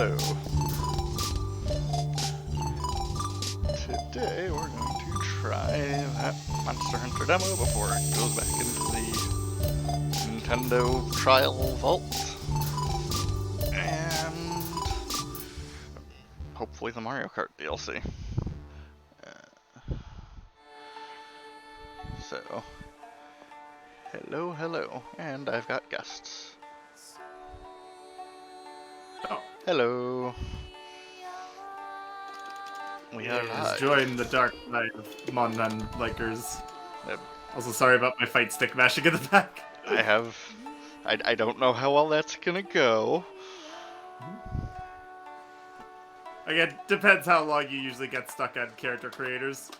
hello. Today we're going to try that Monster Hunter demo before it goes back into the Nintendo trial vault. And hopefully the Mario Kart DLC. So, hello, and I've got guests. Oh. Hello. We are Please live. join the dark side of Mondan Likers. Yep. Also, sorry about my fight stick mashing in the back. I don't know how well that's gonna go. Again, depends how long you usually get stuck on character creators.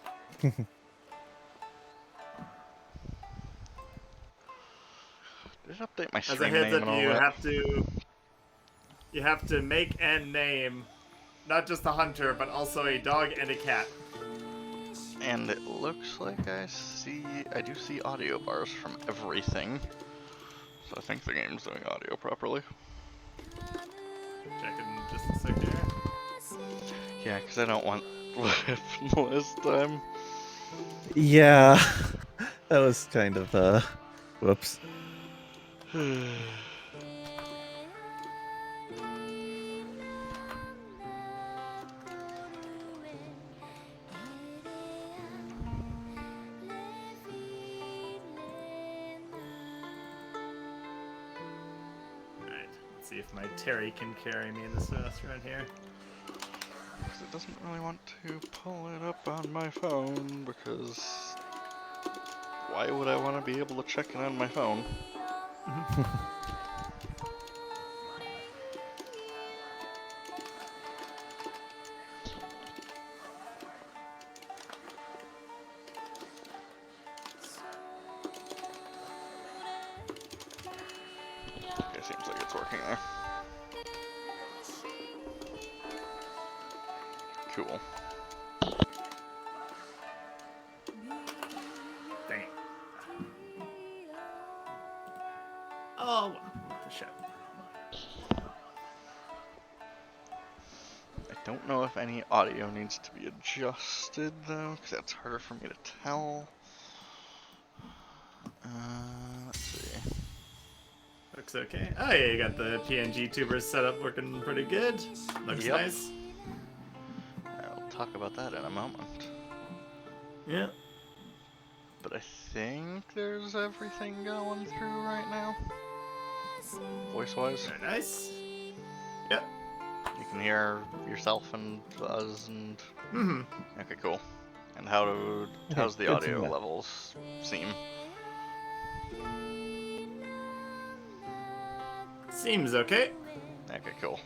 Just update my As a stream heads name up, and all that. you have to make and name not just a hunter, but also a dog and a cat. And it looks like I do see audio bars from everything. So I think the game's doing audio properly. Check in just a sec here. Yeah, because I don't want what happened last time. Yeah, that was kind of, whoops. Alright, let's see if my Terry can carry me in this restaurant here. Because it doesn't really want to pull it up on my phone, because why would I want to be able to check it on my phone? Okay, seems like it's working there. Cool. Dang. Oh, what the shit. I don't know if any audio needs to be adjusted though, because that's harder for me to tell. Let's see. Looks okay. Oh yeah, you got the PNG tubers set up working pretty good. Looks Yep. nice. I'll talk about that in a moment. Yeah. But I think there's everything going through right now. Voice-wise. Very nice. Yep. You can hear yourself and us and... Mm-hmm. Okay, cool. And how's the good to audio know. levels seem? Seems okay. Okay, cool.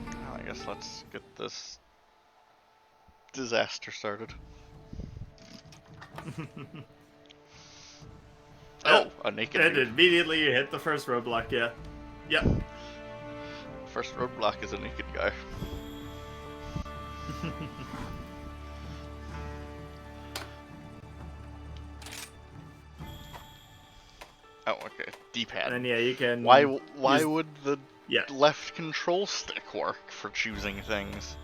Well, I guess let's get this disaster started. Oh, a naked And dude. immediately you hit the first roadblock, yeah. Yep. First roadblock is a naked guy. Oh, okay. D-pad. And yeah, you can... Why use- would the Yeah. left control stick work for choosing things?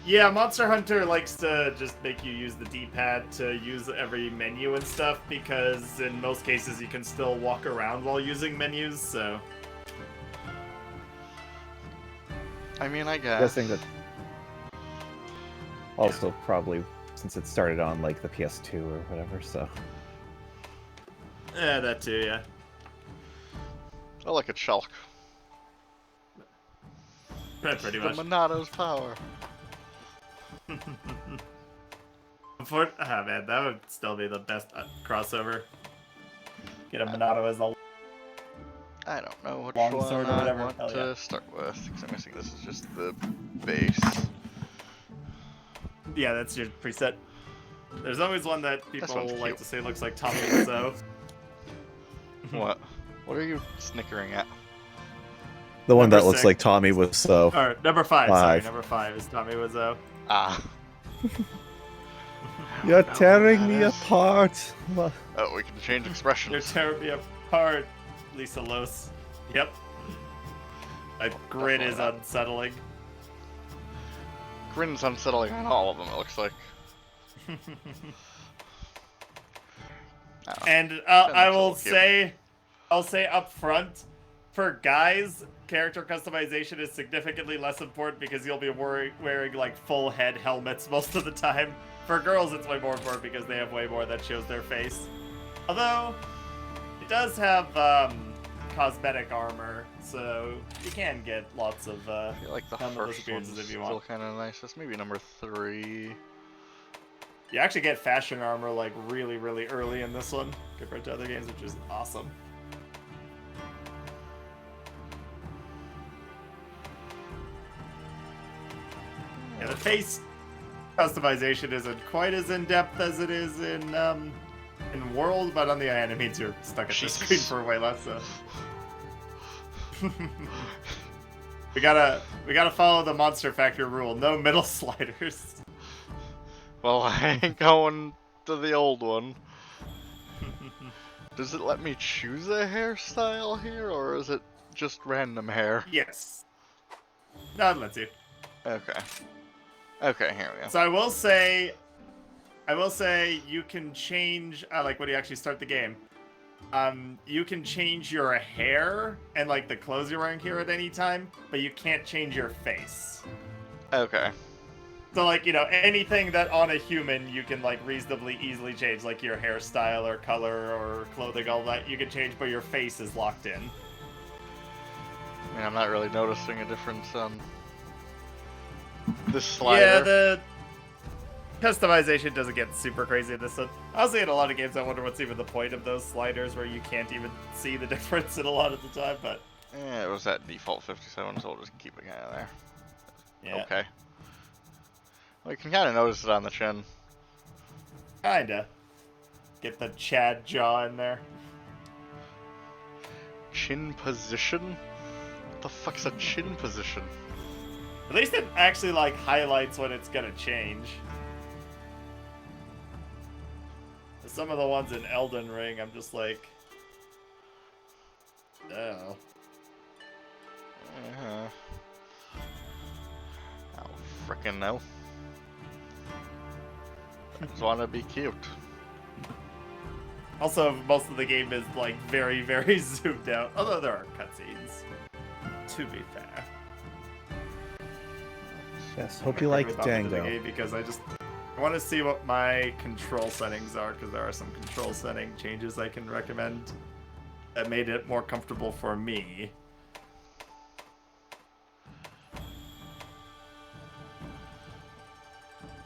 Yeah, Monster Hunter likes to just make you use the D-pad to use every menu and stuff, because in most cases you can still walk around while using menus, so... I mean, I guess. Guessing that also probably since it started on like the PS2 or whatever, so. Yeah, that too, yeah. Oh, look at Shulk. Pretty The much. Monato's power. Ah, man, that would still be the best crossover. Get a Monado as a... I don't know which Long one sword or I whatever. want Hell to yeah. start with, because I'm guessing this is just the base. Yeah, that's your preset. There's always one that people one's like cute. to say looks like Tommy Wiseau. What? What are you snickering at? The one Number that looks 6. like Tommy was so. Or number 5, sorry, 5. number 5 is Tommy Wiseau. Ah. You're know tearing what me that is. apart. Oh, we can change You're expressions. tearing me apart, Lisa Los. Yep. A grin is Definitely not. unsettling. Grin's unsettling on all of them, it looks like. Oh, And Finn I looks a will little cute. say, I'll say up front, for guys, character customization is significantly less important because you'll be wearing like full head helmets most of the time. For girls, it's way more important because they have way more that shows their face. Although, it does have cosmetic armor, so you can get lots of I feel like the helmetless first one's appearances if you still want. kind of nice. That's maybe number 3. You actually get fashion armor like really, really early in this one compared to other games, which is awesome. Yeah, the face customization isn't quite as in-depth as it is in World, but on the other hand, it means you're stuck at the Jesus. screen for way less. So. we gotta follow the Monster Factory rule: no middle sliders. Well, I ain't going to the old one. Does it let me choose a hairstyle here, or is it just random hair? Yes. No, it lets you. Okay. Okay, here we go. So I will say you can change, like when you actually start the game, you can change your hair and like the clothes you're wearing here at any time, but you can't change your face. Okay. So like, you know, anything that on a human you can like reasonably easily change, like your hairstyle or color or clothing, all that you can change, but your face is locked in. I mean, I'm not really noticing a difference on this slider. Yeah, the customization doesn't get super crazy in this one. Honestly, in a lot of games, I wonder what's even the point of those sliders where you can't even see the difference in a lot of the time, but... Yeah, it was at default 57, so we'll just keep it kind of there. Yeah. Okay. Well, you can kind of notice it on the chin. Kinda. Get the Chad jaw in there. Chin position? What the fuck's a chin position? At least it actually, like, highlights when it's gonna change. Some of the ones in Elden Ring, I'm just like... Oh. I don't frickin' know. I just wanna be cute. Also, most of the game is, like, very, very zoomed out. Although there are cutscenes. To be fair. Yes, hope you like Really bummed into the Django. game because I want to see what my control settings are, because there are some control setting changes I can recommend that made it more comfortable for me.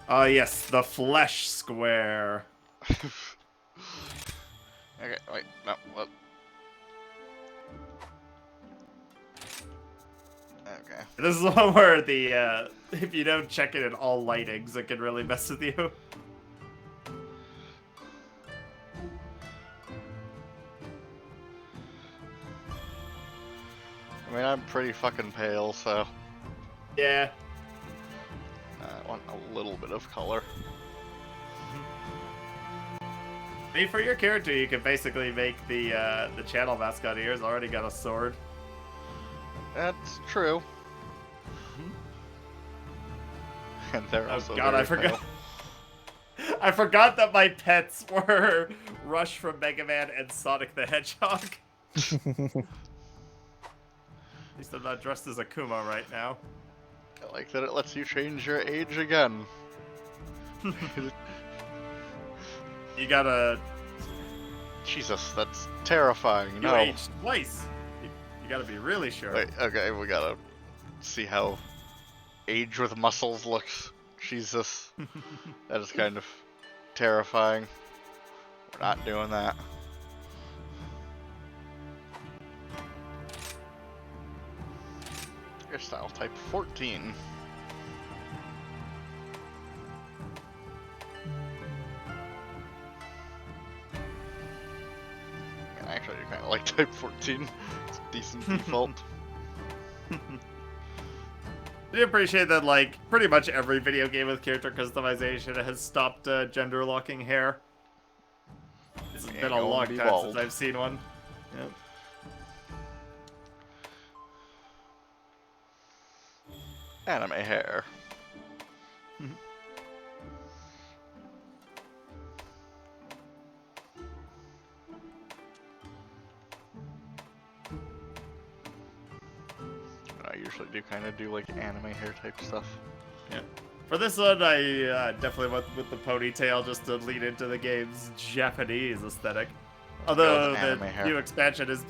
Yes, the flesh square. Okay, wait, no, what? Okay. This is the one where the if you don't check it in all lightings, it can really mess with you. I mean, I'm pretty fucking pale, so Yeah. I want a little bit of color. I mean, for your character, you can basically make the channel mascot here has already got a sword. That's true. And they're Oh also god, very I forgot. pale. I forgot that my pets were Rush from Mega Man and Sonic the Hedgehog. At least I'm not dressed as Akuma right now. I like that it lets you change your age again. You gotta... Jesus, that's terrifying. You No. aged twice. You gotta be really sure. Wait, okay, we gotta see how age with muscles looks. Jesus. That is kind of terrifying. We're not doing that. Hairstyle type 14. And actually, I kind of like type 14. It's a decent default. I do appreciate that, like, pretty much every video game with character customization has stopped gender locking hair. It's been a long time since I've seen one. Yep. Anime hair. I usually do kind of do like anime hair type stuff. Yeah. For this one, I definitely went with the ponytail just to lead into the game's Japanese aesthetic. Although the new expansion is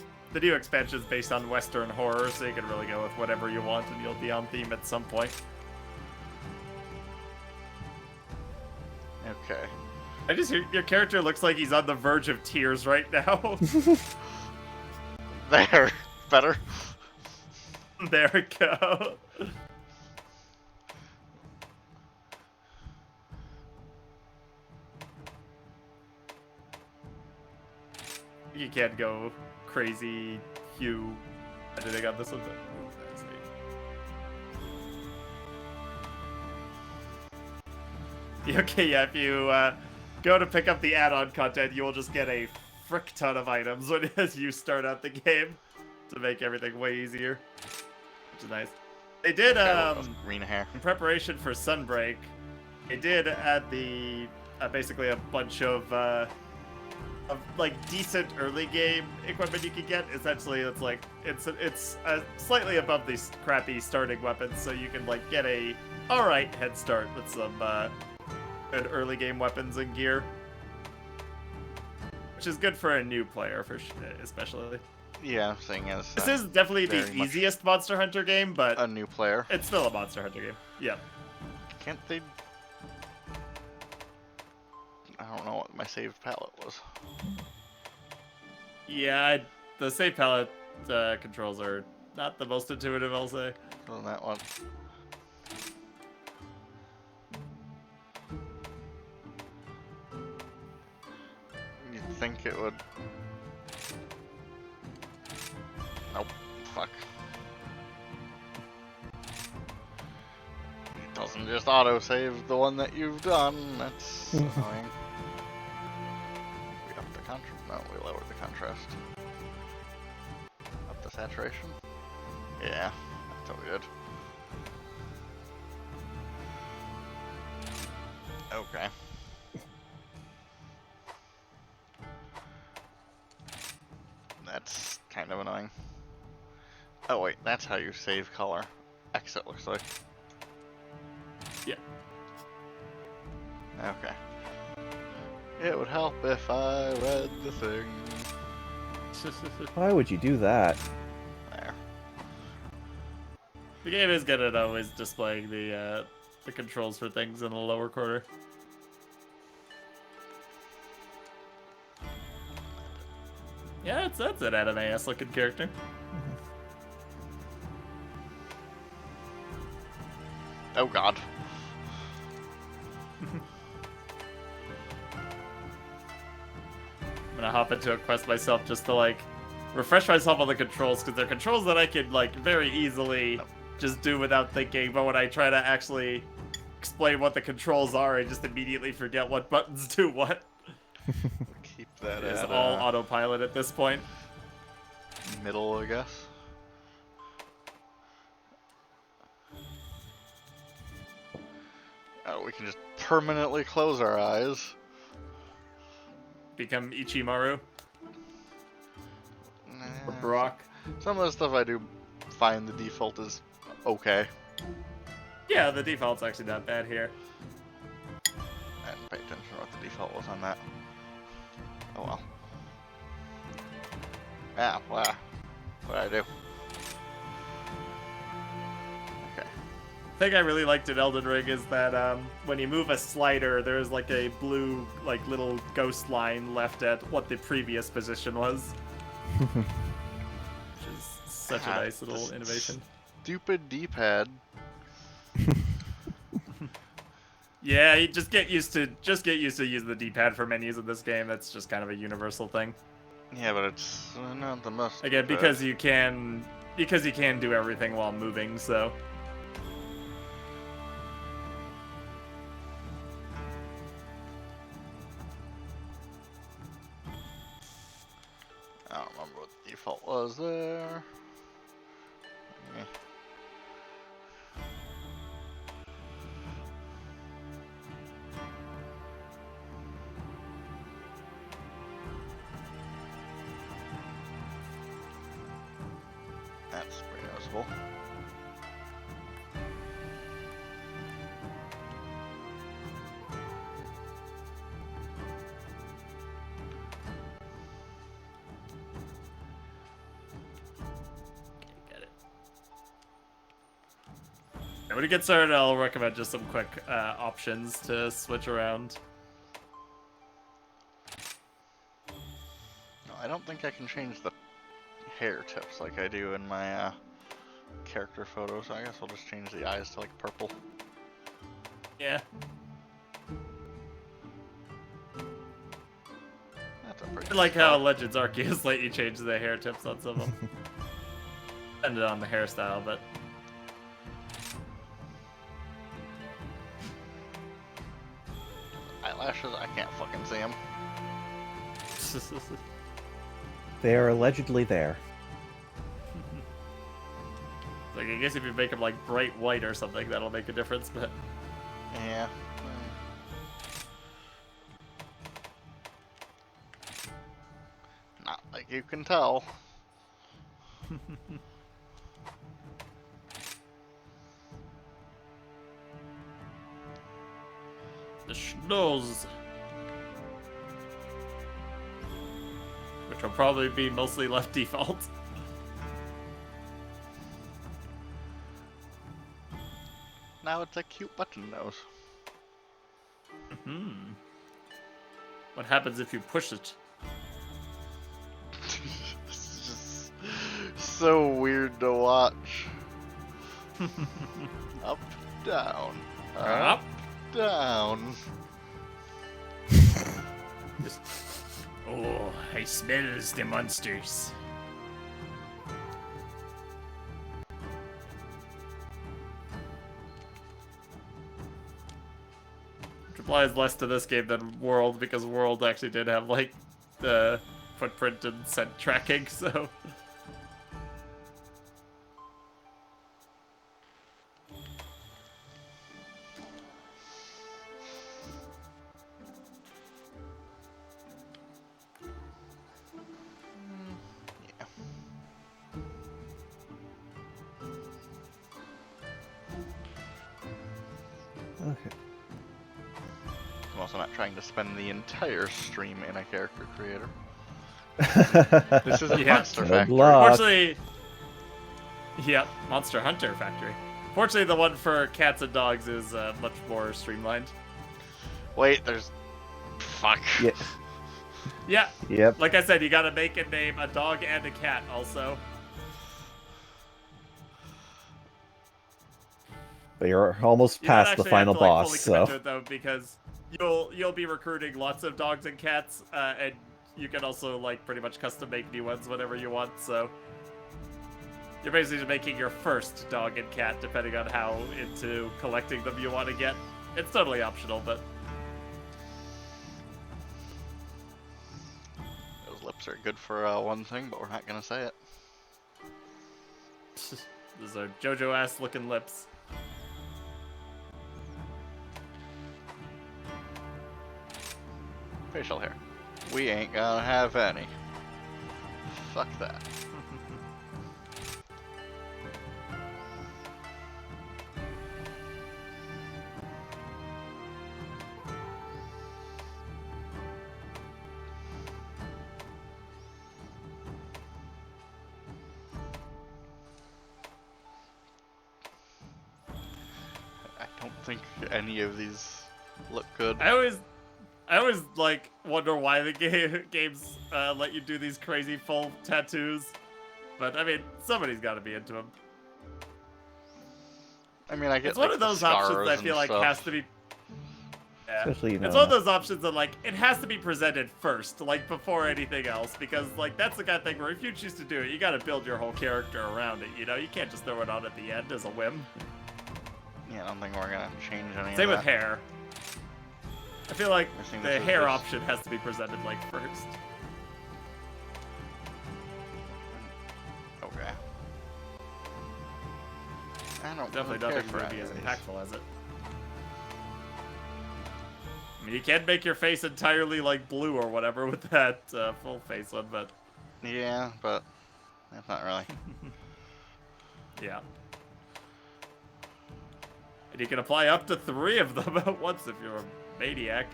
based on Western horror, so you can really go with whatever you want, and you'll be on theme at some point. Okay. I just hear your character looks like he's on the verge of tears right now. There, better. There we go. You can't go crazy hue editing on this one. Okay, yeah, if you go to pick up the add-on content, you will just get a frick ton of items as you start out the game to make everything way easier, which is nice. They did, green hair. in preparation for Sunbreak, they did add basically a bunch of like decent early game equipment you can get. Essentially, it's slightly above these crappy starting weapons, so you can like get a alright head start with some good early game weapons and gear, which is good for a new player, especially. Yeah, seeing as this is definitely the easiest Monster Hunter game, but a new player. It's still a Monster Hunter game. Yeah. Can't they? I don't know what my save palette was. Yeah, the save palette controls are not the most intuitive, I'll say. On that one. You'd think it would. Nope. Fuck. It doesn't just auto-save the one that you've done. That's annoying. We upped the contrast. No, we lowered the contrast. Up the saturation. Yeah, that's what we did. Okay. That's kind of annoying. Oh wait, that's how you save color. Exit looks like. Yeah. Okay. It would help if I read the thing. Why would you do that? There. The game is good at always displaying the controls for things in the lower corner. Yeah, that's an anime-ass looking character. Oh god. I'm gonna hop into a quest myself just to like refresh myself on the controls, because they're controls that I could like very easily just do without thinking, but when I try to actually explain what the controls are, I just immediately forget what buttons do what. Keep that It's at all autopilot at this point. middle, I guess. Oh, we can just permanently close our eyes. Become Ichimaru. Or Nah, Brock. Some of the stuff I do find the default is okay. Yeah, the default's actually not bad here. I didn't pay attention to what the default was on that. Oh well. Yeah, wow. What'd I do? Okay. The thing I really liked in Elden Ring is that when you move a slider, there's like a blue, like little ghost line left at what the previous position was. Which is such a nice little innovation. Stupid D-pad. Yeah, you just get used to using the D-pad for menus in this game. That's just kind of a universal thing. Yeah, but it's not the most. Again, because you can do everything while moving, so. I don't remember what the default was there. evil. Get it. And when it gets started, I'll recommend just some quick options to switch around. No, I don't think I can change the hair tips like I do in my character photo, so I guess I'll just change the eyes to like purple. Yeah. That's a pretty I like good how start. Legends Arceus let you change the hair tips on some of them. Depended on the hairstyle, but Eyelashes, I can't fucking see them. They are allegedly there. like I guess if you make them like bright white or something, that'll make a difference. But Yeah. Not like you can tell. the schnoz, which will probably be mostly left default. Now it's a cute button nose. What happens if you push it? It's just so weird to watch. Up, down, up, down. Oh, I smells the monsters. Which applies less to this game than World, because World actually did have, like, the footprint and scent tracking, so... Yeah. Okay. I'm also not trying to spend the entire stream in a character creator. This is a Yeah. monster Good factory. luck. Fortunately... Yep, Monster Hunter Factory. Fortunately, the one for cats and dogs is much more streamlined. Wait, there's... Fuck. Yeah. Yeah, Yep. like I said, you gotta make and name a dog and a cat also. But you're almost You don't past the actually have final to, like, boss, fully commit to so. it, though, because you'll be recruiting lots of dogs and cats, and you can also like pretty much custom make new ones whenever you want. So you're basically just making your first dog and cat, depending on how into collecting them you want to get. It's totally optional, but Those lips are good for one thing, but we're not gonna say it. those are JoJo ass looking lips. Facial hair. We ain't gonna have any. Fuck that. I don't think any of these look good. I always like wonder why the games let you do these crazy full tattoos, but I mean somebody's got to be into them. I mean, I get It's one like, of the those options scars I and feel like stuff. has to be. Yeah. Especially, you know. It's one of those options that like it has to be presented first, like before anything else, because like that's the kind of thing where if you choose to do it, you got to build your whole character around it. You know, you can't just throw it on at the end as a whim. Yeah, I don't think we're gonna change any Same of with that. hair. I feel like I think the this is hair just- option has to be presented like first. Okay. I don't Definitely really care nothing for really any as of these. impactful as it. I mean, you can make your face entirely like blue or whatever with that full face one, but Yeah, but that's not really. Yeah. And you can apply up to 3 of them at once if you're a maniac.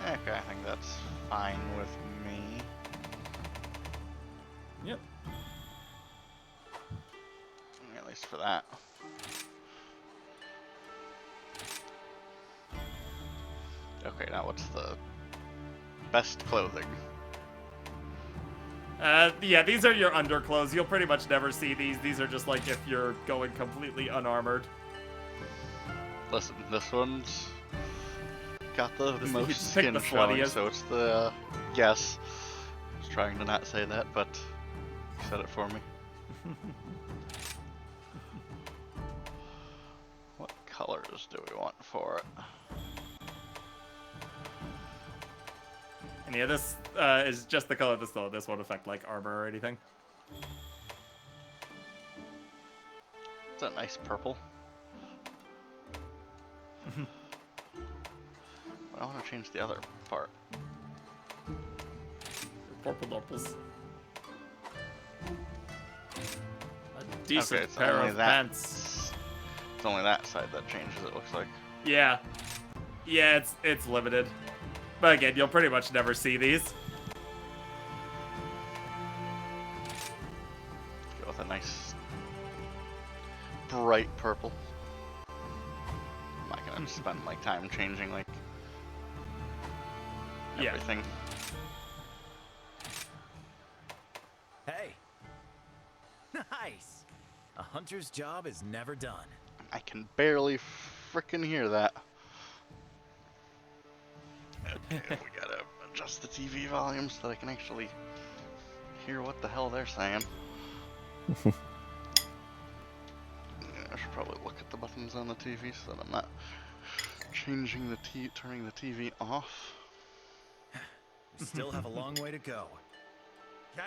Okay, I think that's fine with me. Yep. At least for that. Okay, now what's the best clothing? Yeah, these are your underclothes. You'll pretty much never see these. These are just like if you're going completely unarmored. Listen, this one's got the You most just pick skin the showing, sluttiest. so it's the yes. I was trying to not say that, but you said it for me. What colors do we want for it? And yeah, this is just the color of this though. This won't affect like armor or anything. It's a nice purple. I want to change the other part. Purple nipples. A decent it's pair only of that. pants. It's only that side that changes, it looks like. Yeah. Yeah, it's limited. But again, you'll pretty much never see these. Go with a nice bright purple. I'm not gonna spend like time changing like Yeah. everything. Hey. Nice. A hunter's job is never done. I can barely frickin' hear that. Okay, we gotta adjust the TV volume so that I can actually hear what the hell they're saying. Yeah, I should probably look at the buttons on the TV so that I'm not changing the turning the TV off. We still have a long way to go.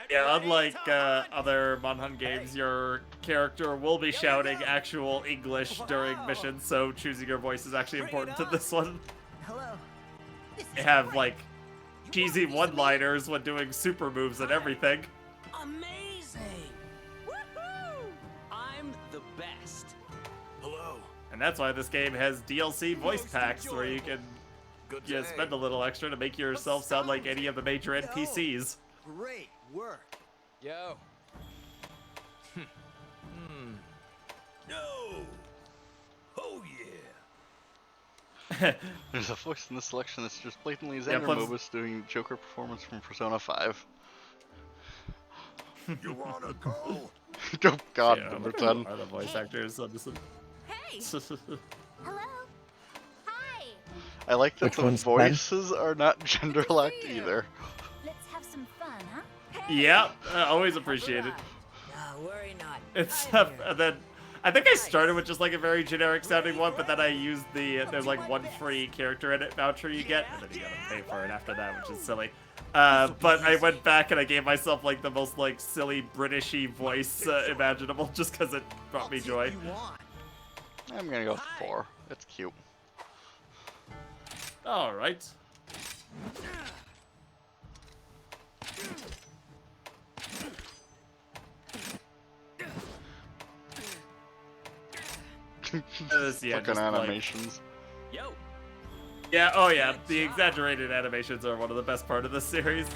Yeah, unlike other Monhun games, your character will be shouting actual English during missions, so choosing your voice is actually important to this one. Hello. They have, like, cheesy one-liners when doing super moves and everything. Amazing. Woohoo! I'm the best. Hello. And that's why this game has DLC voice packs where you can spend a little extra to make yourself sound like any of the major NPCs. Great work. Yo. No. Oh yeah. There's a voice in the selection that's just blatantly Yeah, Xander plus- Mobus doing Joker performance from Persona 5. You wanna go? Oh god, Yeah, number look 10. are the voice actors on this one. Hey! Hello? Hi! I like that Which the one's 10? voices are not gender locked see you. either. Let's have some fun, huh? Yeah, always appreciated. No, worry not. It's I'm here. and then I think I started with just like a very generic sounding one, but then I used the there's like one free character edit voucher you get, and then you gotta pay for it after that, which is silly. But I went back and I gave myself like the most like silly Britishy voice imaginable, just because it brought me joy. You want? I'm gonna go with 4. It's cute. All right. Yeah, Fucking just, like- animations. Yo. Yeah, oh yeah, the exaggerated animations are one of the best part of this series.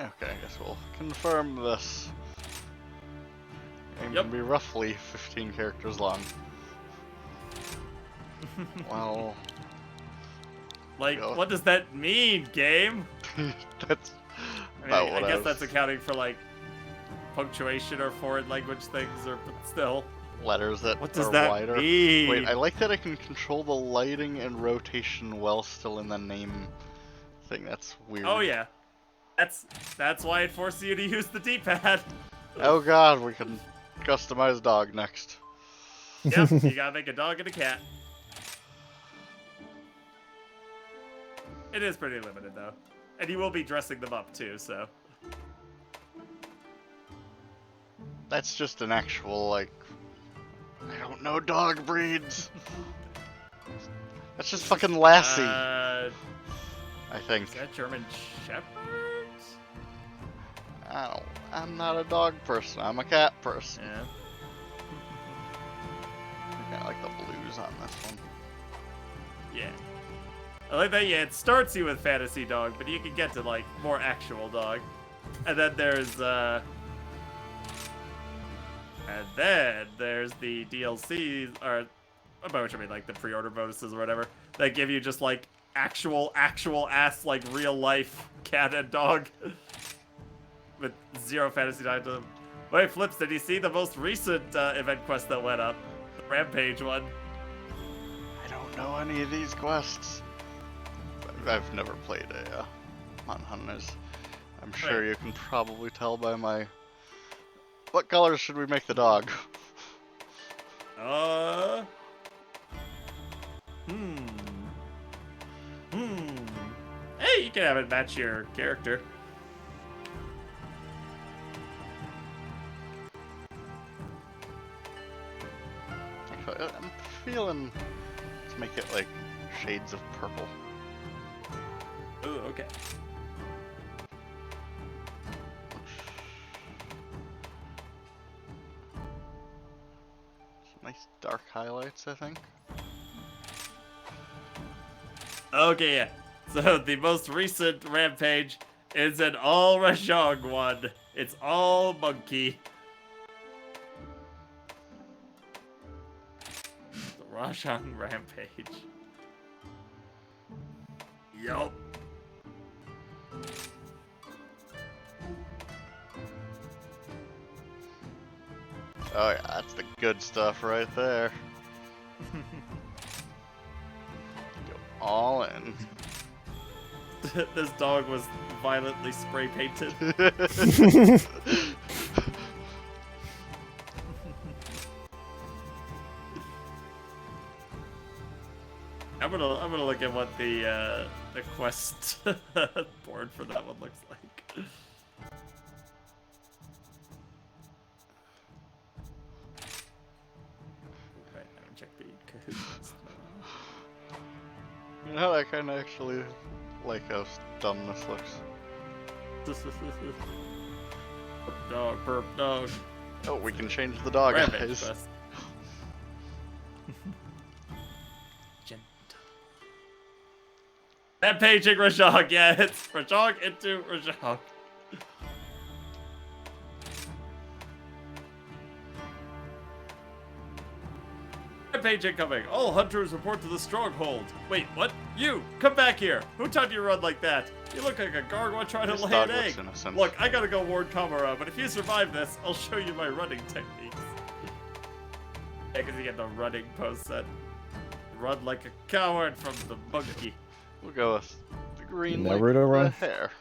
Okay, I guess we'll confirm this. Game Yep. can be roughly 15 characters long. Well, Like, Yeah. what does that mean, game? that's I about mean, what I guess was- that's accounting for like punctuation or foreign language things, or but still. letters that What does are that wider. mean? Wait, I like that I can control the lighting and rotation while still in the name thing. That's weird. Oh yeah, that's why it forces you to use the D-pad. Oh god, we can customize dog next. Yep, you gotta make a dog and a cat. It is pretty limited though, and you will be dressing them up too. So That's just an actual like no dog breeds. That's just fucking Lassie, I think. Is that German Shepherd? I'm not a dog person. I'm a cat person. Yeah. I kinda like the blues on this one. Yeah. I like that, yeah, it starts you with fantasy dog, but you can get to, like, more actual dog. And then there's the DLCs, or, by which I mean, like, the pre-order bonuses or whatever, that give you just, like, actual ass, like, real life cat and dog. With zero fantasy time to them. Wait, Flips, did you see the most recent event quest that went up? The Rampage one. I don't know any of these quests. I've never played a Mountain Hunters. I'm sure Right. you can probably tell by my... What colors should we make the dog? Hey, you can have it match your character. Actually, I'm feeling... Let's make it like shades of purple. Ooh, okay. Some nice dark highlights, I think. Okay, yeah. So the most recent Rampage is an all Rajong one. It's all monkey. The Rajong Rampage. Yup. Oh yeah, that's the good stuff right there. Go all in. This dog was violently spray painted. I'm gonna look at what the quest board for that one looks like. Right, I haven't checked the Kahoots. You know, I kind of actually like how dumb this looks. Perp dog. Oh, we can change the dog Rampage eyes. quest. Gentle. Rampaging Rajong, yeah, it's Rajong into Rajong. Rampage incoming. All hunters report to the stronghold. Wait, what? You! Come back here! Who taught you to run like that? You look like a gargoyle trying This to lay dog an looks egg. innocent. Look, I gotta go warn Kamara, but if you survive this, I'll show you my running techniques. Yeah, because you get the running pose set. Run like a coward from the monkey. We'll go with the green Never like to the run. hair.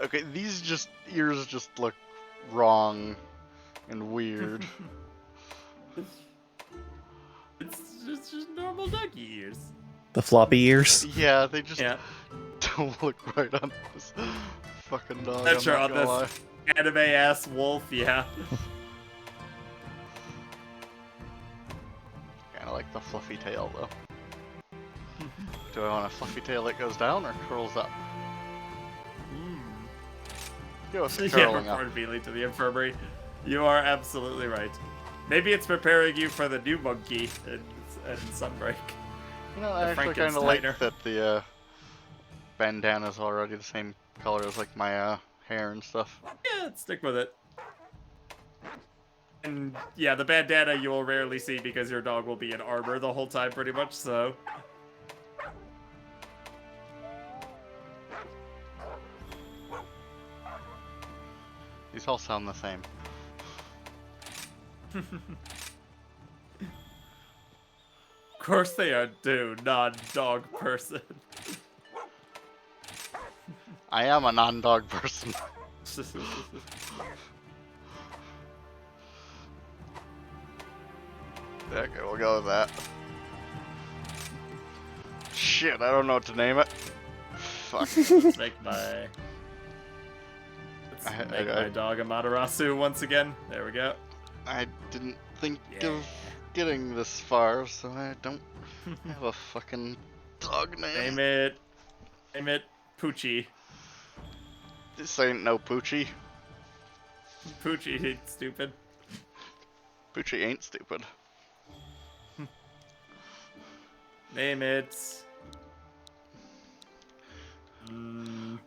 Okay, these ears just look wrong and weird. It's just normal ducky ears. The floppy ears. Yeah, they just Yeah. don't look right on this fucking dog. That's I'm sure not on gonna this anime ass wolf, yeah. Kind of like the fluffy tail though. Do I want a fluffy tail that goes down or curls up? Go with the Yeah, curling up. report immediately to the infirmary. You are absolutely right. Maybe it's preparing you for the new monkey and Sunbreak. You know, I The actually kind of like Frankensteiner. that the bandana's already the same color as like my hair and stuff. Yeah, let's stick with it. And yeah, the bandana you will rarely see because your dog will be in armor the whole time pretty much, so. These all sound the same. Of course they are do, non-dog person. I am a non-dog person. Okay, we'll go with that. Shit, I don't know what to name it. Fuck. Let's make my... Let's I- make I- my dog Amaterasu once again. There we go. I didn't think Yeah. of getting this far, so I don't have a fucking dog name. Name it Poochie. This ain't no Poochie. Poochie ain't stupid. Poochie ain't stupid. Name it... Mm,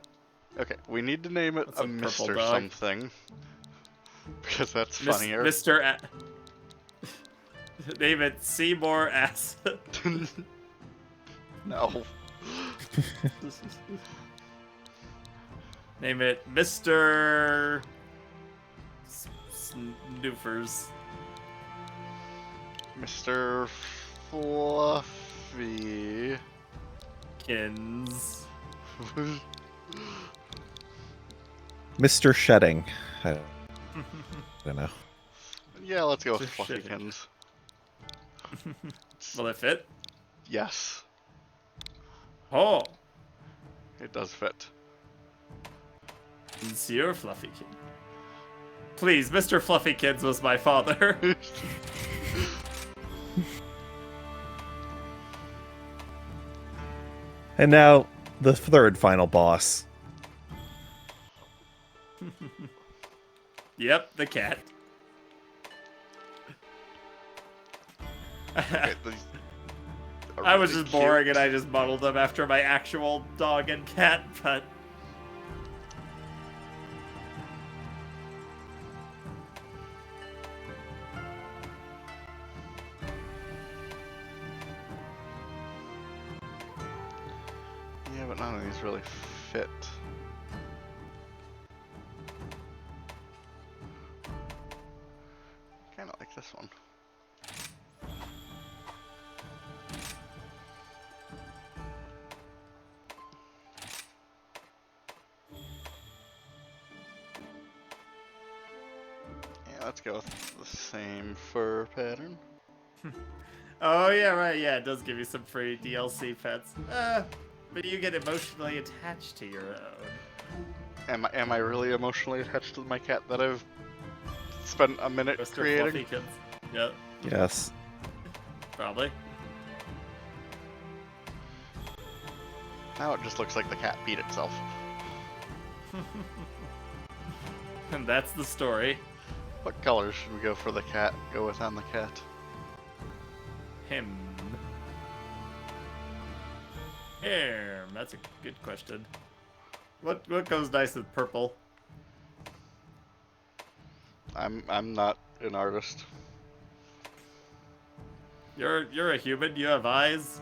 Okay, we need to name it What's a a purple Mr. dog? something. Because that's funnier. Mr. Name it Seymour Ass. No. Name it Mr. Snoofers. Mr. Fluffy. Kins. Mr. Shedding. I don't know. Yeah, let's go with Mr. Shitty. Fluffykins. Will it fit? Yes, Oh, it does fit. Monsieur Fluffykins. Please, Mr. Fluffykins was my father. And now, the third final boss. Yep, the cat. Okay, these are I was really just boring cute. and I just muddled them after my actual dog and cat, but... Yeah, but none of these really fit. Kind of like this one. Yeah, let's go with the same fur pattern. Oh, yeah, right, yeah, it does give you some free DLC pets. But you get emotionally attached to your own. Am I really emotionally attached to my cat that I've spent a minute Mr. creating? Fluffykins. Yep, Yes. probably. Now it just looks like the cat beat itself. And that's the story. What colors should we go for the cat? Go with on the cat. Him. That's a good question. What goes nice with purple? I'm not an artist. You're a human, you have eyes.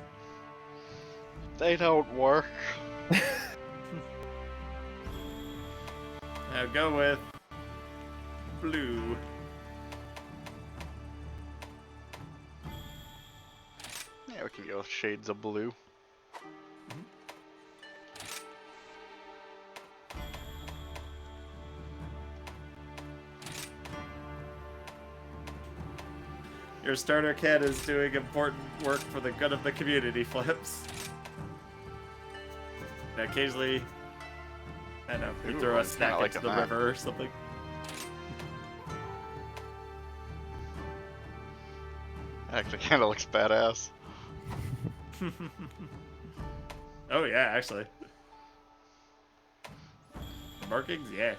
They don't work. Now go with blue. Yeah, we can go with shades of blue. Your starter cat is doing important work for the good of the community, Flips. And occasionally, I don't know, you Ooh, throw a I snack kinda into like the that. river or something. Actually, kind of looks badass. Oh yeah, actually. The markings, yeah.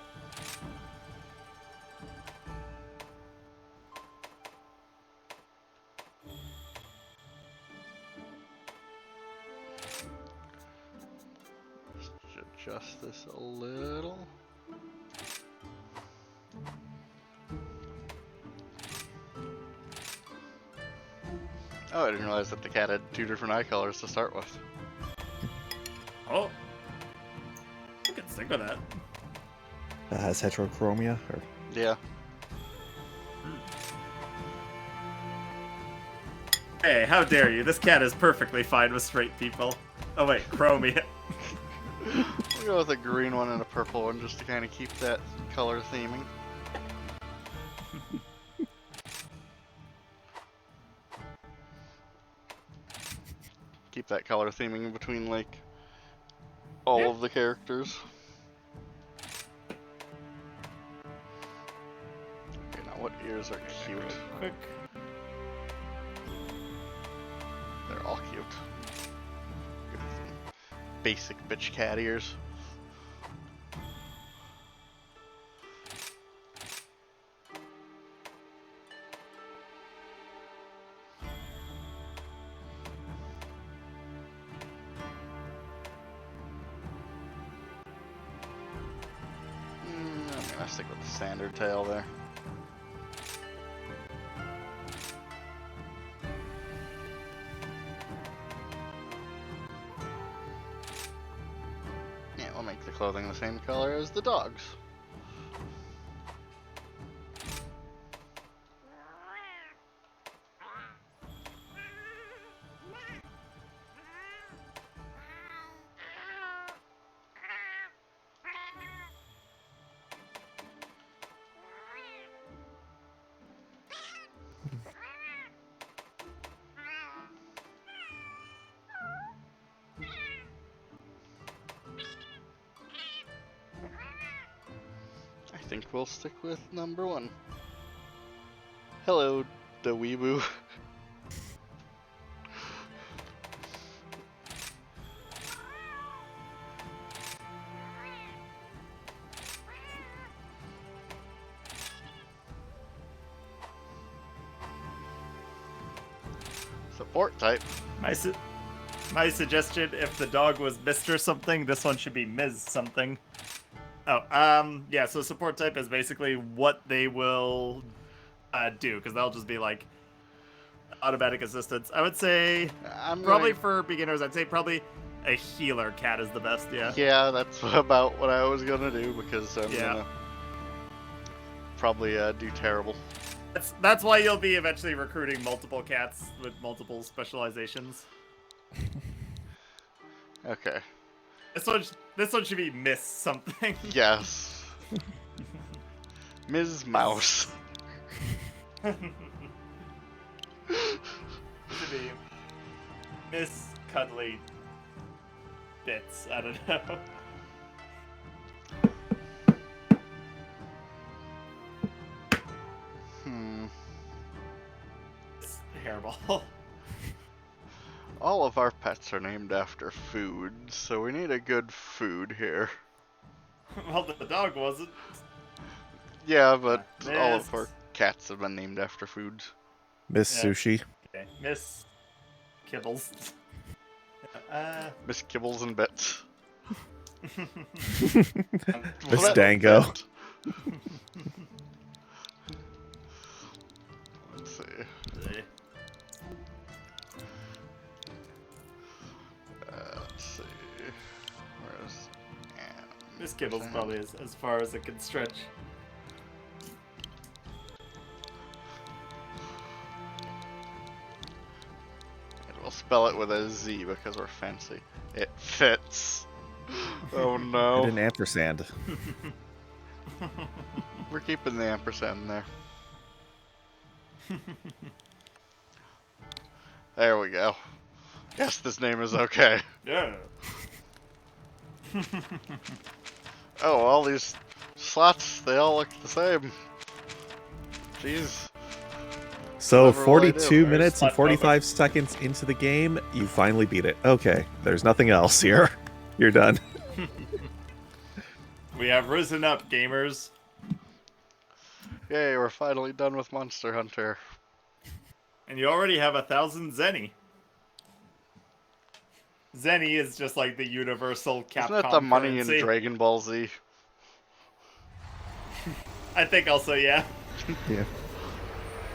Should adjust this a little. Oh, I didn't realize that the cat had two different eye colors to start with. Oh. I can stick with that. Has heterochromia? Or... Yeah. Hey, how dare you? This cat is perfectly fine with straight people. Oh wait, chromia. We'll go with a green one and a purple one just to kind of keep that color theming. Keep that color theming between like all of the characters. Okay, now what ears are cute? Quick. They're all cute. Give me some basic bitch cat ears. I'm gonna stick with the standard tail there. Yeah, we'll make the clothing the same color as the dogs. I think we'll stick with number 1. Hello, the weeboo. Support type. My suggestion, if the dog was Mr. something, this one should be Ms. something. Oh, yeah, so support type is basically what they will do, because they'll just be like automatic assistance. I would say probably for beginners, I'd say probably a healer cat is the best, yeah. Yeah, that's about what I was gonna do, because I'm gonna probably do terrible. That's why you'll be eventually recruiting multiple cats with multiple specializations. Okay. This one should be Miss something. Yes. Ms. Mouse. Should be Miss Cuddly Bits. I don't know. It's hairball. All of our pets are named after food, so we need a good food here. Well, the dog wasn't. Yeah, but all Miss. of our cats have been named after foods. Miss Yeah. Sushi. Okay, Miss Kibbles. Miss Kibbles and Bits. Miss Well, Dango. Let's see. Let's see. Where's Miss Kibbles probably is as far as it can stretch. And we'll spell it with a Z because we're fancy. It fits. Oh no. And an ampersand. We're keeping the ampersand there. There we go. Yes, this name is okay. Yeah. Oh, all these slots, they all look the same. Jeez. So Whatever will I do? 42 minutes and Spot 45 seconds into the game, you finally beat it. Okay, there's nothing else here. You're done. We have risen up, gamers. Yay, we're finally done with Monster Hunter. And you already have 1,000 Zenny. Zenny is just like the universal Capcom Isn't it the money currency. in Dragon Ball Z? I think also, yeah. Yeah.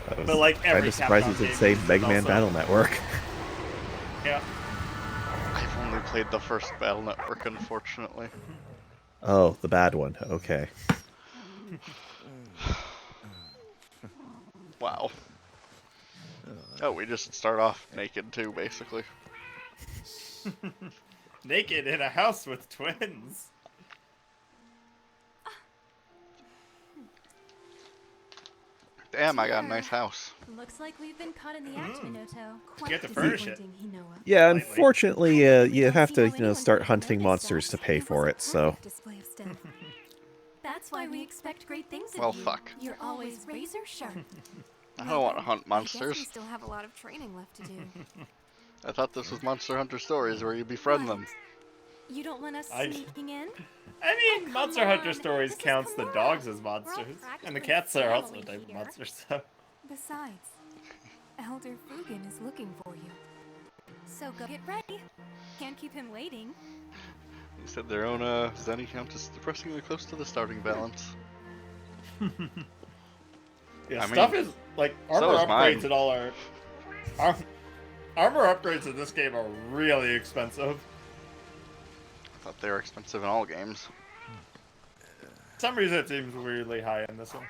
That was But like kind every of surprised you Capcom didn't game say uses Mega Man also. Battle Network. Yeah. I've only played the first Battle Network, unfortunately. Oh, the bad one. Okay. Wow. Oh, we just start off naked too, basically. Naked in a house with twins. Damn, I got a nice house. Looks like we've been caught in the act, Minoto. You get to furnish it. Yeah, Slightly. unfortunately, you have to, start hunting monsters to pay for it, so... That's why we expect great things of Well, you. fuck. You're always razor sharp. I don't want to hunt I guess we monsters. still have a lot of training left to do. I thought this was Monster Hunter Stories where you befriend them. You don't want us I- sneaking in? I mean, come Monster Hunter on, Stories this is counts the Kimura. dogs as We're all monsters, and the practically cats are also a family type of here. monster, so... Besides, Elder Fugan is looking for you. So go get ready. Can't keep him waiting. You said their own Zenny count is depressingly close to the starting balance. Yeah, I mean, stuff is, like, armor so is upgrades mine. and all are... Armor upgrades in this game are really expensive. I thought they were expensive in all games. For some reason it seems weirdly high in this one.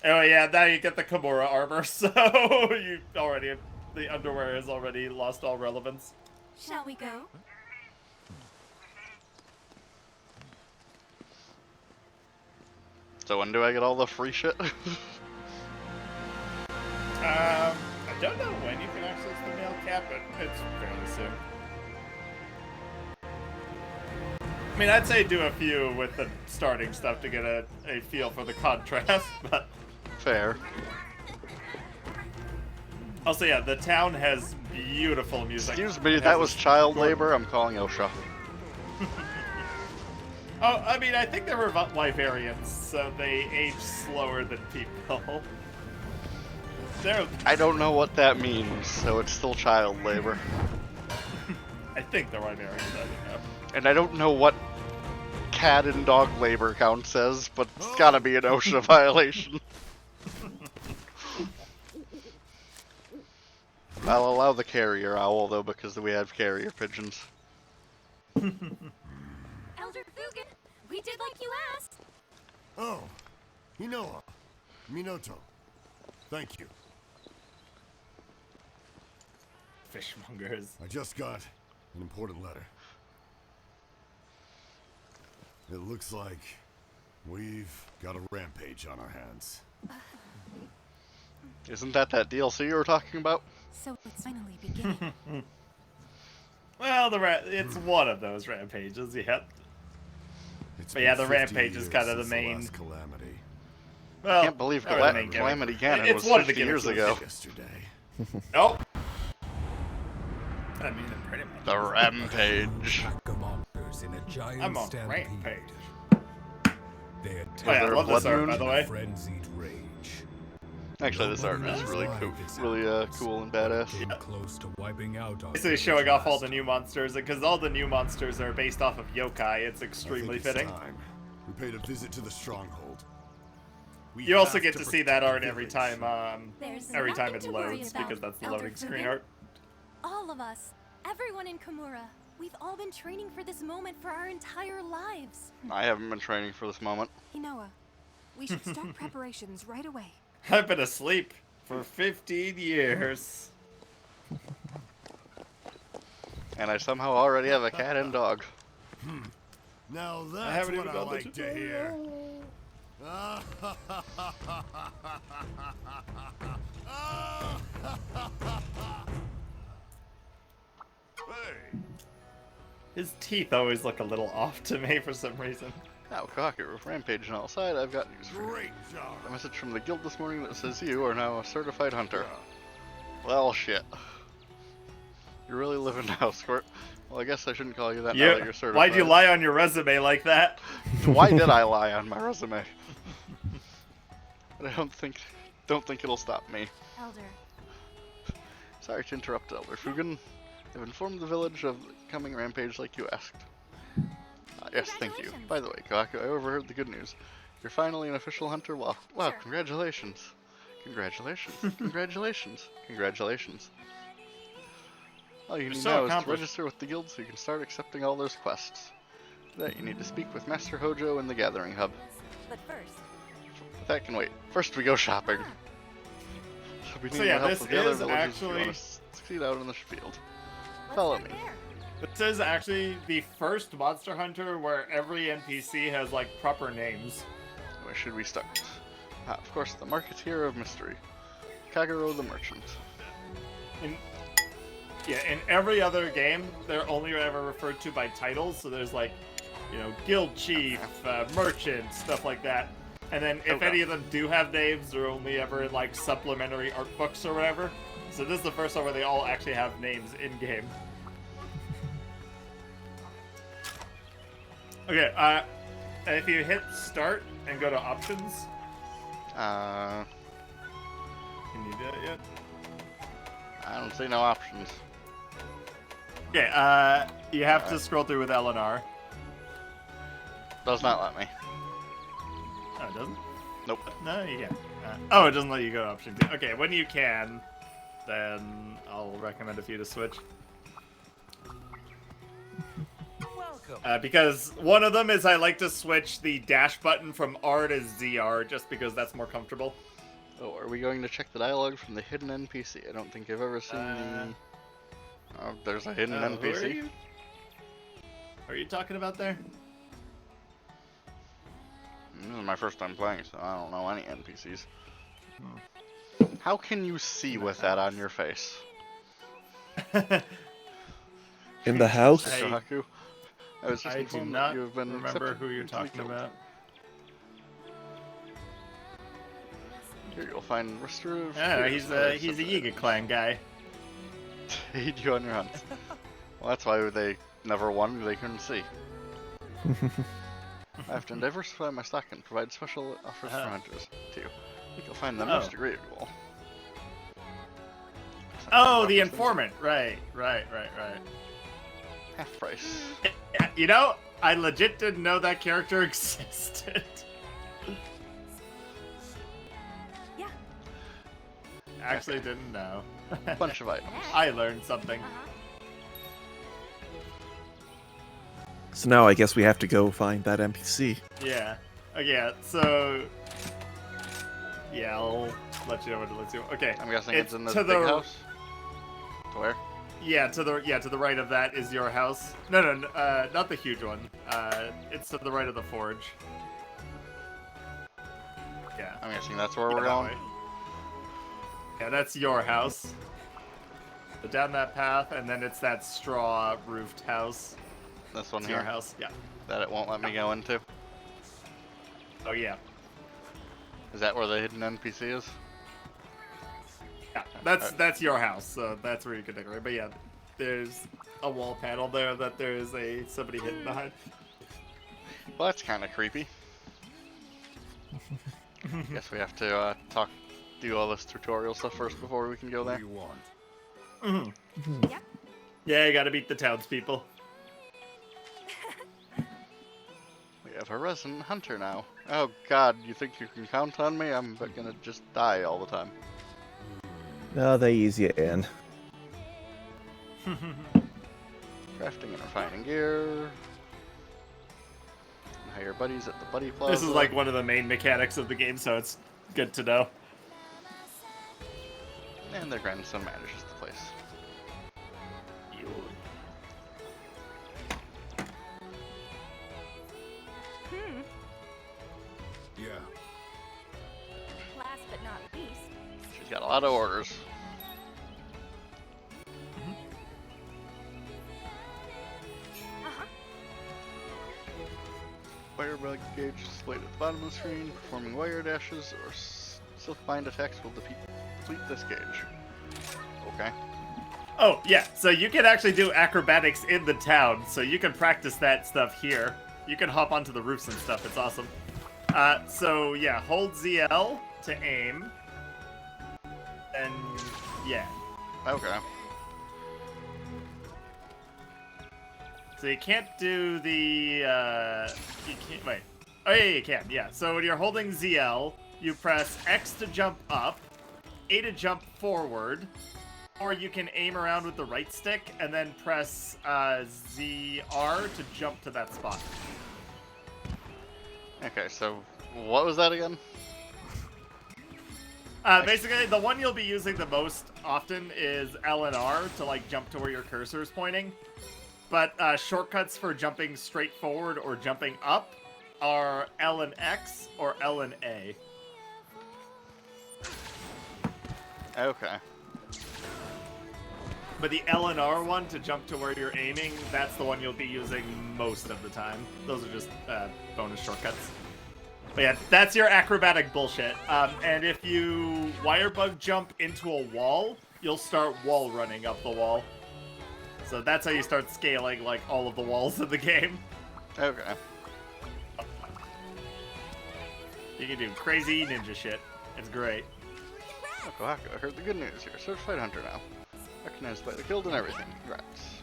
Oh yeah, now you get the Kimura armor, so you already... The underwear has already lost all relevance. Shall we go? So when do I get all the free shit? I don't know when you can access the male cap, but it's fairly soon. I mean, I'd say do a few with the starting stuff to get a feel for the contrast, but... Fair. Also, yeah, the town has beautiful music. Excuse me, It that has was a child short- labor. I'm calling OSHA. Oh, I mean, I think they were librarians, so they age slower than people. They're, I don't know what that means, so it's still child labor. I think they're librarians, I don't know. And I don't know what cat and dog labor counts as, but it's gotta be an OSHA violation. I'll allow the carrier owl, though, because we have carrier pigeons. Elder Fugan, we did like you asked. Oh, Minoto. Thank you. Fishmongers. I just got an important letter. It looks like we've got a rampage on our hands. Isn't that DLC you were talking about? So it's finally beginning. Well, it's one of those rampages, yeah. It's But yeah, been the 50 rampage is years kind of the since main... last calamity. Well, I can't believe not really the main Calamity gimmick. Ganon It's was one of the 50 years gimmicks ago. of Yesterday. Nope. I mean, pretty much. The rampage. Monsters in a giant I'm on stampede. rampage. They Oh yeah, I love this Blood art, Moon? by the way. frenzied rage. Actually, this art is really cool and badass. Came close to wiping out our Basically showing off all the new monsters, because all the new monsters are based off of yokai. It's extremely I think fitting. it's time. We paid a visit to the stronghold. We You also have get to see protect that the art every village. time, There's every time nothing it to worry loads, about, because that's the Elder loading screen Fugan. art. All of us, everyone in Kimura, we've all been training for this moment for our entire lives. I haven't been training for this moment. Hinoa, we should start preparations right away. I've been asleep for 15 years. And I somehow already have a cat and dog. Now I that's haven't what even I done the like to hear. Hey, His teeth always look a little off to me for some reason. Now, Kaku, with Rampage and all side, I've got news for you. great job. A message from the guild this morning that says you are now a certified hunter. Well, shit. You're really living now, Squirt. Well, I guess I shouldn't call you that now that you're certified. Why'd you lie on your resume like that? Why did I lie on my resume? But I don't think it'll stop me. Elder, Sorry to interrupt, Elder Fugan. I've informed the village of the coming rampage like you asked. Yes, thank you. By the way, Kaku, I overheard the good news. You're finally an official hunter? Wow, Sure. congratulations. Congratulations. Congratulations. Congratulations. All you need so now is to accomplished. register with the guild so you can start accepting all those quests. For that, you need to speak with Master Hojo in the Gathering Hub. but first, But that can wait. First, we go shopping. So we need So yeah, your help this with the other is villages if you actually- want to succeed out in the field. let's Follow start me. there. This is actually the first Monster Hunter where every NPC has like proper names. Where should we start? Of course, the Marketeer of Mystery. Kagero the Merchant. In every other game, they're only ever referred to by titles. So there's like, Guild Chief, Merchant, stuff like that. And then if any of them do have names, they're only ever in like supplementary art books or whatever. So this is the first one where they all actually have names in game. Okay, and if you hit start and go to options, can you do it yet? I don't see no options. Okay, you have to scroll through with L and R. Does not let me. Oh, it doesn't? Nope. No, you can't. Oh, it doesn't let you go to option 2. Okay, when you can, then I'll recommend a few to switch. Welcome. Because one of them is I like to switch the dash button from R to ZR just because that's more comfortable. Oh, are we going to check the dialogue from the hidden NPC? I don't think I've ever seen the... Oh, there's a hidden NPC? Who are you talking about there? This is my first time playing, so I don't know any NPCs. How can you see with that on your face? In the house? Kohaku? I was just I do informed not that you have been remember accepted who you're into the talking guild. about. Here you'll find restorative. I don't know, here's where he's a accepted Yiga clan guy. to aid you on your hunt. Well, that's why they never won, they couldn't see. I have to diversify my stock and provide special offers for hunters, too. You'll find them most agreeable. Oh, the informant. Right. Half price. Yeah, I legit didn't know that character existed. Yeah. Actually didn't know. Bunch of items. I learned something. So now I guess we have to go find that NPC. Yeah. Okay, so... Yeah, I'll let you know what it looks like. Okay. I'm guessing it's in this to big the house? To where? Yeah, to the right of that is your house. No, not the huge one. It's to the right of the forge. Yeah. I'm guessing that's where we're that going. way. Yeah, that's your house. So down that path, and then it's that straw roofed house. This one It's here? your house. Yeah. That it won't let me go into? Oh yeah. Is that where the hidden NPC is? Yeah. That's your house. So that's where you can decorate. But yeah, there's a wall panel there that there is somebody hidden behind. Well, that's kind of creepy. Guess we have to do all this tutorial stuff first before we can go there. What do you want? Yep. Yeah, you gotta beat the townspeople. We have a resident hunter now. Oh god, you think you can count on me? I'm gonna just die all the time. No, they ease you in. Crafting and refining gear. Hire buddies at the buddy plaza. This is like one of the main mechanics of the game, so it's good to know. And their grandson manages the place. Yeah. Last but not least. She's got a lot of orders. Wire bug gauge displayed at the bottom of the screen. Performing wire dashes or silk bind attacks will deplete this gauge. Okay. Oh, yeah, so you can actually do acrobatics in the town, so you can practice that stuff here. You can hop onto the roofs and stuff, it's awesome. So yeah, hold ZL to aim. And yeah. Okay. So you can't do the, you can't, wait. Oh yeah, you can, yeah. So when you're holding ZL, you press X to jump up, A to jump forward, or you can aim around with the right stick and then press ZR to jump to that spot. Okay, so what was that again? Basically, the one you'll be using the most often is L and R to like jump to where your cursor is pointing. But shortcuts for jumping straight forward or jumping up are L and X or L and A. Okay. But the L and R one to jump to where you're aiming, that's the one you'll be using most of the time. Those are just bonus shortcuts. But yeah, that's your acrobatic bullshit. And if you wire bug jump into a wall, you'll start wall running up the wall. So that's how you start scaling like all of the walls of the game. Okay. You can do crazy ninja shit. It's great. Oh, Kohaku, I heard the good news. You're a certified hunter now. Recognized by the guild and everything. Congrats.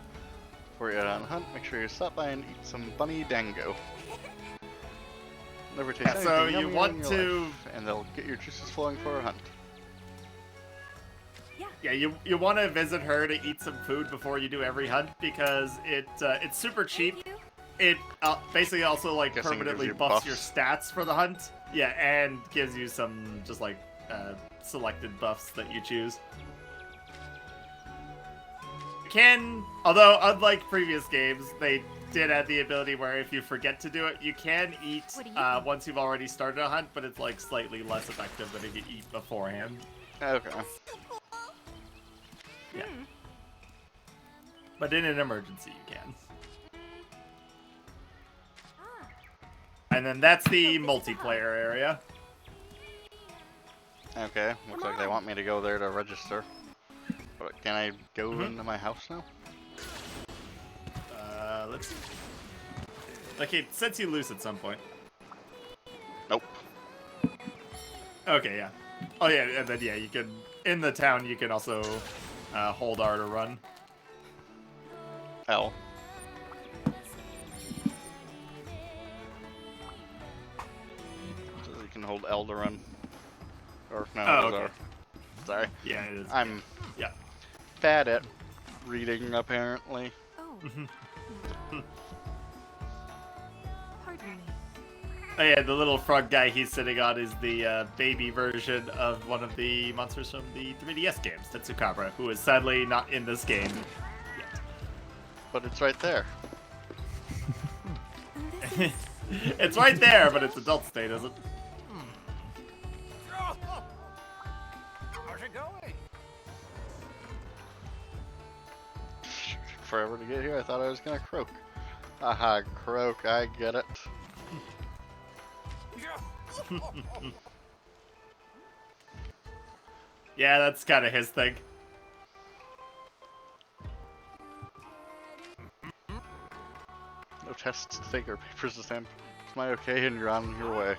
Before you head on a hunt, make sure you stop by and eat some bunny dango. Never taste anything so you yummier want in your to... life, and they'll get your juices flowing for a hunt. Yeah, you want to visit her to eat some food before you do every hunt because it's super cheap. It basically also like Guessing permanently gives you buffs buffs. your stats for the hunt. Yeah, and gives you some just like selected buffs that you choose. Although unlike previous games, they did add the ability where if you forget to do it, you can eat once you've already started a hunt, but it's like slightly less effective than if you eat beforehand. Okay. Yeah. But in an emergency, you can. And then that's the multiplayer area. Okay. Looks like they want me to go there to register. But can I go into my house now? Let's see. Like, it sets you loose at some point. Nope. Okay, yeah. Oh, yeah, and then, yeah, you can... In the town, you can also hold R to run. L. So you can hold L to run. Or no, Oh, it is okay. R. Sorry. Yeah, it is. I'm Yeah. bad at reading, apparently. Oh. Pardon me. Oh, yeah, the little frog guy he's sitting on is the baby version of one of the monsters from the 3DS games, Tetsukabra, who is sadly not in this game yet. But it's right there. It's right there, but it's adult state, isn't it? How's it going? Forever to get here, I thought I was gonna croak. Aha, croak, I get it. Yeah, that's kind of his thing. No tests to take or papers to stamp. Is my okay and you're on your way.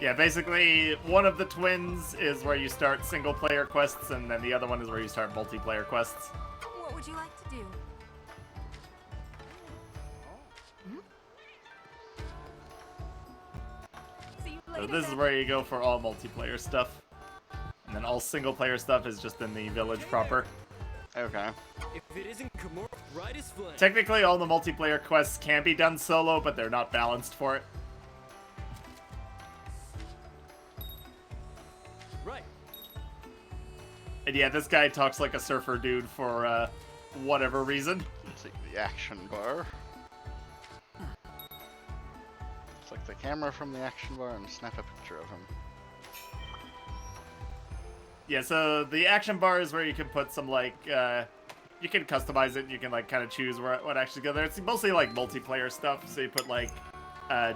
Yeah, basically, one of the twins is where you start single-player quests, and then the other one is where you start multiplayer quests. What would you like to do? See you So later, this is then. where you go for all multiplayer stuff. And then all single-player stuff is just in the village proper. Okay. If it isn't Kimura, right as flame. Technically, all the multiplayer quests can be done solo, but they're not balanced for it. Right. And yeah, this guy talks like a surfer dude for whatever reason. Let's see, the action bar. Select the camera from the action bar and snap a picture of him. Yeah, so the action bar is where you can put some, like, you can customize it. You can, like, kind of choose what actually goes there. It's mostly, like, multiplayer stuff. So you put, like,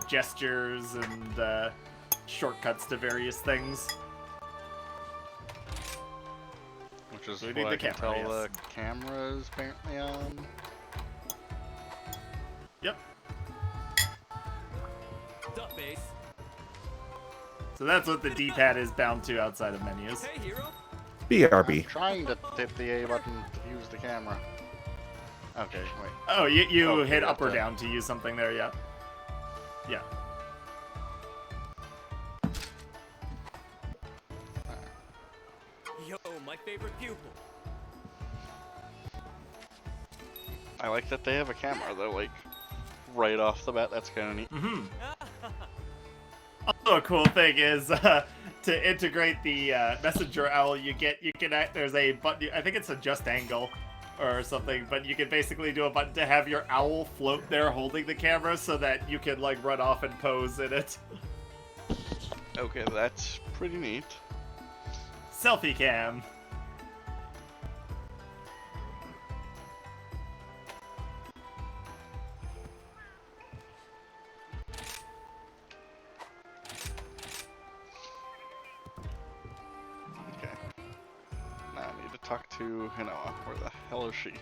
gestures and shortcuts to various things. Which is We what need I the can camera, tell yes. the camera is apparently on. Yep. What's up, base? So that's what the D-pad is bound to outside of menus. Hey, hero. BRB. I'm trying to hit the A button to use the camera. Okay, wait. Oh, you Okay, hit up or okay. down to use something there, yeah. Yeah. Yo, my favorite pupil. I like that they have a camera though, like right off the bat. That's kind of neat. Also, a cool thing is to integrate the messenger owl. There's a button. I think it's adjust angle or something, but you can basically do a button to have your owl float there holding the camera so that you can like run off and pose in it. Okay, that's pretty neat. Selfie cam. Okay. Now I need to talk to Hinoa. Where the hell is she?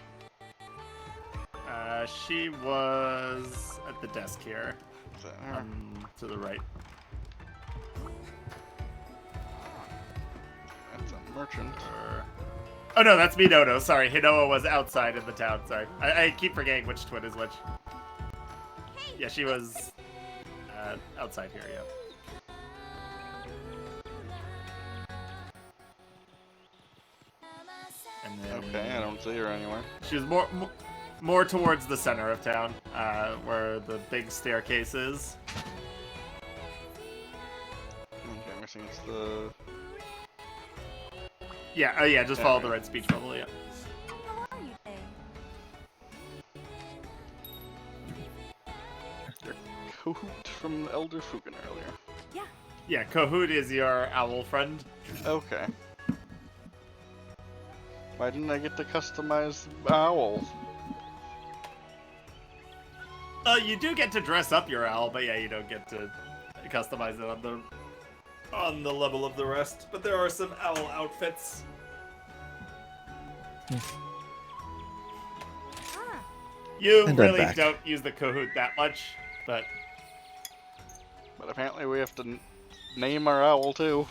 She was at the desk here, Is that her? to the right. That's a merchant. Oh no, that's Minoto. Sorry, Hinoa was outside in the town. Sorry, I keep forgetting which twin is which. Yeah, she was outside here. Yeah. And then Okay, I don't see her anywhere. she was more towards the center of town, where the big staircase is. Okay, I'm guessing it's the... Yeah, oh yeah, just follow the red speech bubble. Yeah. How are you today? Kahoot from Elder Fugen earlier. Yeah, Kahoot is your owl friend. Okay. Why didn't I get to customize the owl? You do get to dress up your owl, but yeah, you don't get to customize it on the level of the rest. But there are some owl outfits. Ah, You And I'm really back. don't use the Kahoot that much, but But apparently we have to name our owl too.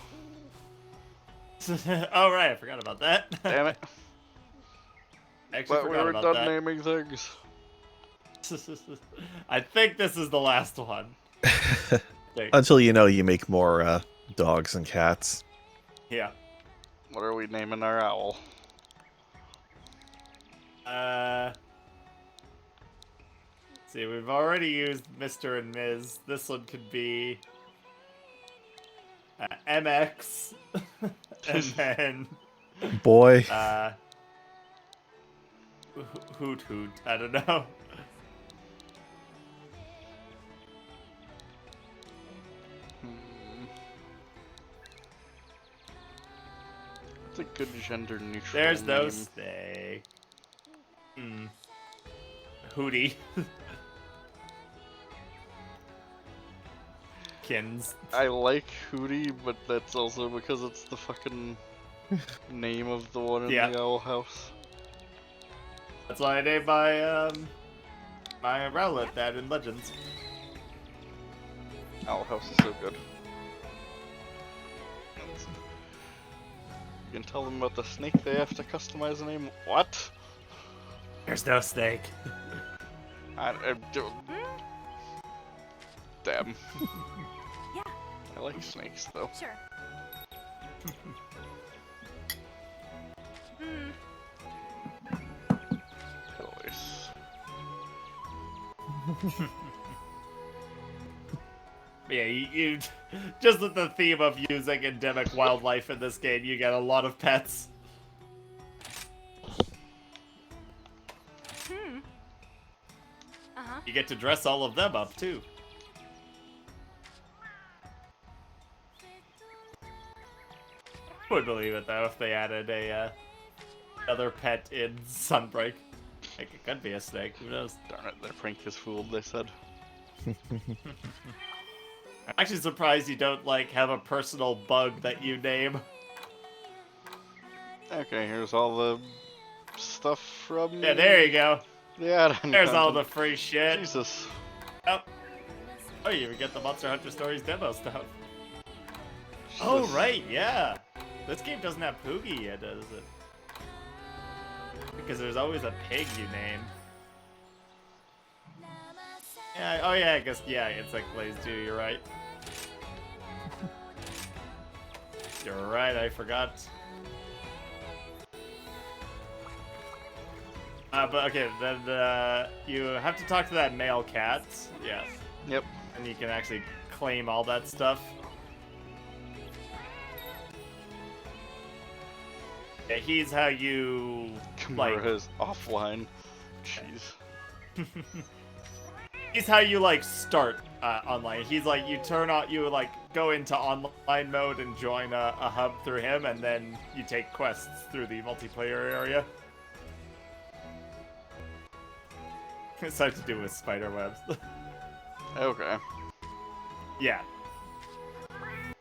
oh right, I forgot about that. Damn it. I actually But we forgot were about done that. naming things. I think this is the last one. Until you know you make more dogs and cats. Yeah. What are we naming our owl? See, we've already used Mr. and Ms. This one could be MX, and then Boy. Hoot Hoot. I don't know. It's a good gender neutral There's no name. stay. Hootie. Kins. I like Hootie, but that's also because it's the fucking name of the one in Yeah. the owl house. That's why I named my my Rowlet that in Legends. Owl house is so good. You can tell them about the snake they have to customize the name. What? There's no snake. I do. Damn. yeah, I like snakes though. sure. Hmm. Always. Yeah, you just with the theme of using endemic wildlife in this game, you get a lot of pets. Uh-huh. You get to dress all of them up too. Would believe it though if they added a another pet in Sunbreak. Like it could be a snake. Who knows? Darn it, their prank is fooled, they said. I'm actually surprised you don't like have a personal bug that you name. Okay, here's all the stuff from Yeah, there you go. the add-on There's all the content. free shit. Jesus. Oh, you even get the Monster Hunter Stories demo stuff. Oh Jesus. right, yeah. This game doesn't have Poogie yet, does it? Because there's always a pig you name. Yeah. Oh yeah. I guess yeah. It's like Blaze 2. You're right. You're right. I forgot. But okay, then you have to talk to that male cat. Yeah. Yep. And you can actually claim all that stuff. Yeah, he's how you Kimura is offline. Jeez. He's how you like start online. He's like you turn on, you like go into online mode and join a hub through him, and then you take quests through the multiplayer area. It's something to do with spider webs. Okay. Yeah.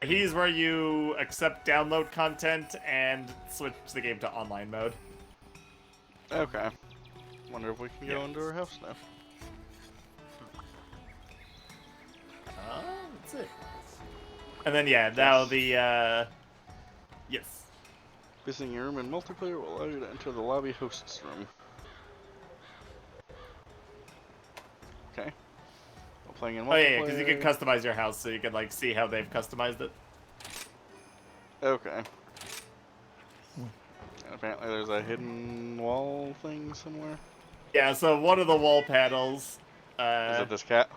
He's where you accept download content and switch the game to online mode. Okay. Wonder if we can go into her house now. That's it. And then yeah, now the yes. Visiting your room in multiplayer will allow you to enter the lobby host's room. Okay. While playing in multiplayer. Oh yeah, because you can customize your house, so you can like see how they've customized it. Okay. And apparently there's a hidden wall thing somewhere. Yeah, so one of the wall panels. Is it this cat?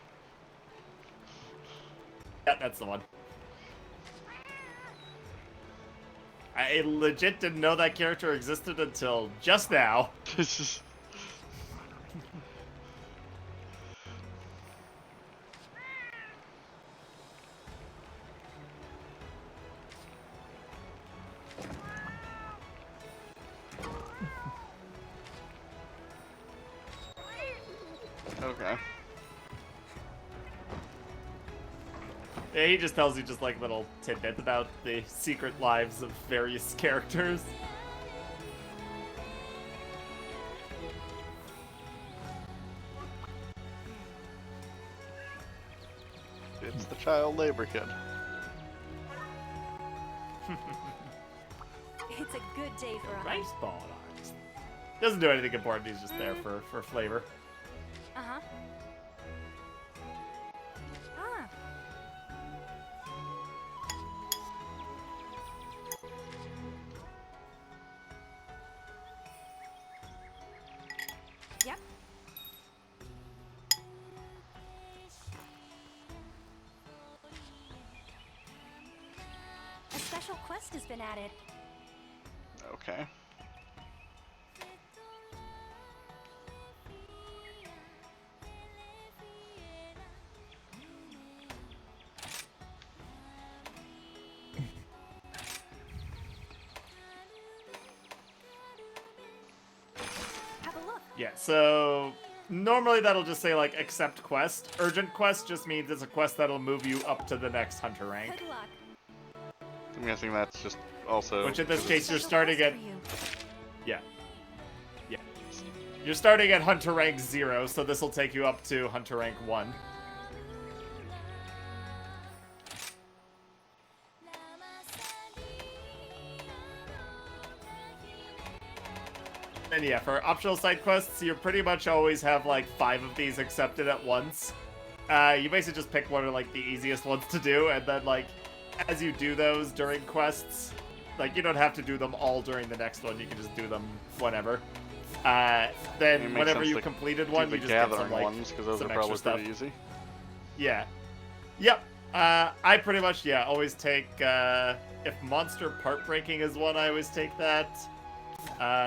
Yeah, that's the one. I legit didn't know that character existed until just now. Okay. Yeah, he just tells you just like little tidbits about the secret lives of various characters. It's the child labor kid. It's a good day for a Rice ball arms. Doesn't do anything important, he's just there for flavor. Uh-huh. Ah. Yep. A special quest has been added. Okay. Have a look. Yeah, so normally that'll just say like accept quest. Urgent quest just means it's a quest that'll move you up to the next hunter rank. Good luck. I'm guessing that's just also... Which in this case you're Special starting quest at for you. yeah. Yeah. You're starting at hunter rank 0, so this will take you up to hunter rank 1. And yeah, for optional side quests, you pretty much always have like 5 of these accepted at once. You basically just pick one of like the easiest ones to do, and then like as you do those during quests, like you don't have to do them all during the next one. You can just do them whenever. It Then makes whenever sense you to completed do one, the you just get gathering some like ones, because those some are extra probably stuff. pretty easy. Yeah. Yep. I pretty much always take if monster part breaking is one, I always take that.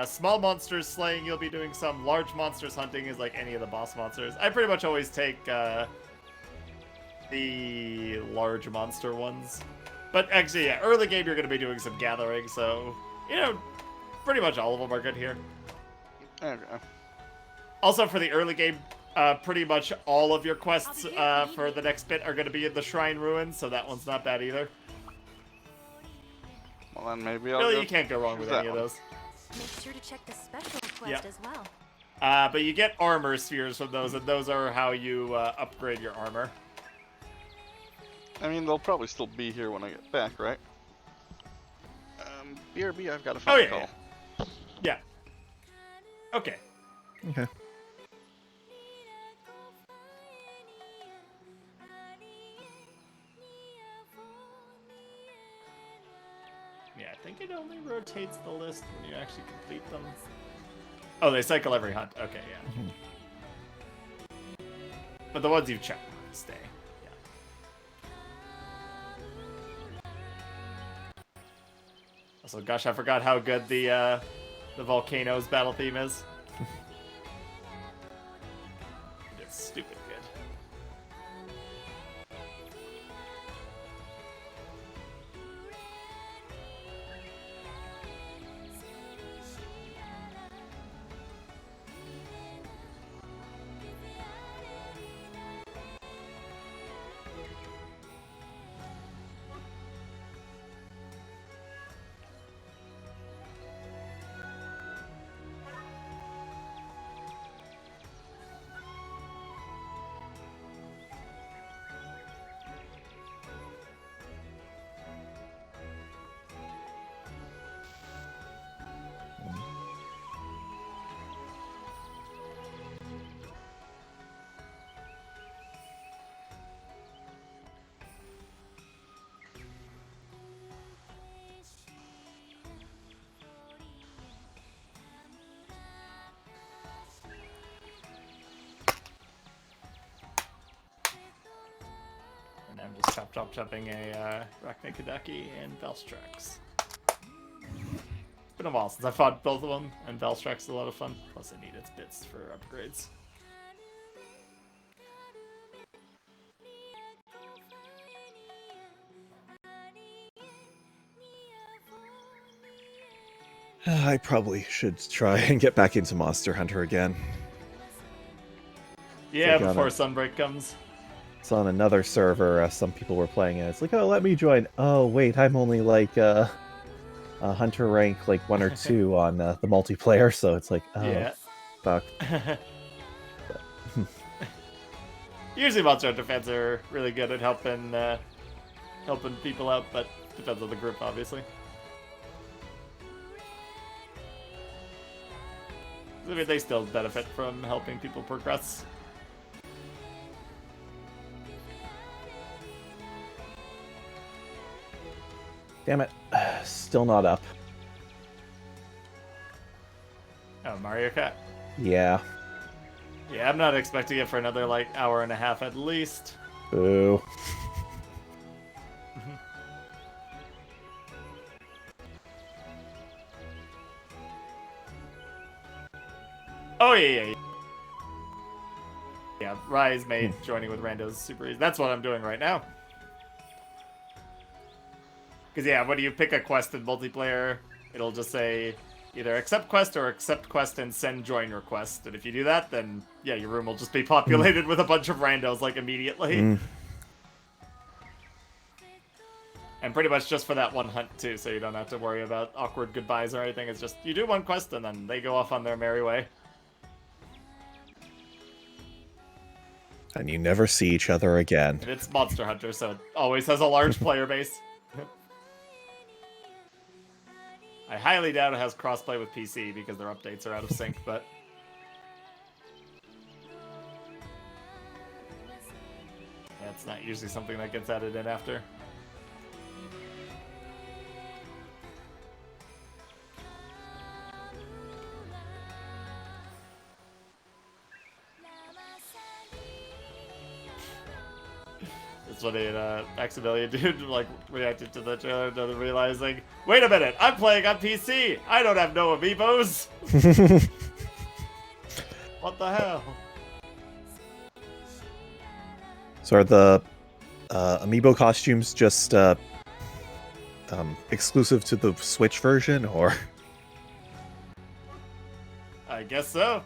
Small monsters slaying, you'll be doing some. Large monsters hunting is like any of the boss monsters. I pretty much always take the large monster ones. But actually, yeah, early game you're going to be doing some gathering, so, you know, pretty much all of them are good here. Okay. Also, for the early game, pretty much all of your quests for the next bit are going to be in the Shrine Ruins, so that one's not bad either. Well, then maybe I'll Really, go you can't go wrong with choose any that of one. those. Make sure to check the special quest Yep. as well. But you get armor spheres from those, and those are how you upgrade your armor. I mean, they'll probably still be here when I get back, right? BRB, I've got a phone call. Yeah. Okay. Okay. Yeah, I think it only rotates the list when you actually complete them. Oh, they cycle every hunt. Okay, yeah. But the ones you've checked stay. Yeah. Also, gosh, I forgot how good the volcanoes battle theme is. It's stupid good. And I'm just chopping a Raknikadaki and Velstrax. Been a while since I fought both of them, and Velstrax is a lot of fun. Plus, I need its bits for upgrades. I probably should try and get back into Monster Hunter again. Yeah, So before Sunbreak comes. It's on another server. Some people were playing it. It's like, oh, let me join. Oh, wait, I'm only like a hunter rank like 1 or 2 on the multiplayer. So it's like, oh, Yeah. fuck. Usually Monster Hunter fans are really good at helping people out, but depends on the group, obviously. I mean, they still benefit from helping people progress. Damn it. Still not up. Oh, Mario Kart? Yeah. Yeah, I'm not expecting it for another, like, hour and a half at least. Boo. Oh, yeah. Yeah, Rise made joining with randos super easy. That's what I'm doing right now. Because, yeah, when you pick a quest in multiplayer, it'll just say either accept quest or accept quest and send join request. And if you do that, then, yeah, your room will just be populated with a bunch of randos, like, immediately. And pretty much just for that one hunt, too, so you don't have to worry about awkward goodbyes or anything. It's just, you do one quest, and then they go off on their merry way. And you never see each other again. And it's Monster Hunter, so it always has a large player base. I highly doubt it has crossplay with PC because their updates are out of sync, but... yeah, it's not usually something that gets added in after. That's what a Maximilian dude like reacted to the trailer, and realizing, wait a minute, I'm playing on PC. I don't have no amiibos. What the hell? So are the amiibo costumes just exclusive to the Switch version, or? I guess so.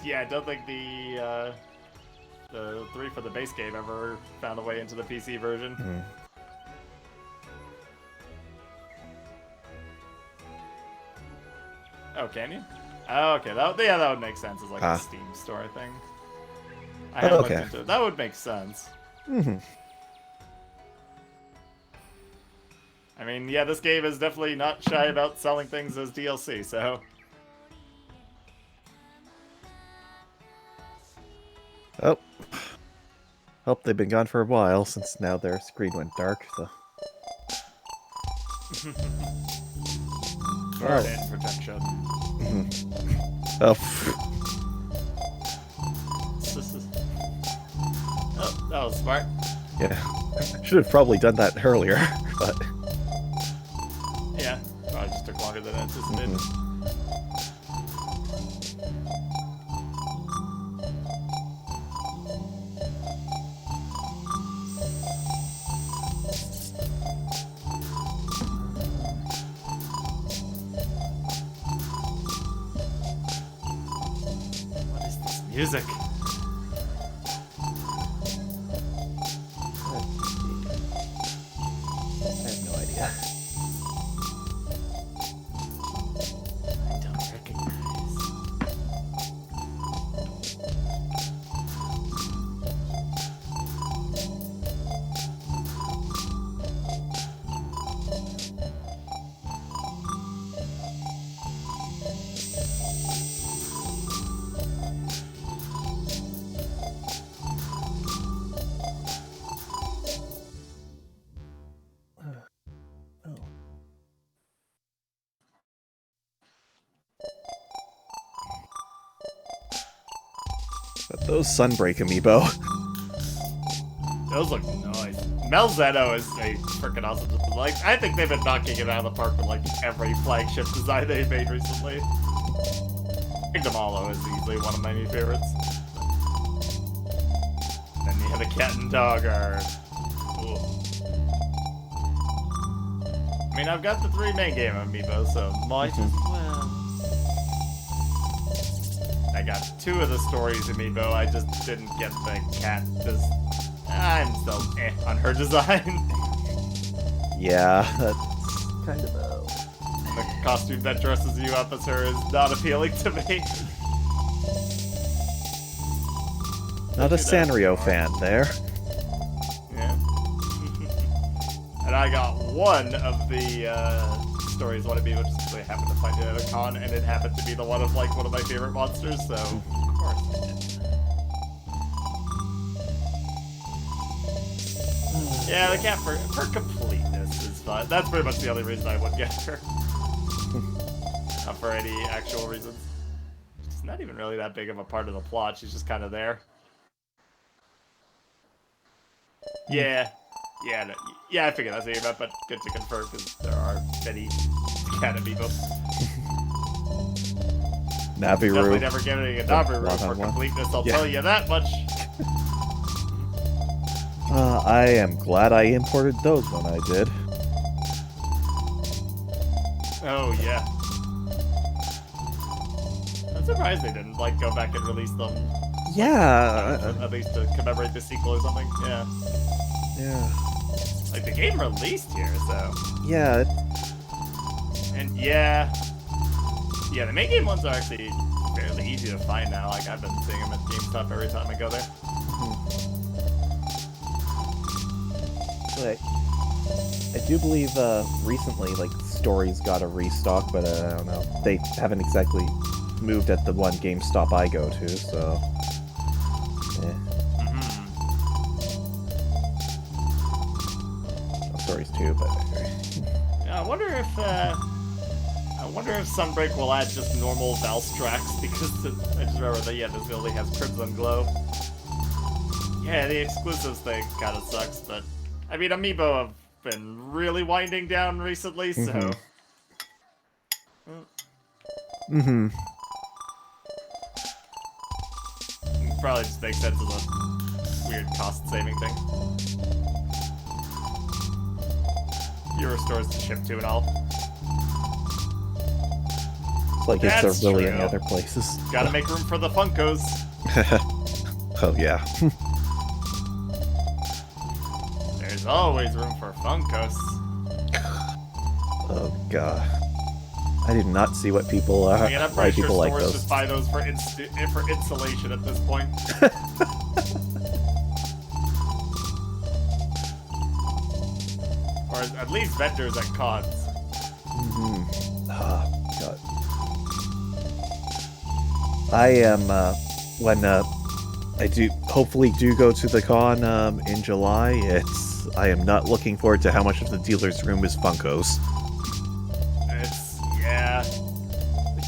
Yeah, I don't think the 3 for the base game ever found a way into the PC version. Oh, can you? Oh, okay. That would make sense as like a Steam store thing. I haven't looked into it. That would make sense. I mean, yeah, this game is definitely not shy about selling things as DLC, so... Oh. Hope they've been gone for a while, since now their screen went dark, so... Turn in protection. Oh, Oh, that was smart. yeah. Should have probably done that earlier, but Yeah, probably just took longer than anticipated. What is this music? I have no idea. I don't recognize. But those Sunbreak amiibo. Those look nice. Melzetto is a freaking awesome. Like, I think they've been knocking it out of the park with like every flagship design they've made recently. Kingdom Hollow is easily one of my new favorites. Then you have the cat and dog are. Ooh. I mean, I've got the 3 main game amiibo, so might as well. I got 2 of the stories amiibo. I just didn't get the cat because I'm still on her design. Yeah, that's kind of a... The costume that dresses you up as her is not appealing to me. Not a Sanrio fan there. Yeah. And I got 1 of the stories one of me, which is I happened to find it at a con, and it happened to be the one of like one of my favorite monsters, so of course I did. Yeah, the cat for completeness is fun. That's pretty much the only reason I would get her. Not for any actual reasons. She's not even really that big of a part of the plot. She's just kind of there. Yeah. Yeah, no, yeah, I figured that's what you meant, but good to confirm because there are many cat amiibo. Definitely Naviru. never getting a Naviru for One-on-one. completeness, I'll Yeah. tell you that much. I am glad I imported those when I did. Oh, yeah. I'm surprised they didn't, like, go back and release them. Yeah. At least to commemorate the sequel or something, yeah. Yeah. Like, the game released here, so... Yeah. And, yeah... Yeah, the main game ones are actually fairly easy to find now. Like, I've been seeing them at GameStop every time I go there. But I do believe recently, like, Stories got a restock, but I don't know. They haven't exactly moved at the one GameStop I go to, so... Stories too, but Yeah, I wonder if Sunbreak will add just normal Valse tracks because I just remember that this only has Crimson Glow. Yeah, the exclusives thing kind of sucks, but I mean Amiibo have been really winding down recently, so. Probably just makes sense as a weird cost-saving thing. Fewer stores to ship to and all. it's like if That's there really true. any other places. Gotta make room for the Funkos. Oh yeah. There's always room for Funkos. Oh god. I did not see what people I mean, I'm why pretty sure people like stores those. just buy those for insulation at this point. Or at least vendors at cons. Ah, god. I am when I do hopefully do go to the con in July. I am not looking forward to how much of the dealer's room is Funkos. Yeah.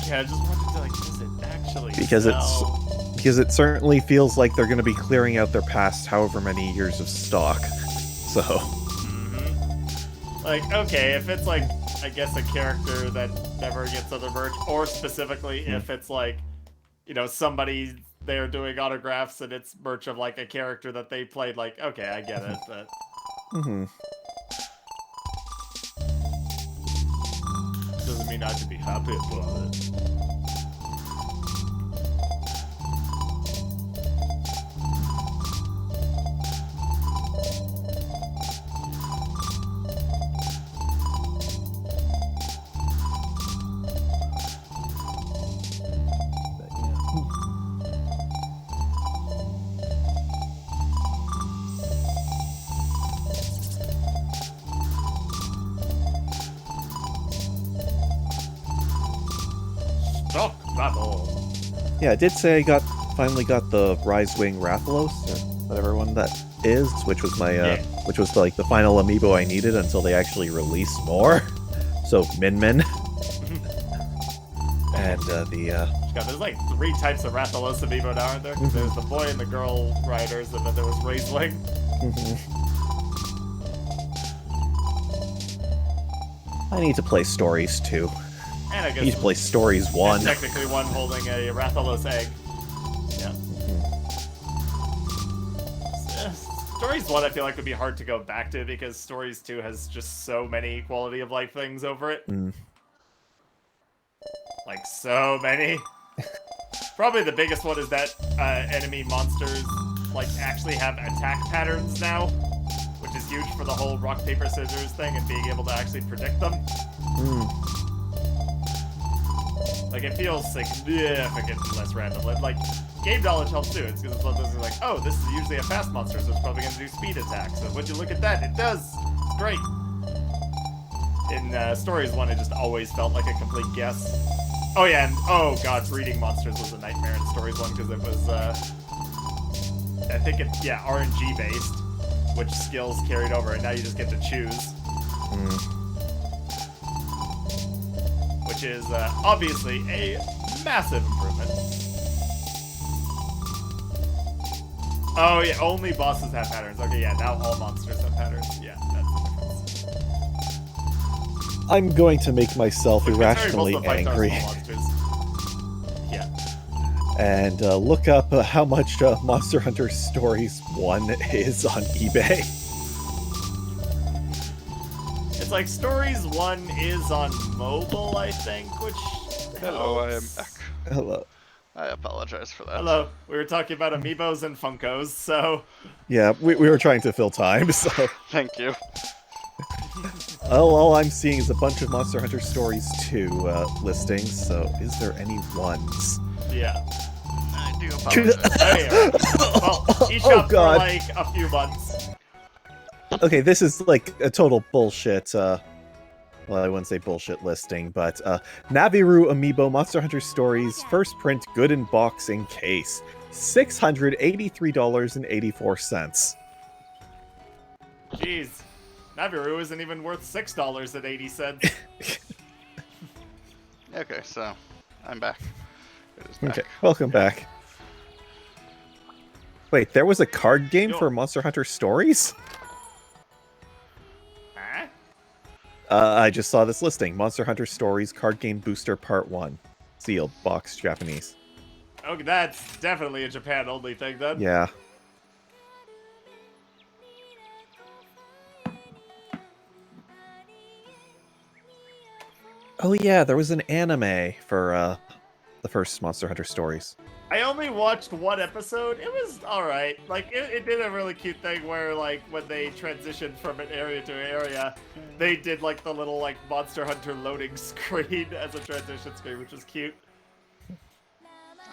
Yeah, I just wanted to like, does it actually Because sell? because it certainly feels like they're going to be clearing out their past however many years of stock. So, Like, okay, if it's like, I guess a character that never gets other merch, or specifically if it's like, you know, somebody they're doing autographs and it's merch of like a character that they played, like, okay, I get it, but doesn't mean I have to be happy about it. Stock battle. yeah, I did say I finally got the Rise Wing Rathalos, or whatever one that is, which was my which was like the final amiibo I needed until they actually release more. So Min Min. And God, there's like 3 types of Rathalos amiibo now, aren't there? 'Cause there's the boy and the girl riders, and then there was Razewing. I need to play Stories too. And I I guess need to play Stories 1. and technically one holding a Rathalos egg. Yeah. Stories 1 I feel like would be hard to go back to because Stories 2 has just so many quality of life things over it. Like, so many. Probably the biggest one is that enemy monsters, like, actually have attack patterns now, which is huge for the whole rock, paper, scissors thing and being able to actually predict them. Like, it feels significantly less random. Like, game knowledge helps too. It's because it's one of those like, oh, this is usually a fast monster, so it's probably going to do speed attacks. And would you look at that? It does! It's great! In Stories 1, it just always felt like a complete guess. Oh yeah, and oh god, breeding monsters was a nightmare in Stories 1 because it was, I think it's, yeah, RNG based, which skills carried over, and now you just get to choose. Which is obviously a massive improvement. Oh yeah, only bosses have patterns. Okay, yeah, now all monsters have patterns. Yeah, that's the difference. I'm going to make myself Which irrationally most of the fights are angry small monsters. Yeah. and look up how much Monster Hunter Stories 1 is on eBay. It's like Stories 1 is on mobile, I think, which Hello, I am helps. back. Hello. I apologize for that. Hello. We were talking about amiibos and Funkos, so... Yeah, we were trying to fill time, so... Thank you. All I'm seeing is a bunch of Monster Hunter Stories 2 listings, so is there any ones? Yeah. I do apologize. Anyway, well, each Oh, up for God. like a few months. Okay, this is like a total bullshit, well, I wouldn't say bullshit listing, but Naviru Amiibo Monster Hunter Stories first print good in box in case. $683.84. Jeez. Naviru isn't even worth $6.80. Okay, so I'm back. It is back. Okay, welcome back. Wait, there was a card game Yo. for Monster Hunter Stories? Huh? I just saw this listing. Monster Hunter Stories Card Game Booster Part 1. Sealed. Box. Japanese. Okay, that's definitely a Japan-only thing, then. Yeah. Oh yeah, there was an anime for the first Monster Hunter Stories. I only watched one episode. It was alright. Like, it did a really cute thing where, like, when they transitioned from an area to an area, they did, like, the little, like, Monster Hunter loading screen as a transition screen, which was cute.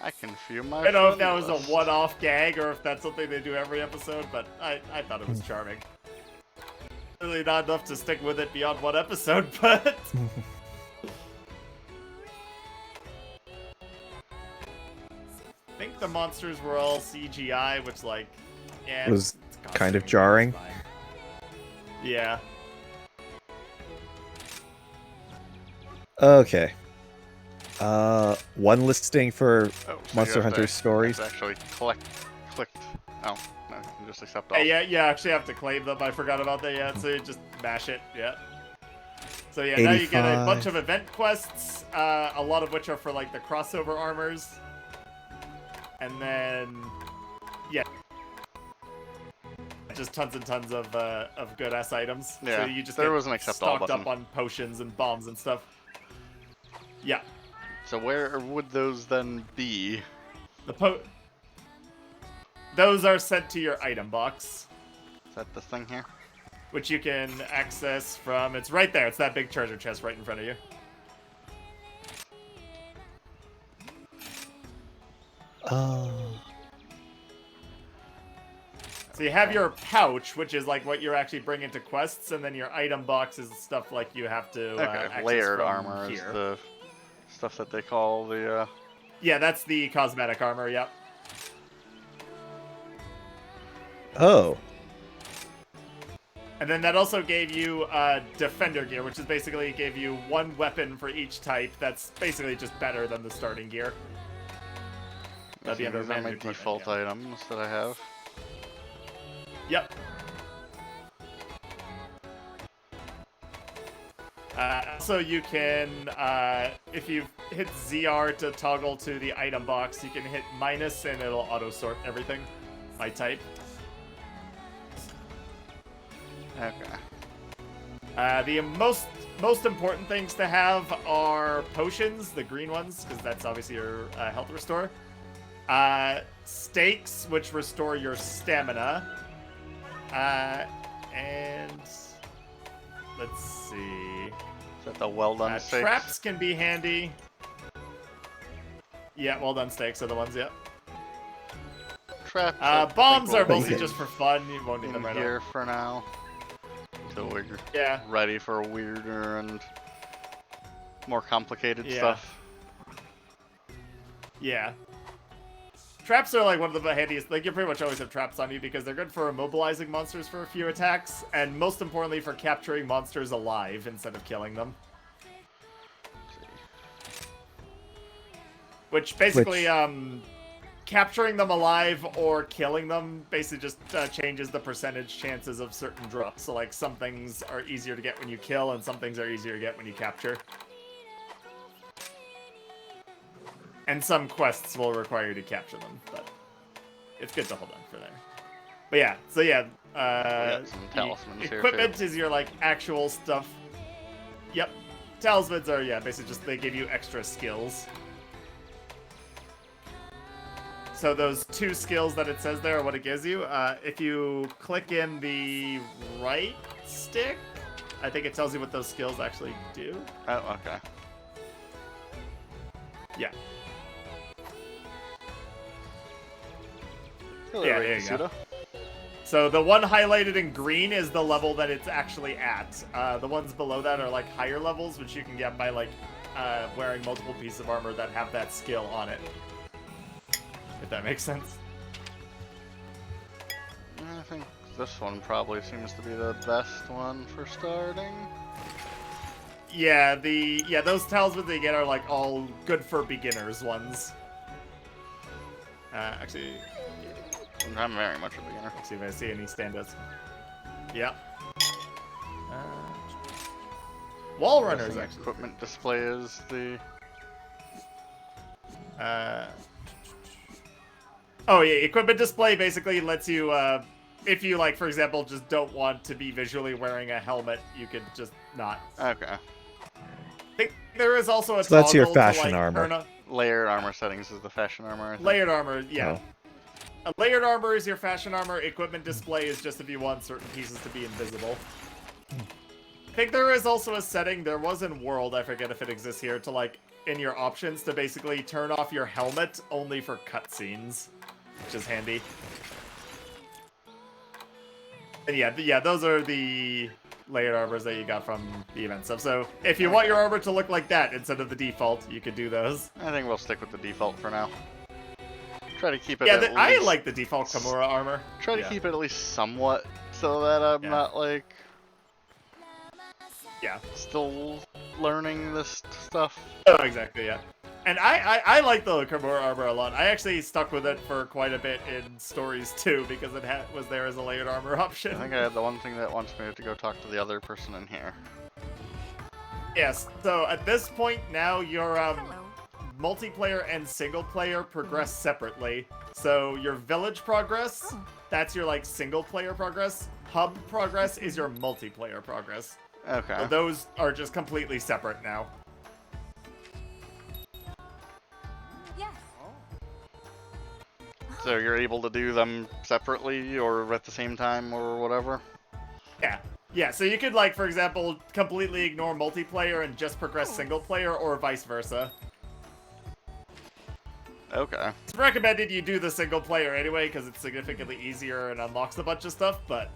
I can feel my I don't know if that friend was a list. one-off gag or if that's something they do every episode, but I thought it was charming. Really not enough to stick with it beyond one episode, but... I think the monsters were all CGI, which, like, yeah, It was it's kind of costuming, jarring. it's fine. Yeah. Okay. One listing for Oh, so Monster you have to- Hunter Stories. you have to actually clicked. Oh, no, you can just accept all. Hey, yeah, you actually have to claim them. I forgot about that yet, so you just mash it, yeah. So yeah, now you get a 85. bunch of event quests, a lot of which are for like the crossover armors. And then, yeah. Just tons and tons of good-ass items. Yeah, so you just there get was an accept all stocked up button. on potions and bombs and stuff. Yeah. So where would those then be? Those are sent to your item box, Is that this thing here? which you can access from. It's right there. It's that big treasure chest right in front of you. Oh. So you have your pouch, which is like what you're actually bringing to quests, and then your item box is stuff like you have to Okay, access layered from armor is here. the stuff that they call the. Yeah, that's the cosmetic armor. Yep. Oh. And then that also gave you defender gear, which is basically gave you one weapon for each type. That's basically just better than the starting gear. That'd be under These are my random equipment, default yeah. items that I have. Yep. So you can, if you hit ZR to toggle to the item box, you can hit minus and it'll auto-sort everything by type. Okay. The most important things to have are potions, the green ones, because that's obviously your health restore. Stakes, which restore your stamina. And let's see. Is that the well done steaks? Traps can be handy. Yeah, well done steaks are the ones, yeah. Traps. I think Bombs we'll are mostly leave just for fun. You won't need in them right here away. for now. Until we're Yeah. ready for weirder and more complicated Yeah. stuff. Yeah. Traps are like one of the handiest. Like, you pretty much always have traps on you because they're good for immobilizing monsters for a few attacks, and most importantly for capturing monsters alive instead of killing them. Which basically, capturing them alive or killing them basically just changes the percentage chances of certain drops. So, like, some things are easier to get when you kill, and some things are easier to get when you capture. And some quests will require you to capture them, but it's good to hold on for there. But yeah, so yeah, got some talismans here, equipment too. is your, like, actual stuff. Yep. Talismans are, yeah, basically just they give you extra skills. So those 2 skills that it says there are what it gives you. If you click in the right stick, I think it tells you what those skills actually do. Oh, okay. Yeah. Hello, Yeah, Ray there you go. Kasuda. So the one highlighted in green is the level that it's actually at. The ones below that are like higher levels, which you can get by like wearing multiple pieces of armor that have that skill on it. If that makes sense. I think this one probably seems to be the best one for starting. Yeah, those talismans they get are like all good for beginners ones. Actually, I'm very much a beginner. let's see if I see any standouts. Yeah. Wall runners Guessing actually. Equipment display is the. Oh yeah, equipment display basically lets you, if you like, for example, just don't want to be visually wearing a helmet, you could just not. Okay. I think there is also a So that's your toggle to, fashion like, armor. turn on- Layered armor settings is the fashion armor. I think. Layered armor, yeah. Oh. A layered armor is your fashion armor. Equipment display is just if you want certain pieces to be invisible. I think there is also a setting, there was in World, I forget if it exists here, to like, in your options, to basically turn off your helmet only for cutscenes, which is handy. And yeah, those are the layered armors that you got from the event stuff. So if you want your armor to look like that instead of the default, you could do those. I think we'll stick with the default for now. Try to keep it. Yeah, at I least, like the default Kimura armor. Try to Yeah. keep it at least somewhat, so that I'm Yeah. not like Yeah. still learning this stuff. Oh, exactly, yeah. And I like the Kimura armor a lot. I actually stuck with it for quite a bit in stories too, because it was there as a layered armor option. I think I had the one thing that wants me to go talk to the other person in here. Yes, so at this point now your Hello. multiplayer and single player progress separately. So your village progress, Oh. that's your like single player progress. Hub progress is your multiplayer progress. Okay. So those are just completely separate now. Yes. So you're able to do them separately or at the same time or whatever? Yeah. Yeah, so you could, like, for example, completely ignore multiplayer and just progress single player, or vice versa. Okay. It's recommended you do the single player anyway, because it's significantly easier and unlocks a bunch of stuff, but...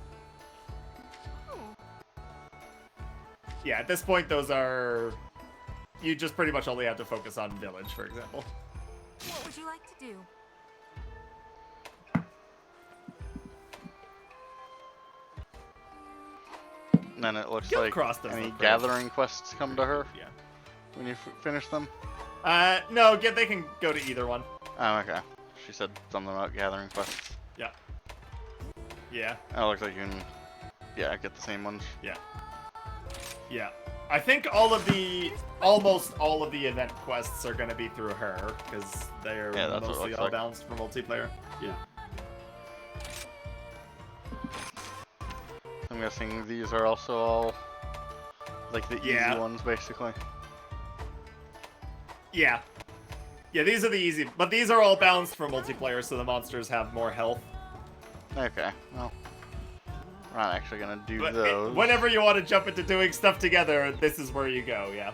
yeah, at this point, those are... you just pretty much only have to focus on village, for example. What would you like to do? And then it looks Guild like Cross does any look pretty- gathering quests come to her Yeah. when you finish them? No, they can go to either one. Oh, okay. She said something about gathering quests. Yeah. Yeah. Oh, it looks like you can, yeah, get the same ones. Yeah. Yeah. I think almost all of the event quests are going to be through her, because they're Yeah, that's what it mostly looks all like. balanced for multiplayer. Yeah. I'm guessing these are also all, like, the Yeah. easy ones, basically. Yeah. Yeah, these are the easy, but these are all balanced for multiplayer, so the monsters have more health. Okay, well, we're not actually gonna do But those. whenever you want to jump into doing stuff together, this is where you go, yeah.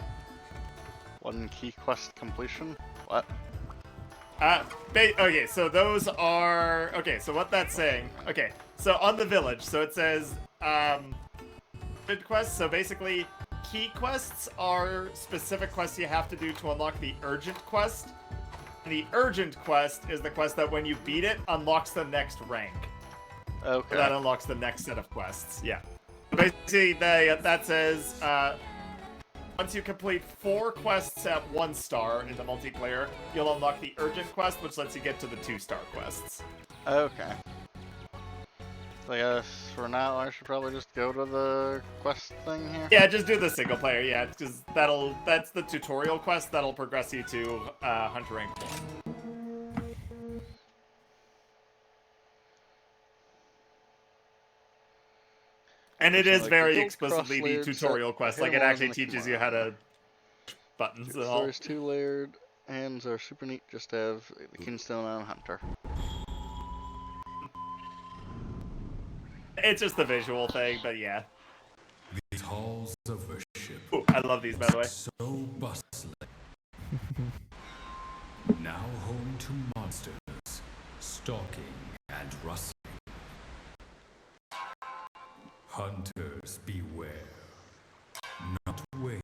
One key quest completion? What? Okay, so those are... okay, so what that's saying... okay, so on the village, so it says, bid quests, so basically, key quests are specific quests you have to do to unlock the urgent quest. And the urgent quest is the quest that when you beat it, unlocks the next rank. Okay. That unlocks the next set of quests, yeah. Basically, that says, once you complete 4 quests at 1 star in the multiplayer, you'll unlock the urgent quest, which lets you get to the 2-star quests. Okay. So I guess for now I should probably just go to the quest thing here. Yeah, just do the single player, yeah, because that's the tutorial quest that'll progress you to Hunter rank 4. And it is Like the very guild explicitly the cross-layered tutorial set, quest, hidden like it ones actually in the teaches you Kimura how to armor. push buttons The and all. story's 2-layered, hands are super neat, just to have the Kingstone on Hunter. It's just the visual thing, but yeah. These halls of worship, Ooh, I love these, by the way. so bustling. Now home to monsters, stalking and rustling. Hunters beware. Not wait,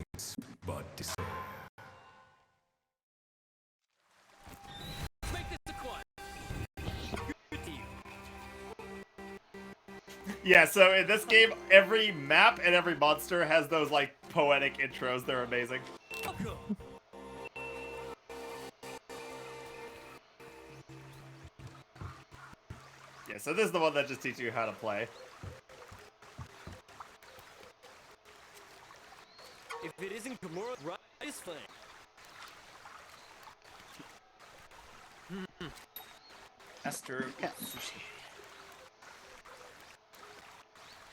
but despair. Make this a quiet. Good to you. Yeah, so in this game, every map and every monster has those, like, poetic intros. They're amazing. Welcome. Yeah, so this is the one that just teaches you how to play. If it isn't Kimura, right is fine. Esther.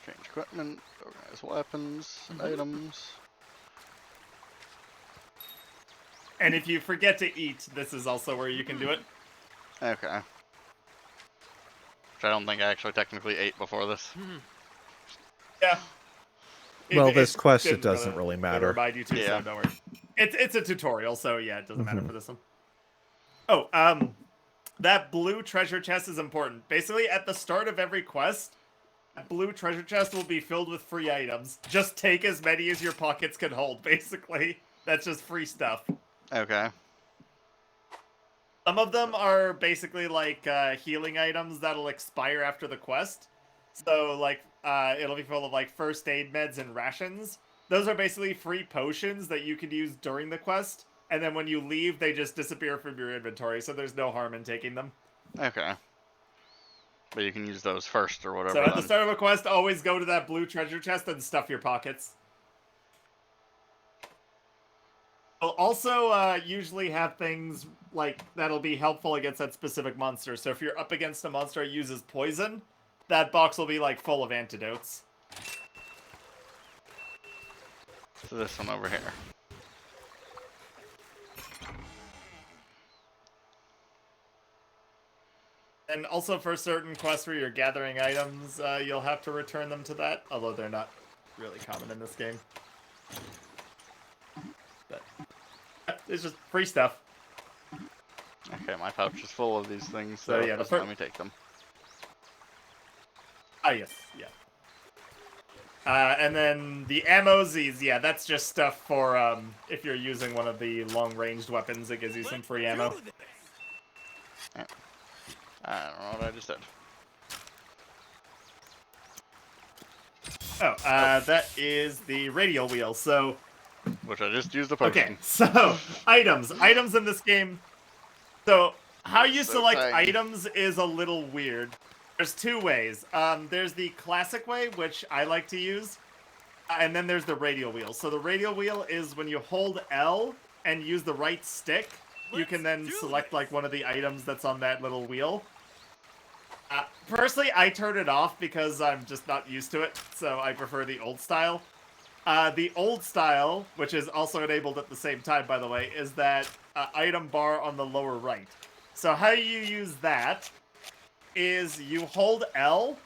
Change equipment, organize weapons, items. And if you forget to eat, this is also where you can do it. Okay. Which I don't think I actually technically ate before this. Yeah. Well, this quest, it didn't doesn't really matter. Remind you to, Yeah. so don't worry. It's a tutorial, so yeah, it doesn't matter for this one. Oh, that blue treasure chest is important. Basically, at the start of every quest, that blue treasure chest will be filled with free items. Just take as many as your pockets can hold, basically. That's just free stuff. Okay. Some of them are basically like healing items that'll expire after the quest. So like it'll be full of like first aid meds and rations. those are basically free potions that you can use during the quest, and then when you leave, they just disappear from your inventory, so there's no harm in taking them. Okay. But you can use those first or whatever. So at the then. start of a quest, always go to that blue treasure chest and stuff your pockets. We'll also usually have things like that'll be helpful against that specific monster. So if you're up against a monster that uses poison, that box will be like full of antidotes. So this one over here. And also for certain quests where you're gathering items, you'll have to return them to that, although they're not really common in this game. But it's just free stuff. Okay, my pouch is full of these things, So so yeah, yeah, let me take them. Ah, yes, yeah. And then the ammos, yeah, that's just stuff for if you're using one of the long-ranged weapons, it gives you some free ammo. Yeah. I don't know what I just said. Oh, that is the radial wheel, so... Which I just used the potion. Okay, so, items. Items in this game. So, how you select items is a little weird. There's two ways. There's the classic way, which I like to use, and then there's the radial wheel. So the radial wheel is when you hold L and use the right stick, you can then select like one of the items that's on that little wheel. Personally, I turn it off because I'm just not used to it, so I prefer the old style. The old style, which is also enabled at the same time, by the way, is that item bar on the lower right. So how you use that is you hold L,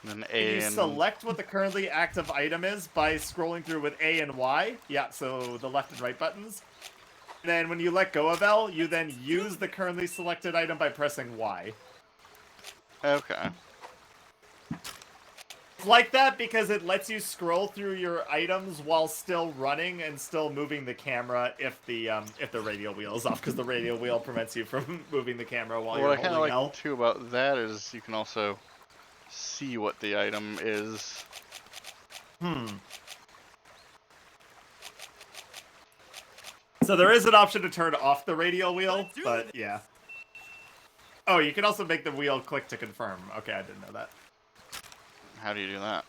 And then and you select what the currently active item is by scrolling through with A and Y. Yeah, so the left and right buttons. And then when you let go of L, you then use the currently selected item by pressing Y. Okay. It's like that because it lets you scroll through your items while still running and still moving the camera if the radial wheel is off, because the radial wheel prevents you from moving the camera while you're What I kind of holding like L. too about that is you can also see what the item is. So there is an option to turn off the radial wheel, but yeah. Oh, you can also make the wheel click to confirm. Okay, I didn't know that. How do you do that?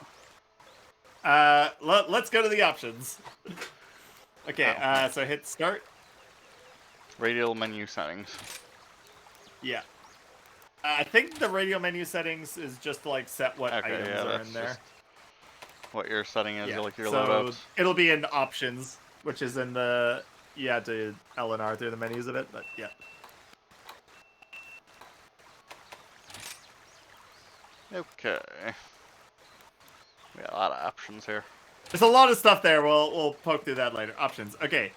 Let's go to the options. Okay, so hit start. Radial menu settings. Yeah. I think the radial menu settings is just to, like, set what Okay, items yeah, are that's in there. just what your setting is, Yeah, like your so loadouts. it'll be in options, which is in the, to L and R through the menus of it, but yeah. Okay. We got a lot of options here. There's a lot of stuff there. We'll poke through that later. Options. Okay.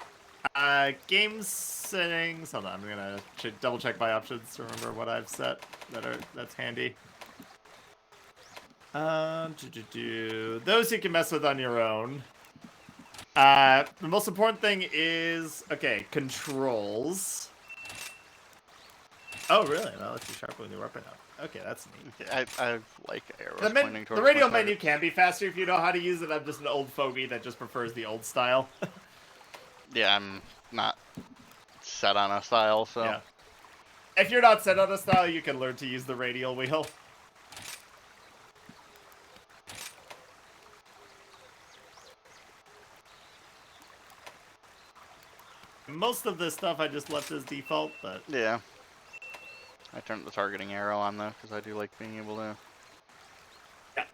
Game settings. Hold on. I'm gonna double check my options to remember what I've set. That's handy. Those you can mess with on your own. The most important thing is controls. Oh really? That lets you sharpen your weapon up. Okay, that's neat. I like arrows pointing towards The radial my menu targets. can be faster if you know how to use it. I'm just an old fogey that just prefers the old style. Yeah, I'm not set on a style, so. Yeah. If you're not set on a style, you can learn to use the radial wheel. Most of this stuff I just left as default, but... Yeah. I turned the targeting arrow on, though, because I do like being able to... Yeah.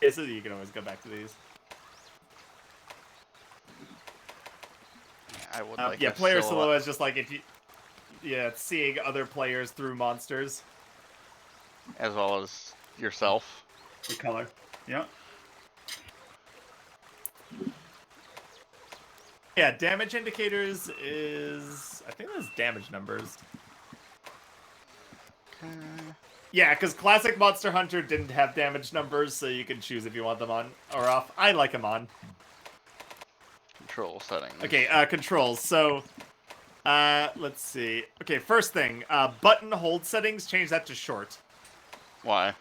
Yeah, so you can always go back to these. I would like yeah, a player silhouette. silhouette is just like if you... Yeah, it's seeing other players through monsters. As well as yourself. The color. Yeah. Yeah, damage indicators is... I think that's damage numbers. Yeah, because Classic Monster Hunter didn't have damage numbers, so you can choose if you want them on or off. I like them on. Control settings. Okay, controls. So, let's see. Okay, first thing, button hold settings, change that to short. Why?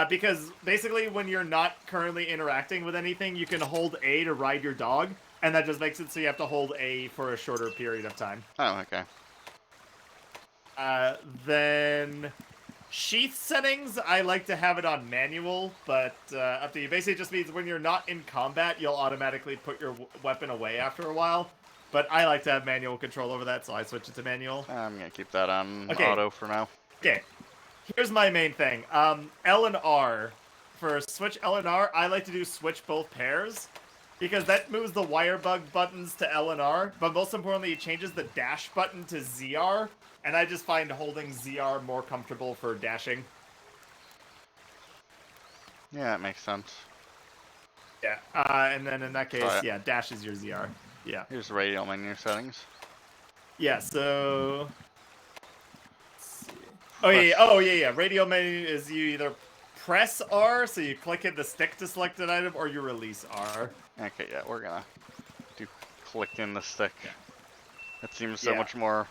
Because basically when you're not currently interacting with anything, you can hold A to ride your dog, and that just makes it so you have to hold A for a shorter period of time. Oh, okay. Then sheath settings, I like to have it on manual, but up to you. Basically, it just means when you're not in combat, you'll automatically put your weapon away after a while. But I like to have manual control over that, so I switch it to manual. I'm gonna keep that on Okay. auto for now. Okay, here's my main thing. L and R. For switch L and R, I like to do switch both pairs, because that moves the wire bug buttons to L and R, but most importantly, it changes the dash button to ZR, and I just find holding ZR more comfortable for dashing. Yeah, that makes sense. Yeah, and then in that case, Alright. yeah, dash is your ZR. Yeah. Here's the radial menu settings. Yeah, so... Let's see. Oh, yeah. Radio menu is you either press R, so you click hit the stick to select an item, or you release R. Okay, yeah, we're gonna do click in the stick. Yeah. That seems so Yeah. much more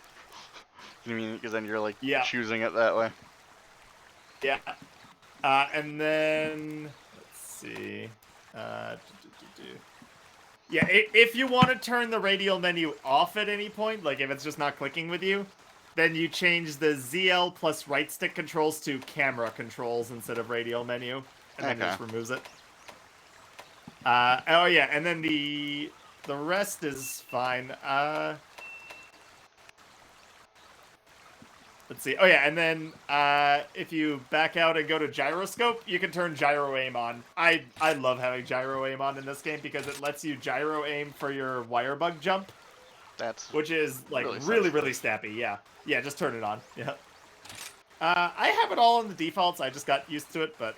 convenient, because then you're like Yeah. choosing it that way. Yeah. And then... Let's see... Yeah, if you want to turn the radial menu off at any point, like if it's just not clicking with you, then you change the ZL plus right stick controls to camera controls instead of radial menu, and then it just removes it. Oh yeah, and then the rest is fine. Let's see. Oh yeah, and then if you back out and go to gyroscope, you can turn gyro aim on. I love having gyro aim on in this game because it lets you gyro aim for your wire bug jump. Which is like really snappy. Yeah, just turn it on. Yeah. I have it all in the defaults. I just got used to it, but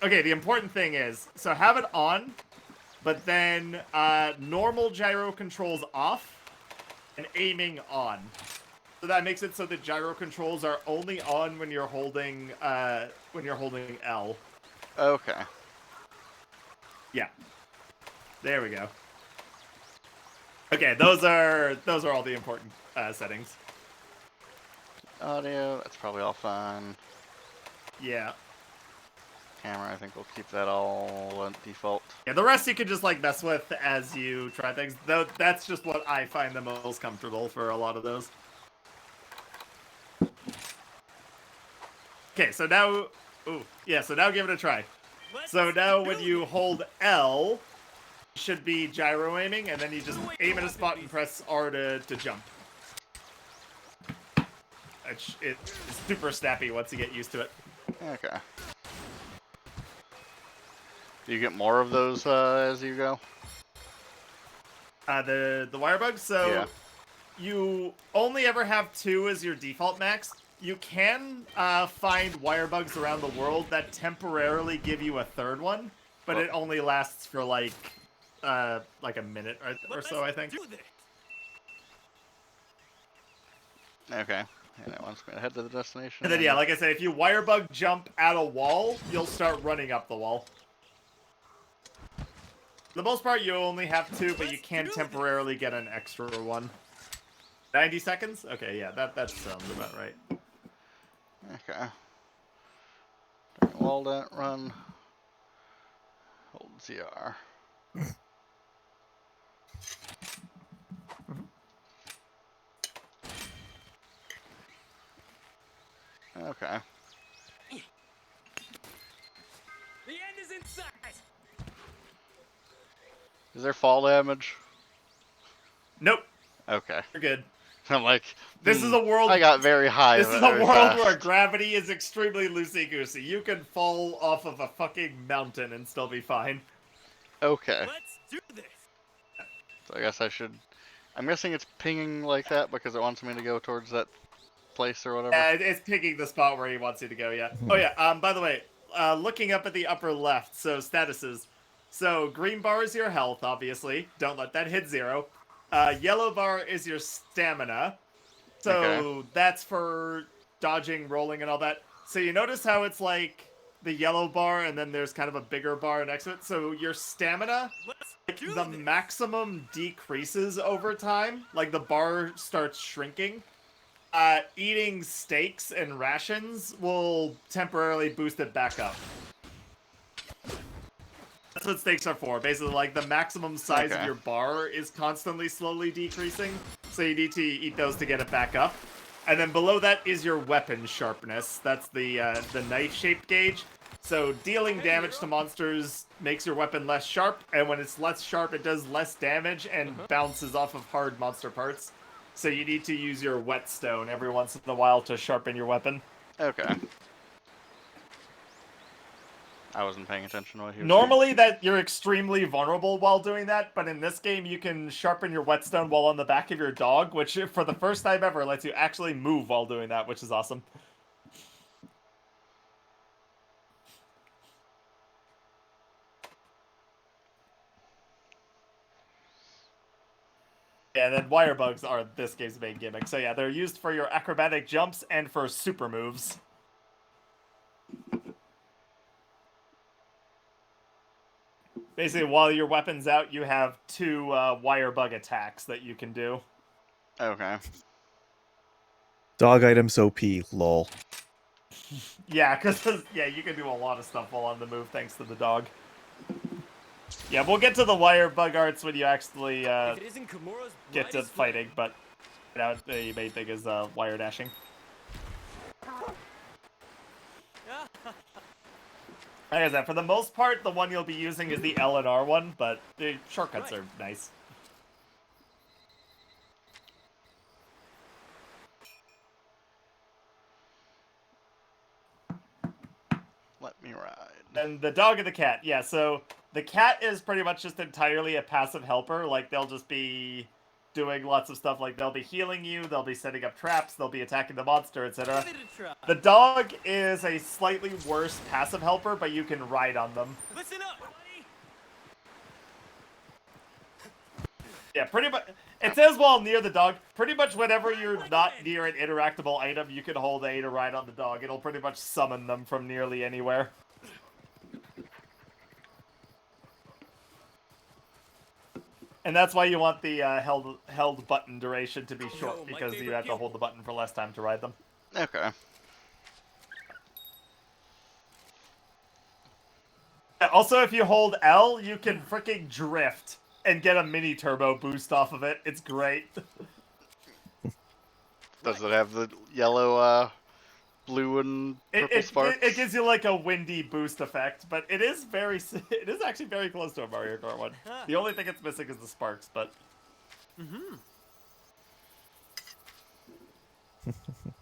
okay. The important thing is so have it on, but then normal gyro controls off and aiming on. So that makes it so that gyro controls are only on when you're holding L. Okay. Yeah. There we go. Okay, those are all the important settings. Audio, that's probably all fine. Yeah. Camera, I think we'll keep that all on default. Yeah, the rest you can just like mess with as you try things. Though that's just what I find the most comfortable for a lot of those. Okay, so now, so now give it a try. So now when you hold L, it should be gyro aiming, and then you just aim at a spot and press R to jump. It's super snappy once you get used to it. Okay. Do you get more of those as you go? The wire bugs. So yeah. You only ever have 2 as your default max. You can find wire bugs around the world that temporarily give you a 3rd one, but it only lasts for like a minute or so, I think. Okay. And it wants me to head to the destination. And then yeah, like I said, if you wire bug jump at a wall, you'll start running up the wall. For the most part, you only have 2, but you can temporarily get an extra one. 90 seconds? Okay, yeah, that sounds about right. Okay. Wall that run. Hold ZR. Okay. The end is in sight. Is there fall damage? Nope. Okay. You're good. I'm like, this is a world. I got very high. This is a world where gravity is extremely loosey-goosey. You can fall off of a fucking mountain and still be fine. Okay. Let's do this. So I guess I should. I'm guessing it's pinging like that because it wants me to go towards that place or whatever. Yeah, it's picking the spot where he wants you to go. Yeah. Oh yeah. By the way, looking up at the upper left, so statuses. So green bar is your health, obviously. Don't let that hit 0. Yellow bar is your stamina. So that's for dodging, rolling, and all that. So you notice how it's like the yellow bar and then there's kind of a bigger bar next to it. So your stamina, the maximum decreases over time. Like the bar starts shrinking. Eating steaks and rations will temporarily boost it back up. That's what steaks are for. Basically, like, the maximum size of your bar is constantly slowly decreasing, so you need to eat those to get it back up. And then below that is your weapon sharpness. That's the knife-shaped gauge. So dealing damage to monsters makes your weapon less sharp, and when it's less sharp, it does less damage and bounces off of hard monster parts. So you need to use your whetstone every once in a while to sharpen your weapon. Okay. I wasn't paying attention to what he was Normally, saying. that you're extremely vulnerable while doing that, but in this game, you can sharpen your whetstone while on the back of your dog, which, for the first time ever, lets you actually move while doing that, which is awesome. Yeah, and then wire bugs are this game's main gimmick. So yeah, they're used for your acrobatic jumps and for super moves. Basically, while your weapon's out, you have 2 wire bug attacks that you can do. Okay. Dog items OP, lol. Yeah, because you can do a lot of stuff while on the move thanks to the dog. Yeah, we'll get to the wire bug arts when you actually get to fighting, but now the main thing is wire dashing. Like I said, for the most part, the one you'll be using is the L and R one, but the shortcuts are nice. Let me ride. And the dog and the cat, yeah, so the cat is pretty much just entirely a passive helper. Like, they'll just be doing lots of stuff, like they'll be healing you, they'll be setting up traps, they'll be attacking the monster, etc. The dog is a slightly worse passive helper, but you can ride on them. Listen up, buddy. Yeah, pretty much. It says while near the dog, pretty much whenever you're not near an interactable item, you can hold A to ride on the dog. It'll pretty much summon them from nearly anywhere. And that's why you want the held button duration to be short, because you have to hold the button for less time to ride them. Okay. Also, if you hold L, you can freaking drift and get a mini turbo boost off of it. It's great. Does it have the yellow, blue and purple sparks? It gives you like a windy boost effect, but it is it is actually very close to a Mario Kart one. The only thing it's missing is the sparks, but.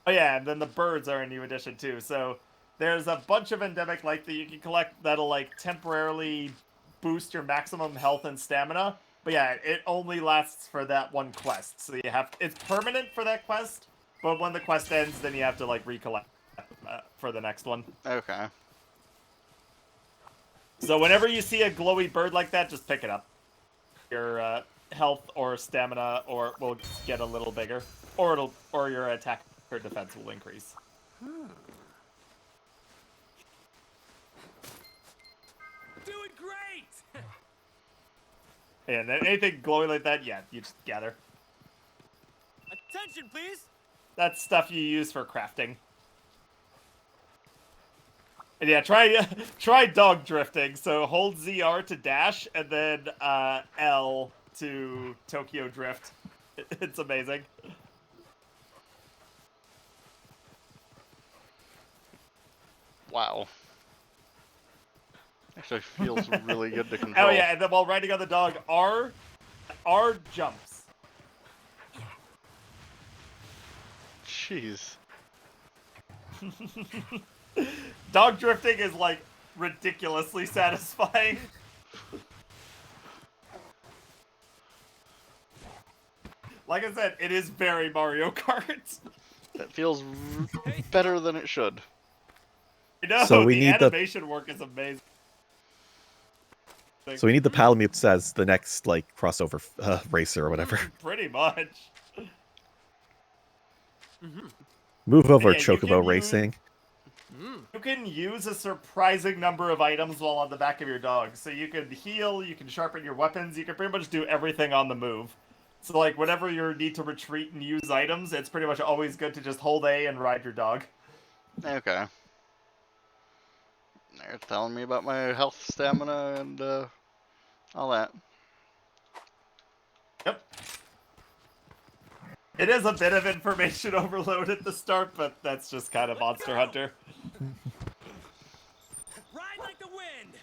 Oh yeah, and then the birds are a new addition too. So there's a bunch of endemic life that you can collect that'll like temporarily boost your maximum health and stamina. But yeah, it only lasts for that one quest. So it's permanent for that quest, but when the quest ends, then you have to like recollect for the next one. Okay. So whenever you see a glowy bird like that, just pick it up. Your health or stamina will get a little bigger, or your attack or defense will increase. Doing great. And anything glowing like that, yeah, you just gather. Attention, please. That's stuff you use for crafting. And yeah, try dog drifting. So hold ZR to dash, and then L to Tokyo drift. It's amazing. Wow. Actually feels really good to control. Oh yeah, and then while riding on the dog, R jumps. Jeez. Dog drifting is like ridiculously satisfying. Like I said, it is very Mario Kart. That feels better than it should. You know, So we the need animation work is amazing. So we need the Palamutes as the next like crossover racer or whatever. Pretty much. Move over, Yeah, you Chocobo can Racing. You can use a surprising number of items while on the back of your dog. So you can heal, you can sharpen your weapons, you can pretty much do everything on the move. So like whenever you need to retreat and use items, it's pretty much always good to just hold A and ride your dog. Okay. They're telling me about my health, stamina, and all that. Yep. It is a bit of information overload at the start, but that's just kind of Monster Hunter. Ride like the wind.